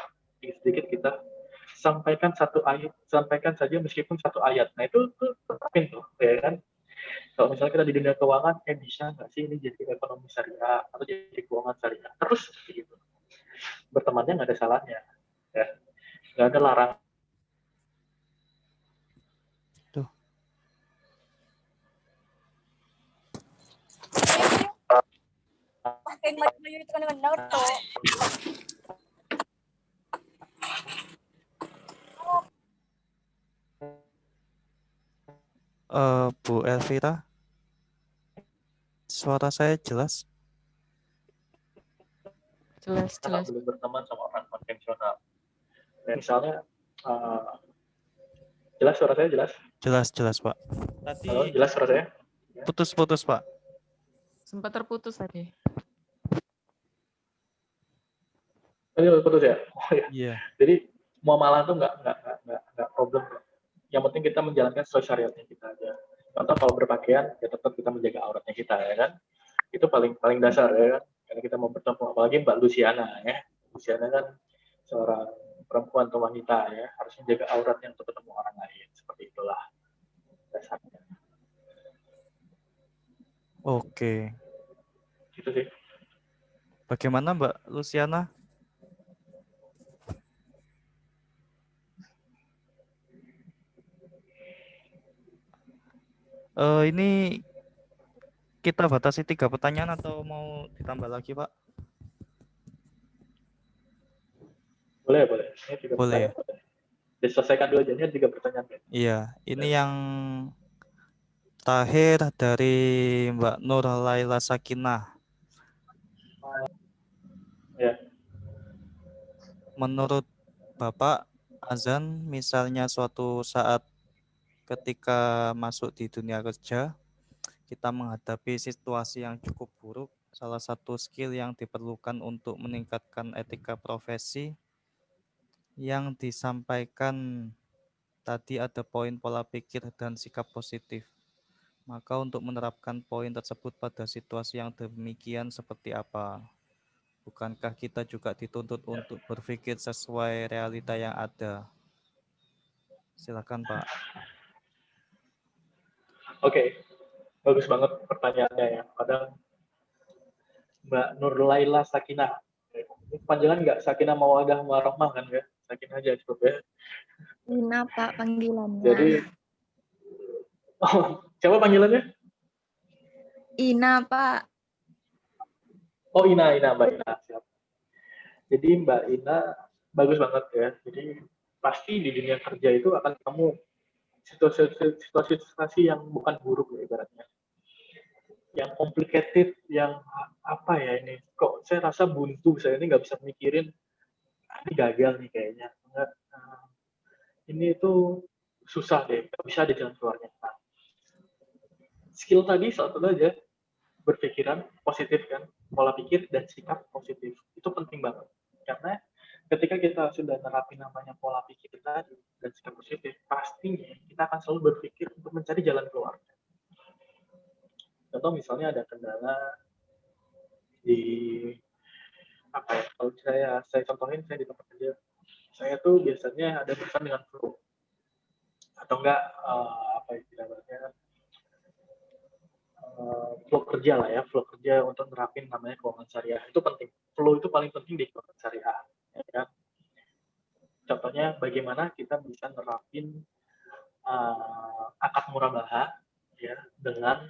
sedikit kita sampaikan satu ayat, sampaikan saja meskipun satu ayat. Nah itu tetapin tuh, ya kan? Kalau misalnya kita di dunia keuangan, bisa nggak sih ini jadi ekonomi syariah atau jadi keuangan syariah? Terus gitu. Bertemannya nggak ada salahnya, ya. Nggak ada larangan. Tuh. Bu Elvira, suara saya jelas? Jelas. Boleh berteman sama orang konvensional. Ya, misalnya, jelas suara saya jelas? Jelas Pak. Tadi halo, jelas suara saya? putus Pak. Sempat terputus tadi. Tadi putus ya? Oh ya. Iya. Jadi muamalah itu nggak problem. Yang penting kita menjalankan sesuai syariatnya kita aja. Contoh kalau berpakaian, ya tetap kita menjaga auratnya kita, ya kan? Itu paling dasar, ya kan? Karena kita mau bertemu, apalagi Mbak Luciana, ya. Luciana kan seorang perempuan atau wanita, ya, harus menjaga auratnya untuk ketemu orang lain. Seperti itulah dasarnya. Oke. Gitu sih. Bagaimana Mbak Luciana? Ini kita batasi 3 pertanyaan atau mau ditambah lagi, Pak? Boleh. Ini 3 Boleh. pertanyaan. Diselesaikan dulu aja, ini 3 pertanyaan. Iya, ini yang terakhir dari Mbak Nur Laila Sakinah. Ya. Menurut Bapak, azan misalnya suatu saat ketika masuk di dunia kerja, kita menghadapi situasi yang cukup buruk, salah satu skill yang diperlukan untuk meningkatkan etika profesi yang disampaikan tadi ada poin pola pikir dan sikap positif. Maka untuk menerapkan poin tersebut pada situasi yang demikian seperti apa? Bukankah kita juga dituntut untuk berpikir sesuai realita yang ada? Silakan, Pak. Oke. Bagus banget pertanyaannya ya. Kadang Mbak Nur Laila Sakinah. Panjangan nggak? Sakinah Mawadah Warahmah kan ya? Sakinah aja cukup ya. Ina Pak panggilannya. Jadi, siapa panggilannya? Ina Pak. Oh Ina Mbak Ina. Siap. Jadi Mbak Ina bagus banget ya. Jadi pasti di dunia kerja itu akan kamu situasi yang bukan buruk ya ibaratnya. Yang complicated, yang apa ya ini? Kok saya rasa buntu, saya ini nggak bisa mikirin, ini gagal nih kayaknya. Enggak, ini itu susah deh, nggak bisa ada jalan keluarnya. Nah, skill tadi satu aja, berpikiran positif kan, pola pikir dan sikap positif itu penting banget, karena ketika kita sudah nerapin namanya pola pikir tadi dan sikap positif, pastinya kita akan selalu berpikir untuk mencari jalan keluar. Contoh misalnya ada kendala di apa ya, kalau saya contohin, saya di tempat kerja saya tuh biasanya ada urusan dengan flu atau enggak apa istilahnya flow kerja lah ya, flow kerja untuk nerapin namanya keuangan syariah. Itu penting. Flow itu paling penting di keuangan syariah. Ya kan? Contohnya bagaimana kita bisa nerapin akad murabaha ya dengan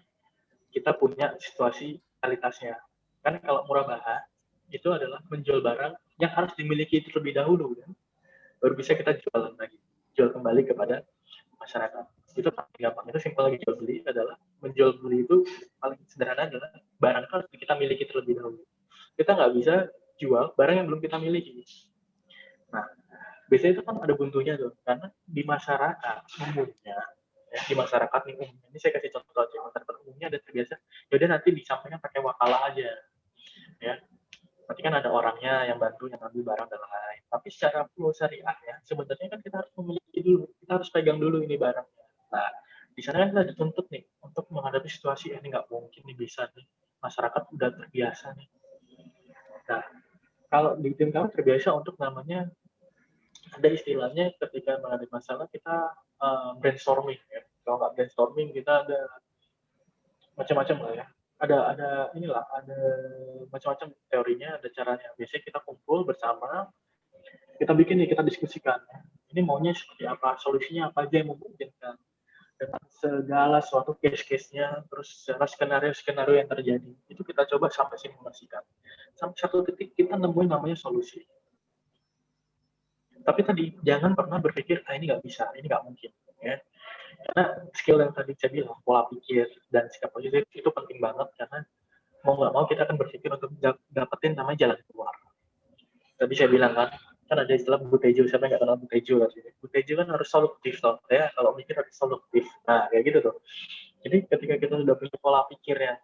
kita punya situasi realitasnya. Kan kalau murabaha itu adalah menjual barang yang harus dimiliki terlebih dahulu kan, baru bisa kita jual lagi, jual kembali kepada masyarakat. Itu paling gampang. Itu simpel lagi, jual beli adalah menjual beli itu paling sederhana adalah barang harus kita miliki terlebih dahulu. Kita nggak bisa jual barang yang belum kita miliki. Nah, biasanya itu kan ada buntunya tuh, karena di masyarakat umumnya, ya, di masyarakat nih umumnya, ini saya kasih contoh aja, masyarakat umumnya ada terbiasa, yaudah nanti disampaikan pakai wakalah aja, ya. Nanti kan ada orangnya yang bantu, yang ambil barang dan lain-lain. Tapi secara flow syariah ya, sebenarnya kan kita harus memiliki dulu, kita harus pegang dulu ini barangnya. Nah, di sana kan kita dituntut nih untuk menghadapi situasi ini nggak mungkin nih bisa nih, masyarakat udah terbiasa nih. Nah, kalau di tim kami terbiasa untuk namanya ada istilahnya ketika menghadapi masalah kita brainstorming ya. Kalau nggak brainstorming kita ada macam-macam lah ya. Ada inilah, ada macam-macam teorinya, ada caranya. Biasanya kita kumpul bersama, kita bikin nih, kita diskusikan. Ini maunya seperti apa, solusinya apa aja yang memungkinkan. Dengan segala suatu case-case-nya, terus segala skenario-skenario yang terjadi. Itu kita coba sampai simulasikan. Sampai satu titik kita nemuin namanya solusi. Tapi tadi jangan pernah berpikir ini nggak bisa, ini nggak mungkin, ya. Karena skill yang tadi saya bilang, pola pikir dan sikap positif itu penting banget karena mau nggak mau kita akan berpikir untuk dapetin namanya jalan keluar. Tadi saya bilang kan ada istilah Butejo, siapa yang nggak kenal Butejo kan? Butejo kan harus solutif toh, ya. Kalau mikir harus solutif. Nah kayak gitu tuh. Jadi ketika kita sudah punya pola pikirnya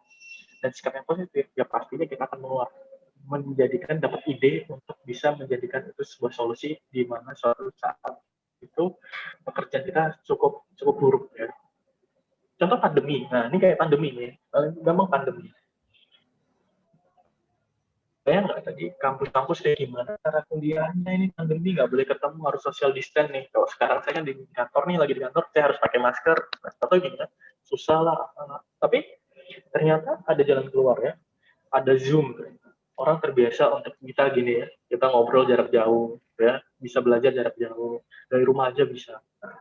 dan sikap yang positif, ya pastinya kita akan menjadikan dapat ide untuk bisa menjadikan itu sebuah solusi di mana suatu saat itu pekerjaan kita cukup buruk ya. Contoh pandemi. Nah, ini kayak pandemi nih. Gampang pandemi. Bayang nggak tadi kampus-kampus kayak gimana cara kuliahnya ini pandemi nggak boleh ketemu, harus social distance nih. Kalau sekarang saya kan di kantor nih, lagi di kantor, saya harus pakai masker. Atau gimana? Susah lah. Tapi ternyata ada jalan keluar ya. Ada Zoom. Orang terbiasa untuk kita gini ya, kita ngobrol jarak jauh, ya, bisa belajar jarak jauh, dari rumah aja bisa. Nah,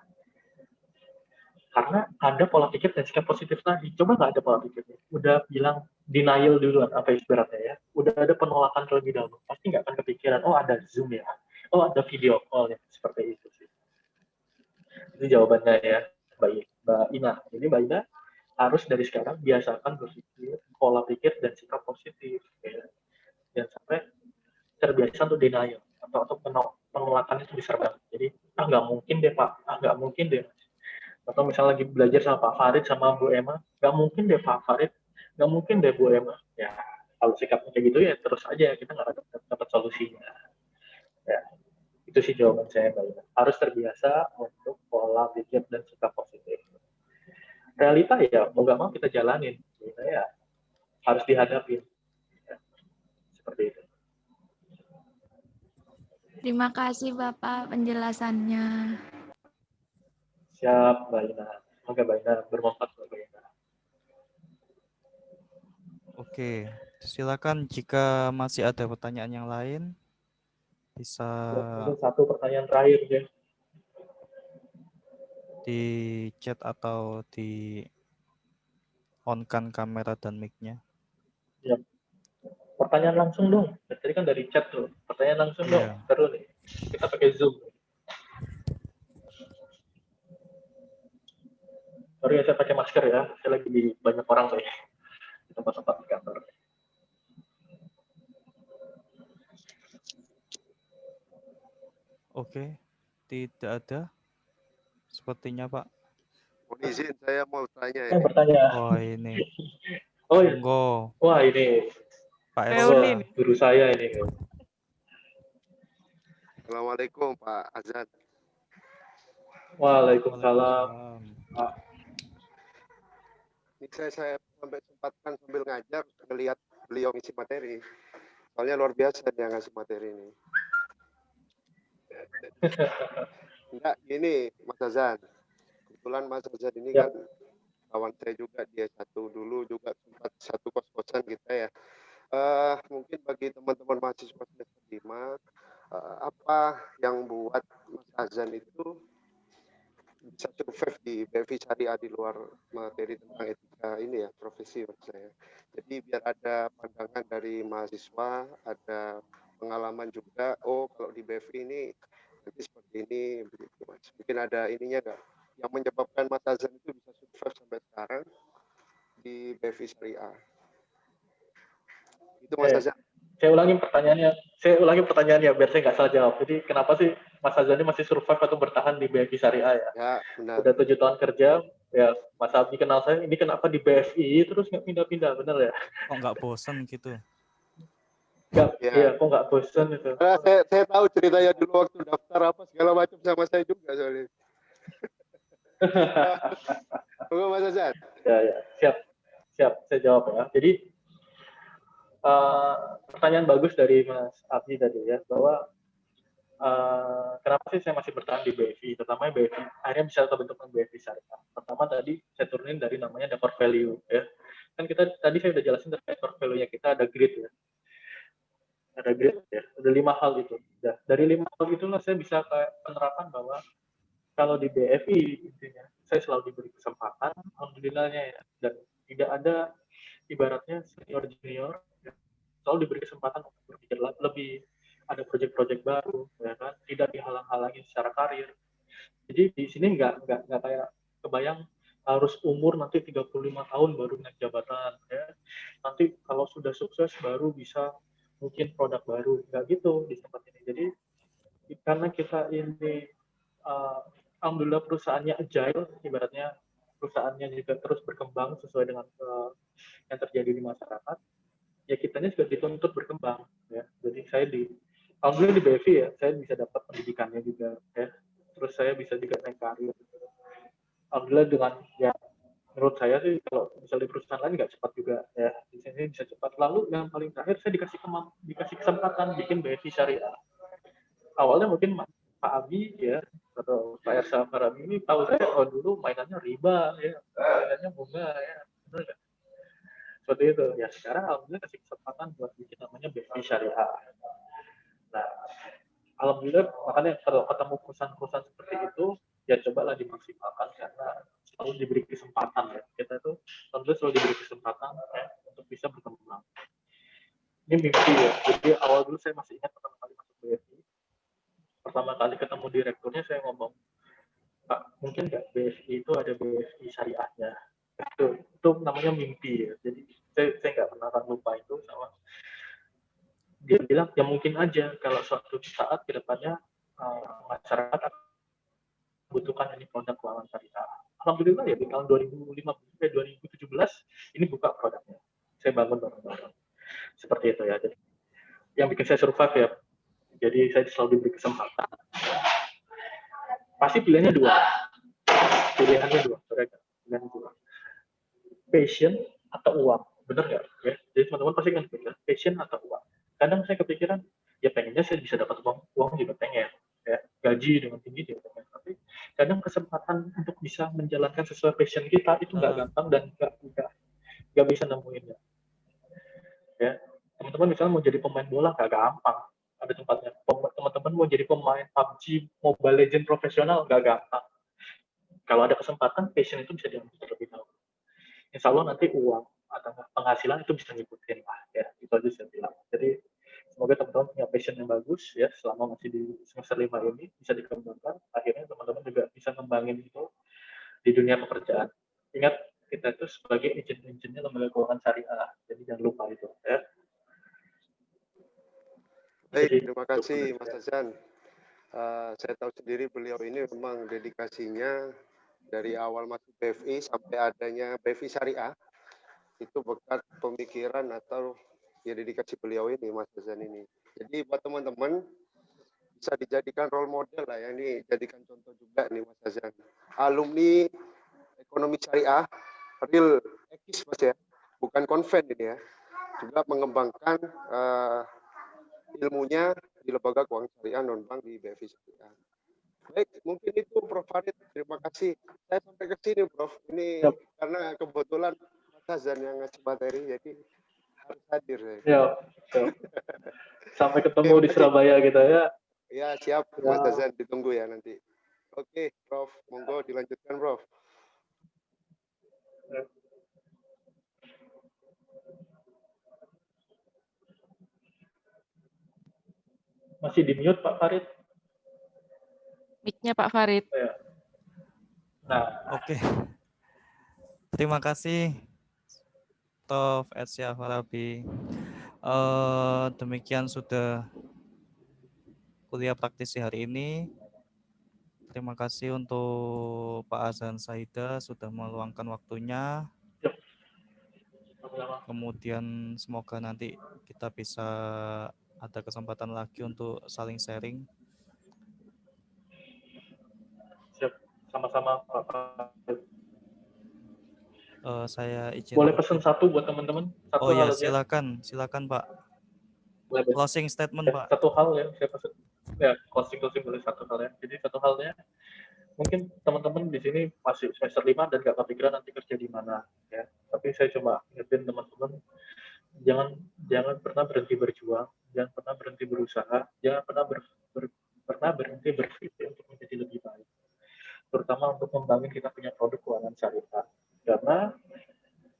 karena ada pola pikir dan sikap positif tadi. Coba nggak ada pola pikirnya, udah bilang denial duluan, apa ibaratnya ya, udah ada penolakan terlebih dahulu, pasti nggak akan kepikiran, oh ada Zoom ya, oh ada video call ya, seperti itu sih. Itu jawabannya ya, Mbak Ina. Jadi Mbak Ina harus dari sekarang biasakan berpikir, pola pikir dan sikap positif. Ya. Jangan sampai terbiasa untuk denial atau penolakan itu besar banget. Jadi nggak mungkin deh Pak, nggak mungkin deh. Atau misalnya lagi belajar sama Pak Farid sama Bu Emma, nggak mungkin deh Pak Farid, nggak mungkin deh Bu Emma. Ya kalau sikapnya kayak gitu ya terus aja kita nggak dapat solusinya. Ya itu sih jawaban saya Mbak. Harus terbiasa untuk pola pikir dan sikap positif. Realita ya mau nggak mau kita jalanin, ya harus dihadapi. Ya, seperti itu. Terima kasih Bapak penjelasannya. Siap, Mbak Ina. Semoga Mbak Ina bermanfaat buat Mbak Ina. Oke, silakan jika masih ada pertanyaan yang lain bisa Mungkin satu pertanyaan terakhir ya. Di chat atau di on-kan kamera dan mic-nya. Ya. Pertanyaan langsung dong. Tadi kan dari chat tuh. Pertanyaan langsung dong. Terus nih. Kita pakai Zoom. Sorry ya, saya pakai masker ya. Saya lagi di banyak orang nih. Di tempat-tempat di kantor. Oke, tidak ada. Sepertinya Pak. Mohon izin, saya mau tanya ini. Bertanya. Oh ini. Oh monggo. Wah ini. Pak Eson. Guru saya ini. Assalamualaikum Pak Azad. Waalaikumsalam. Pak. Ini saya sempatkan sambil ngajar melihat beliau ngisi materi. Soalnya luar biasa dia ngasih materi ini. Enggak, gini Mas Azad. Kebetulan Mas Azad ini kan kawan saya juga, dia satu dulu juga sempat satu kos-kosan kita ya. Mungkin bagi teman-teman mahasiswa semester 5, apa yang buat Mas Azan itu bisa survive di BFI Syariah di luar materi tentang etika ini ya, profesi menurut saya. Jadi biar ada pandangan dari mahasiswa, ada pengalaman juga, oh kalau di BFI ini nanti seperti ini, begitu Mas. Mungkin ada ininya nggak? Yang menyebabkan Mas Azan itu bisa survive sampai sekarang di BFI Syariah. Itu Mas Azan. Saya ulangi pertanyaannya biar saya nggak salah jawab. Jadi kenapa sih Mas Azan ini masih survive atau bertahan di BFI Syariah ya? Ya, benar. Udah 7 tahun kerja, ya Mas Abdi kenal saya, ini kenapa di BFI terus nggak pindah-pindah, bener ya? Kok nggak bosan gitu? Iya, kok nggak bosan itu? Nah, saya tahu ceritanya dulu waktu daftar apa segala macam sama saya juga soalnya. Mas Azan. Ya, siap, saya jawab ya. Jadi pertanyaan bagus dari Mas Abdi tadi ya, bahwa kenapa sih saya masih bertahan di BFI, terutama BFI akhirnya bisa terbentuk BFI Syariah. Pertama tadi saya turunin dari namanya ada core value ya. Kan kita tadi saya udah jelasin dari core value-nya kita ada grid ya. Ada grid ya, ada 5 hal itu. Ya, dari 5 hal itulah saya bisa penerapan bahwa kalau di BFI intinya saya selalu diberi kesempatan, alhamdulillahnya ya, dan tidak ada ibaratnya senior junior ya, selalu diberi kesempatan untuk berpikir lebih, ada proyek-proyek baru ya kan, tidak dihalang-halangi secara karir. Jadi di sini nggak kayak kebayang harus umur nanti 35 tahun baru naik jabatan ya. Nanti kalau sudah sukses baru bisa mungkin produk baru, nggak gitu di tempat ini. Jadi karena kita ini alhamdulillah perusahaannya agile, ibaratnya perusahaannya juga terus berkembang sesuai dengan yang terjadi di masyarakat, ya kitanya juga dituntut berkembang ya. Jadi saya alhamdulillah di BFI ya, saya bisa dapat pendidikannya juga ya. Terus saya bisa juga naik karir. Alhamdulillah dengan ya menurut saya sih kalau misalnya di perusahaan lain nggak cepat juga ya, di sini bisa cepat. Lalu yang paling terakhir saya dikasih kesempatan bikin BFI Syariah. Awalnya mungkin Pak Abi ya atau Pak Ersa Farabi ini tahu saya dulu mainannya riba ya, mainannya bunga ya, benar nggak? Seperti itu ya. Sekarang alhamdulillah kasih kesempatan buat bikin namanya BFI Syariah. Nah, alhamdulillah makanya kalau ketemu perusahaan-perusahaan seperti itu ya cobalah dimaksimalkan karena selalu diberi kesempatan ya. Kita itu alhamdulillah selalu diberi kesempatan ya untuk bisa berkembang. Ini mimpi ya. Jadi awal dulu saya masih ingat pertama kali masuk BFI. Pertama kali ketemu direkturnya saya ngomong, Pak, mungkin nggak BFI itu ada BFI syariahnya. Itu namanya mimpi ya. Jadi saya nggak pernah akan lupa itu sama dia bilang ya mungkin aja kalau suatu saat ke depannya masyarakat membutuhkan ini produk keuangan syariah. Alhamdulillah ya di tahun 2017 ini buka produknya. Saya bangun bareng-bareng. Seperti itu ya. Jadi yang bikin saya survive ya. Jadi saya selalu diberi kesempatan. Pasti pilihannya dua. Pilihannya dua. Passion atau uang. Benar nggak? Ya? Jadi teman-teman pasti kan pikir passion atau uang. Kadang saya kepikiran, ya pengennya saya bisa dapat uang juga pengen. Ya, gaji dengan tinggi juga pengen. Tapi kadang kesempatan untuk bisa menjalankan sesuai passion kita itu nggak gampang dan nggak bisa nemuinnya. Ya, teman-teman misalnya mau jadi pemain bola nggak gampang. Ada tempatnya. Teman-teman mau jadi pemain PUBG, Mobile Legends profesional nggak gampang. Kalau ada kesempatan, passion itu bisa diambil terlebih dahulu. Insya Allah nanti uang atau penghasilan itu bisa ngikutin lah ya, itu aja saya bilang. Jadi semoga teman-teman punya passion yang bagus ya selama masih di semester 5 ini bisa dikembangkan, akhirnya teman-teman juga bisa ngembangin itu di dunia pekerjaan. Ingat kita itu sebagai agent-agentnya lembaga keuangan syariah, jadi jangan lupa itu ya. Baik, terima kasih Mas Azan. Saya tahu sendiri beliau ini memang dedikasinya dari awal masuk BFI sampai adanya BFI Syariah itu berkat pemikiran atau ya dedikasi beliau ini Mas Azan ini. Jadi buat teman-teman bisa dijadikan role model lah ya, ini jadikan contoh juga nih Mas Azan. Alumni ekonomi syariah real ekis Mas ya, bukan konven ini ya. Juga mengembangkan ilmunya di lembaga keuangan syariah non-bank di BFI Syariah. Baik, mungkin itu Prof Farid. Terima kasih. Saya sampai ke sini, Prof. Ini karena kebetulan Mas Azan yang ngasih materi, jadi harus hadir saya. Ya, sampai ketemu Oke, di Surabaya kita ya. Ya, siap Mas Azan, ditunggu ya nanti. Oke, Prof, monggo dilanjutkan, Prof. Masih di mute Pak Farid. Mic-nya Pak Farid. Ya. Nah, Oke. Terima kasih Prof. Edsya Farabi. Demikian sudah kuliah praktisi hari ini. Terima kasih untuk Pak Azan Saida sudah meluangkan waktunya. Kemudian semoga nanti kita bisa ada kesempatan lagi untuk saling sharing. siap. Sama-sama Pak Farid. Saya izin Boleh pesan tutup. satu buat teman-teman? Satu Oh ya, hal aja. silakan Pak. Boleh. Closing statement Pak. Satu hal ya, saya pesan. Ya, closing boleh satu hal ya. Jadi satu halnya, mungkin teman-teman di sini masih semester 5 dan gak kepikiran nanti kerja di mana ya. Tapi saya coba ingetin teman-teman, jangan pernah berhenti berjuang, jangan pernah berhenti berusaha, jangan pernah berhenti berpikir untuk menjadi lebih baik. Terutama untuk membangun kita punya produk keuangan syariah. Karena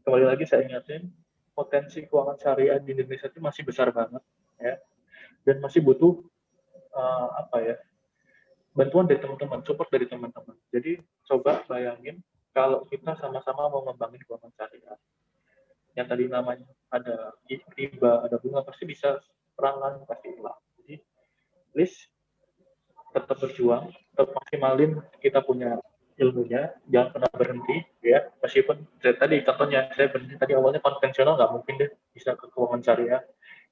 kembali lagi saya ingatin, potensi keuangan syariah di Indonesia itu masih besar banget ya. Dan masih butuh bantuan dari teman-teman, support dari teman-teman. Jadi coba bayangin kalau kita sama-sama mau ngembangin keuangan syariah, yang tadi namanya ada riba, ada bunga, pasti bisa perangan, pasti hilang. Jadi please tetap berjuang, tetap maksimalin kita punya ilmunya, jangan pernah berhenti ya. Meskipun tadi contohnya saya berhenti tadi awalnya konvensional, nggak mungkin deh bisa ke keuangan syariah.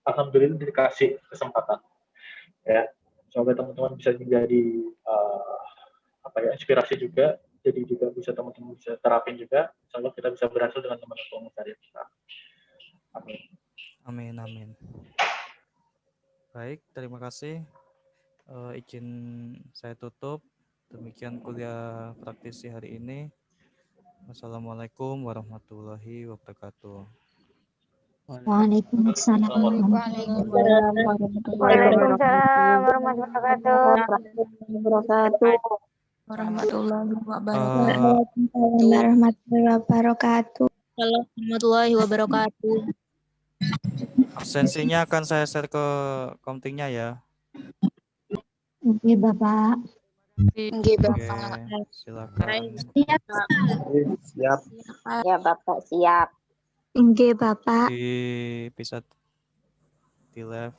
Alhamdulillah dikasih kesempatan ya. Semoga teman-teman bisa menjadi inspirasi juga, jadi juga bisa teman-teman bisa terapin juga. Insya kita bisa berhasil dengan teman-teman syariah kita. Amin. Amin, amin. Baik, terima kasih. Izin saya tutup. Demikian kuliah praktisi hari ini. Wassalamualaikum warahmatullahi wabarakatuh. Waalaikumsalam Warahmatullahi wabarakatuh. Warahmatullahi wabarakatuh. Absensinya akan saya share ke komtingnya ya. Oke, Bapak. Oke, Bapak. Silakan. Siap. Ya, Bapak, siap. Oke, Bapak. Bisa di live.